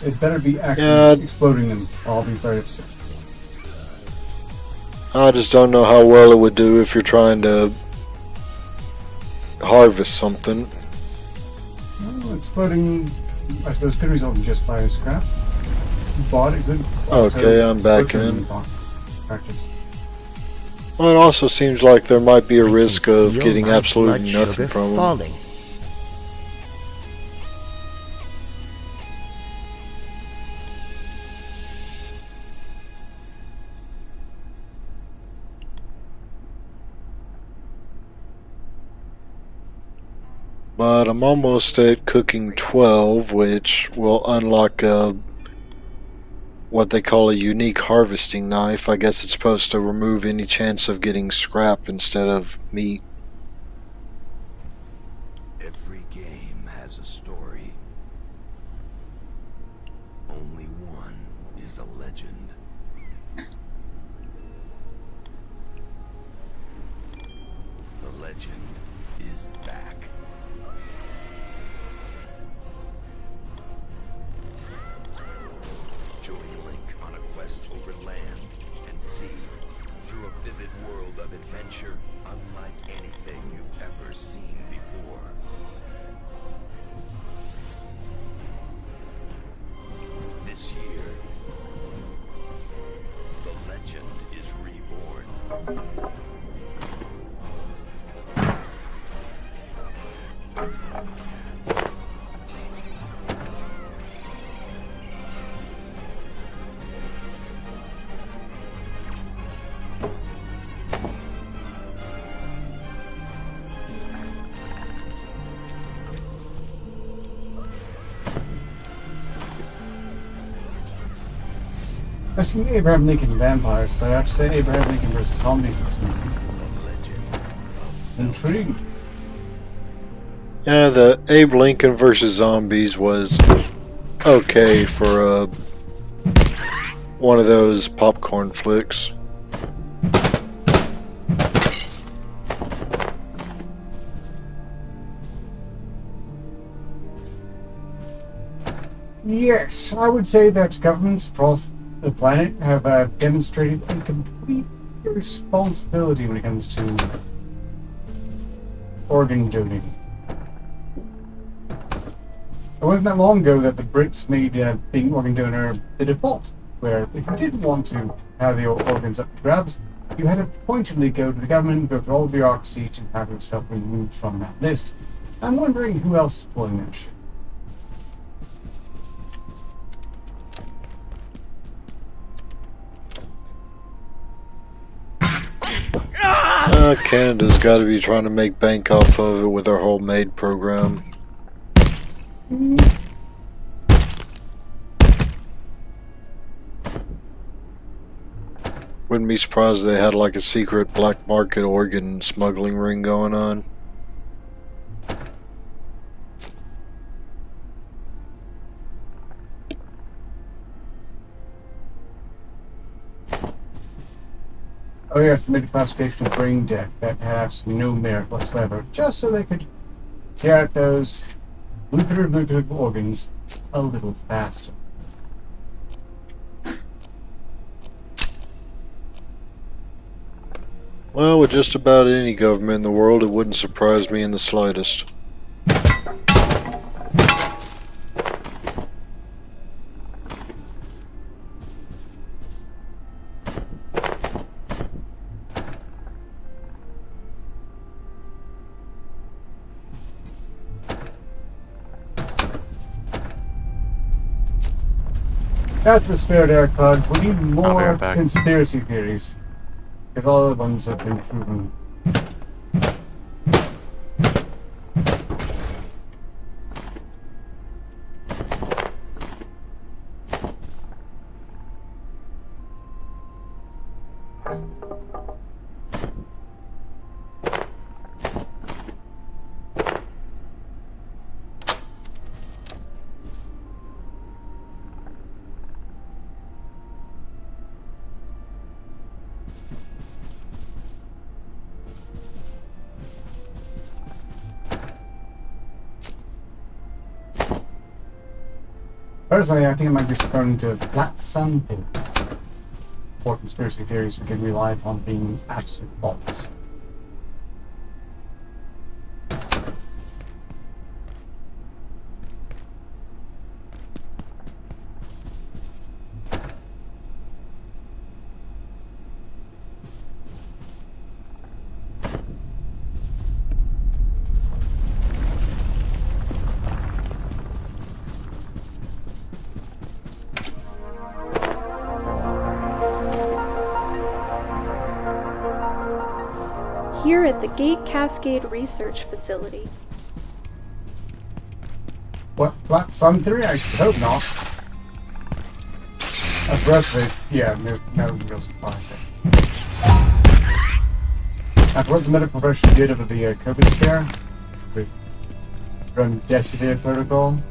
It better be actually exploding them, or I'll be very upset.
I just don't know how well it would do if you're trying to harvest something.
Well, exploding, I suppose, could result in just bio scrap. But it could also
Okay, I'm back in.
Practice.
Well, it also seems like there might be a risk of
Feel
getting
my
absolutely
blood
nothing
sugar
from them.
falling.
But I'm almost at cooking 12, which will unlock what they call a unique harvesting knife. I guess it's supposed to remove any chance of getting scrap instead of meat.
Every game has a story. Only one is a legend. The legend is back. Join Link on a quest over land and sea through a vivid world of adventure unlike anything you've ever seen before. This year, the legend is reborn.
I've seen Abraham Lincoln vampires, so I have to say Abraham Lincoln versus zombies is intrigued.
Yeah, the Abe Lincoln versus Zombies was okay for one of those popcorn flicks.
Yes, I would say that governments across the planet have demonstrated a complete irresponsibility when it comes to organ donating. It wasn't that long ago that the Brits made being organ donor the default, where if you didn't want to have your organs up for grabs, you had to pointedly go to the government, go through all the bureaucracy to have yourself removed from that list. I'm wondering who else is pulling that shit.
Canada's got to be trying to make bank off of it with their whole MAID program. Wouldn't be surprised if they had like a secret black market organ smuggling ring going on.
Oh yes, they made a classification of brain death that had absolutely no merit whatsoever, just so they could get at those lucrative organs a little faster.
Well, with just about any government in the world, it wouldn't surprise me in the slightest.
That's the spirit, Eric Pug. We need
I'll be
more
right back.
conspiracy theories. Because all the ones have been proven. Personally, I think it might be prone to flat sample. or conspiracy theories we can rely upon being absolute false.
Here at the Gate Cascade Research Facility.
What? Sun theory? I hope not. That's the rest of it. Yeah, no real surprise there. After what the medical profession did over the COVID scare, with Remdesivir protocol,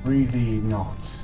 really not.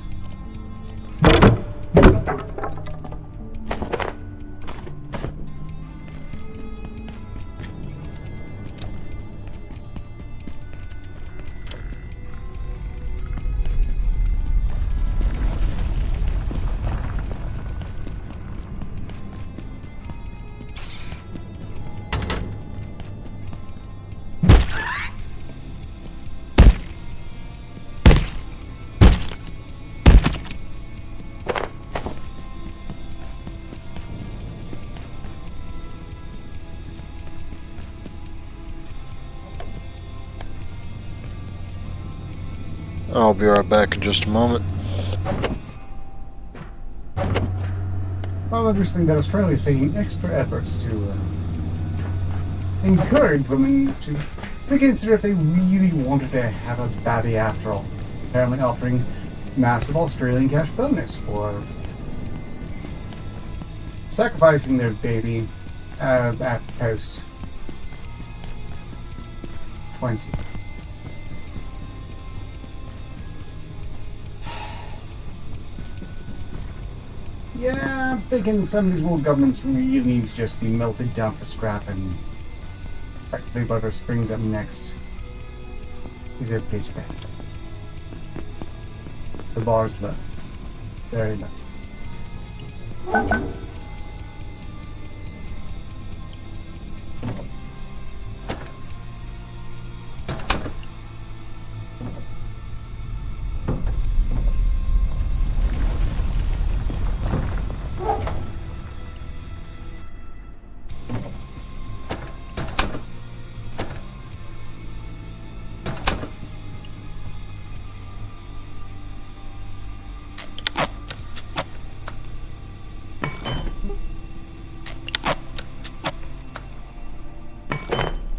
I'll be right back in just a moment.
Well, interesting that Australia is taking extra efforts to encourage women to reconsider if they really wanted to have a baby after all. Apparently offering massive Australian cash bonus for sacrificing their baby at post 20. Yeah, I'm thinking some of these world governments really need to just be melted down for scrap and practically Butter Springs up next. Is a page back. The bar's low. Very low.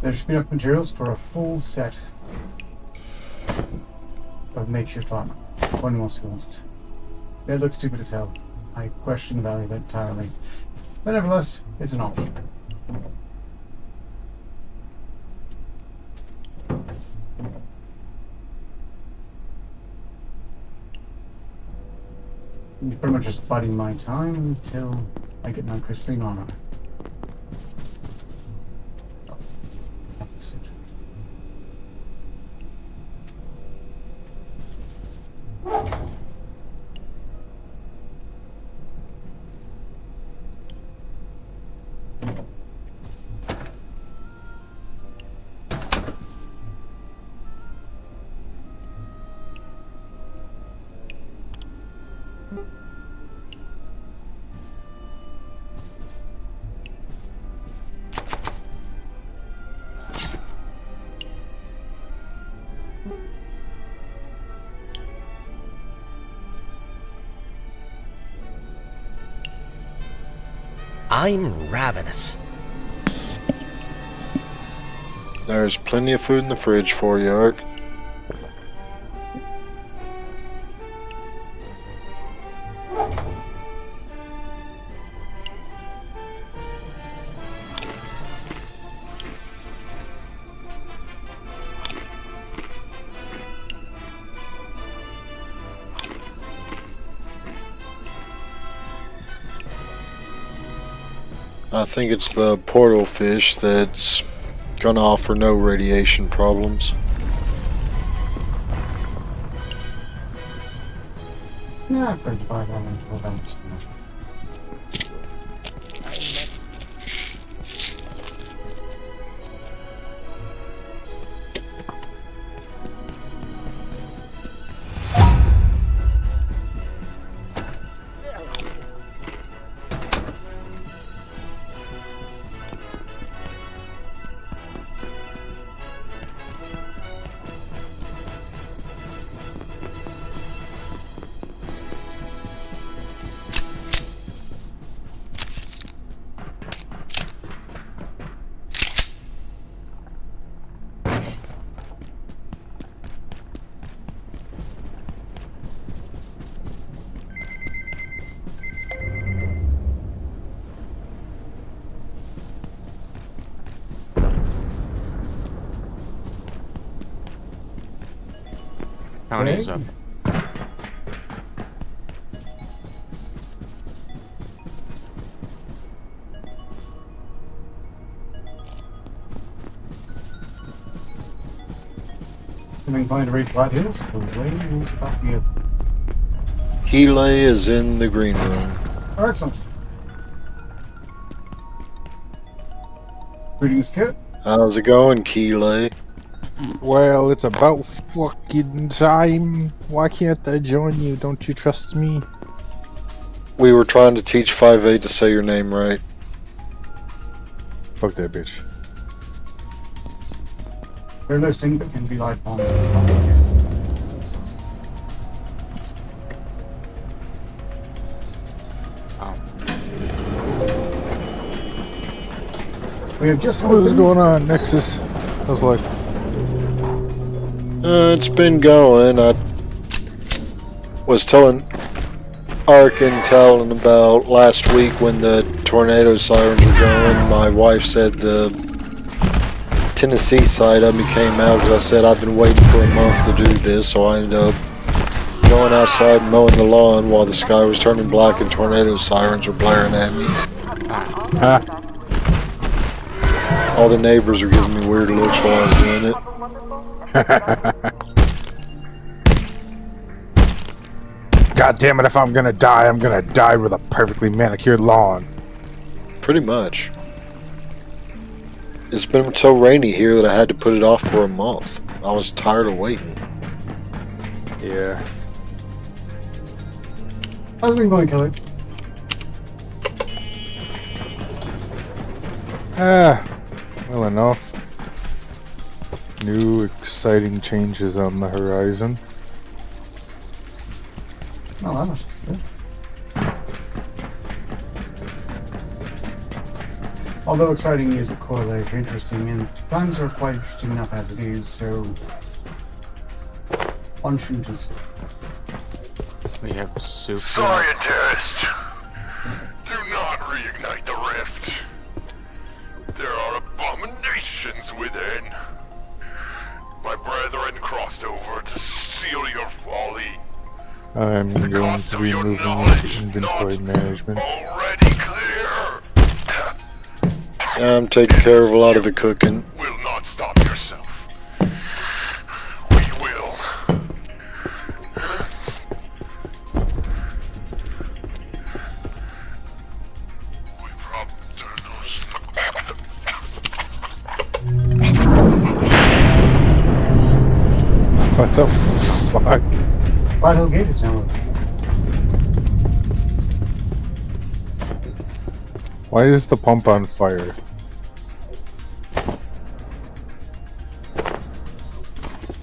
There should be enough materials for a full set of makeshift armor. For anyone else who wants it. It looks stupid as hell. I question the value of it entirely. But nevertheless, it's an option. You're pretty much just biding my time until I get my crystalline armor.
I'm ravenous.
There's plenty of food in the fridge for you, Ark. I think it's the portal fish that's gonna offer no radiation problems.
Yeah, I'm going to buy that into a balance.
Tony's up.
Coming by to raid Flat Hills, the way is about to be
Keeley is in the green room.
excellent. Greetings, Kit.
How's it going, Keeley?
Well, it's about fucking time. Why can't I join you? Don't you trust me?
We were trying to teach 5'8" to say your name right.
Fuck that bitch.
Their listing can be like on We have just
What is going on, Nexus? How's life?
It's been going. I was telling Ark and telling about last week when the tornado sirens were going. My wife said the Tennessee side of me came out because I said I've been waiting for a month to do this, so I ended up going outside and mowing the lawn while the sky was turning black and tornado sirens were blaring at me. All the neighbors were giving me weird looks while I was doing it.
God damn it, if I'm gonna die with a perfectly manicured lawn.
Pretty much. It's been so rainy here that I had to put it off for a month. I was tired of waiting.
Yeah.
How's it been going, Kelly?
Well enough. New exciting changes on the horizon.
Oh, that must be good. Although exciting music correlates interesting, and times are quite interesting enough as it is, so one shouldn't just.
We have soup.
Scientist! Do not reignite the rift. There are abominations within. My brethren crossed over to seal your folly.
I'm going to be moving into inventory management.
Already clear.
I'm taking care of a lot of the cooking.
Will not stop yourself. We will.
What the fuck?
Final gate is now open.
Why is the pump on fire?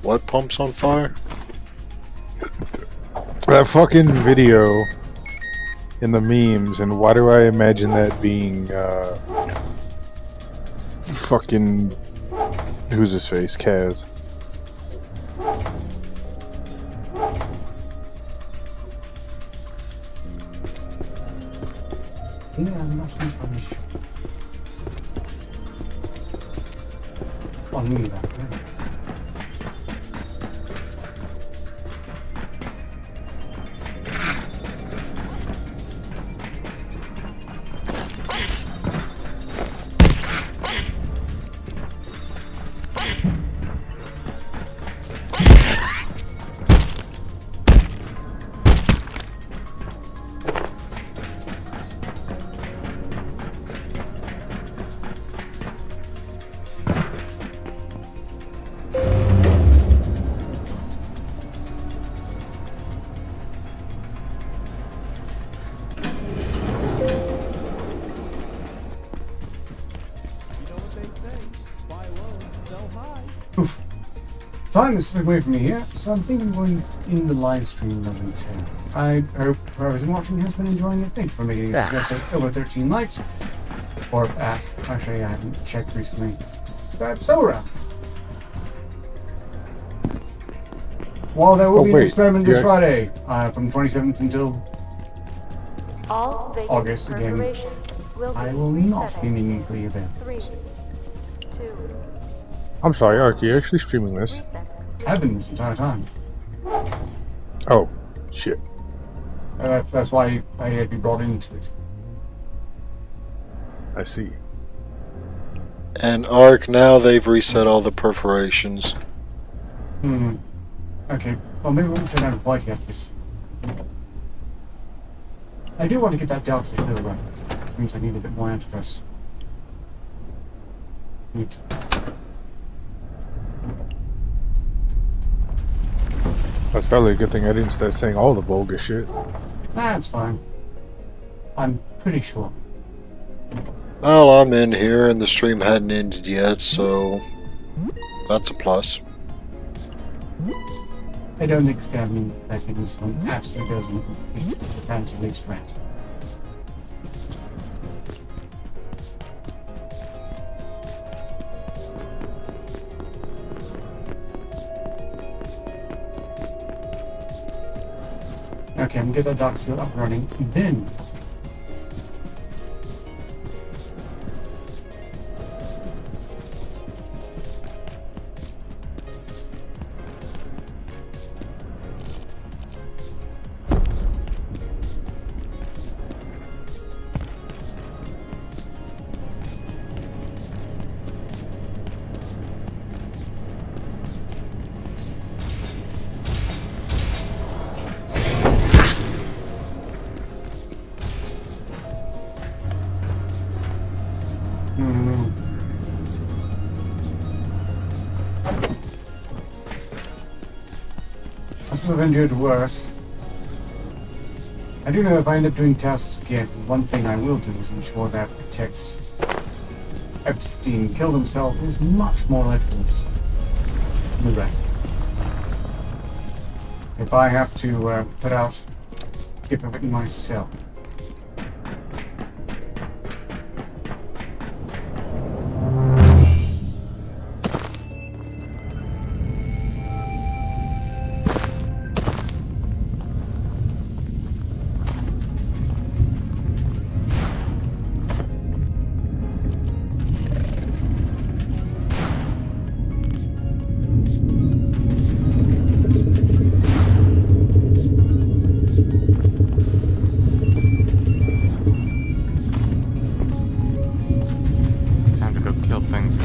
What pump's on fire?
That fucking video in the memes, and why do I imagine that being fucking who's his face? Kaz.
Yeah, I'm not sure punish. On me back there. Time is slipping away from me here, so I'm thinking of going in the live stream level 10. I hope whoever's been watching has been enjoying it. Thank you for making it success at over 13 likes. Or, actually, I haven't checked recently. So around. Well, there will be an experiment this Friday, from 27th until
All
August again. I will not be meaningfully available.
3, 2.
I'm sorry, Ark, are you actually streaming this?
I've been this entire time.
Oh, shit.
That's why I had to be brought into it.
I see.
And Ark, now they've reset all the perforations.
Okay, well maybe we won't sit down quite yet. I do want to get that dark still right, which means I need a bit more antitrust. Neat.
That's probably a good thing I didn't start saying all the vulgar shit.
That's fine. I'm pretty sure.
Well, I'm in here and the stream hadn't ended yet, so that's a plus.
I don't think scamming affecting someone absolutely doesn't complete the fancy least friend. Okay, I'm gonna get that dock seal up and running. Then I suppose I've endured worse. I do know if I end up doing tasks again, one thing I will do is ensure that the text Epstein killed himself is much more legible in the record. If I have to put out skip of it myself.
Time to go kill things.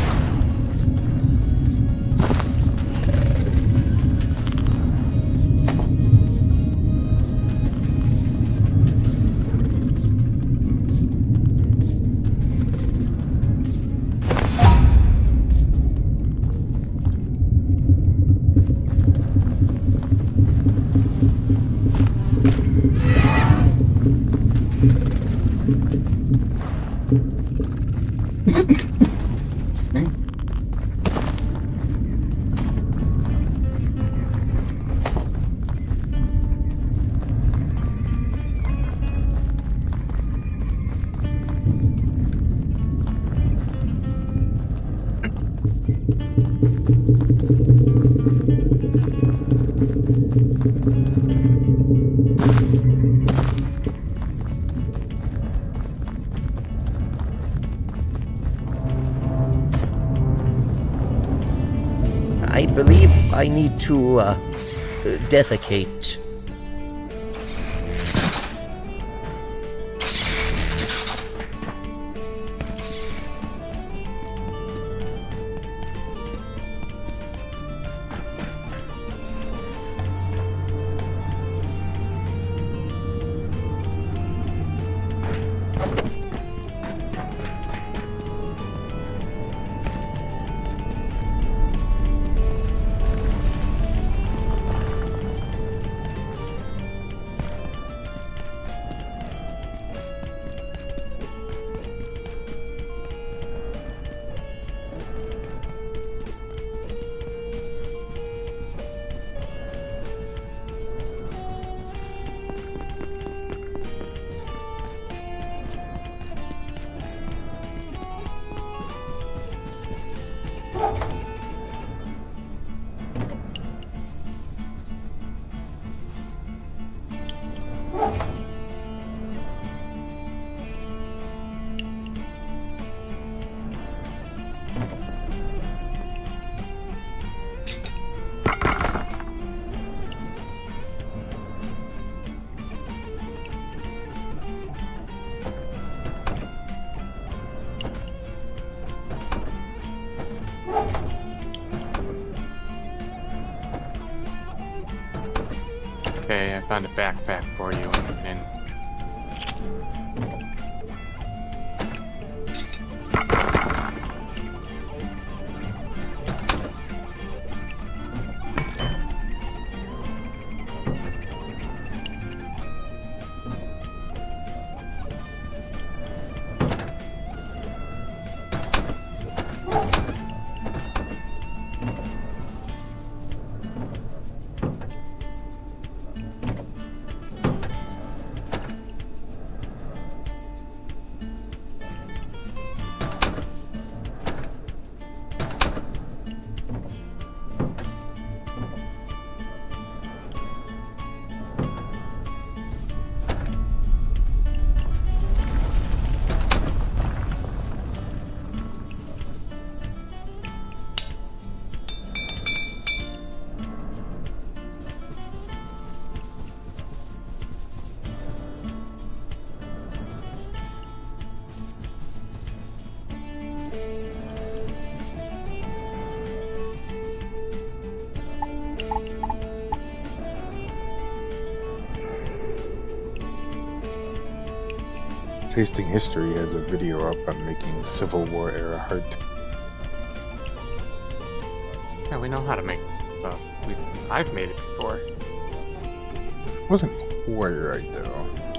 I believe I need to, defecate.
found a backpack for you and
Tasting History has a video up on making Civil War era heart.
yeah, we know how to make stuff. I've made it before.
Wasn't quite right though.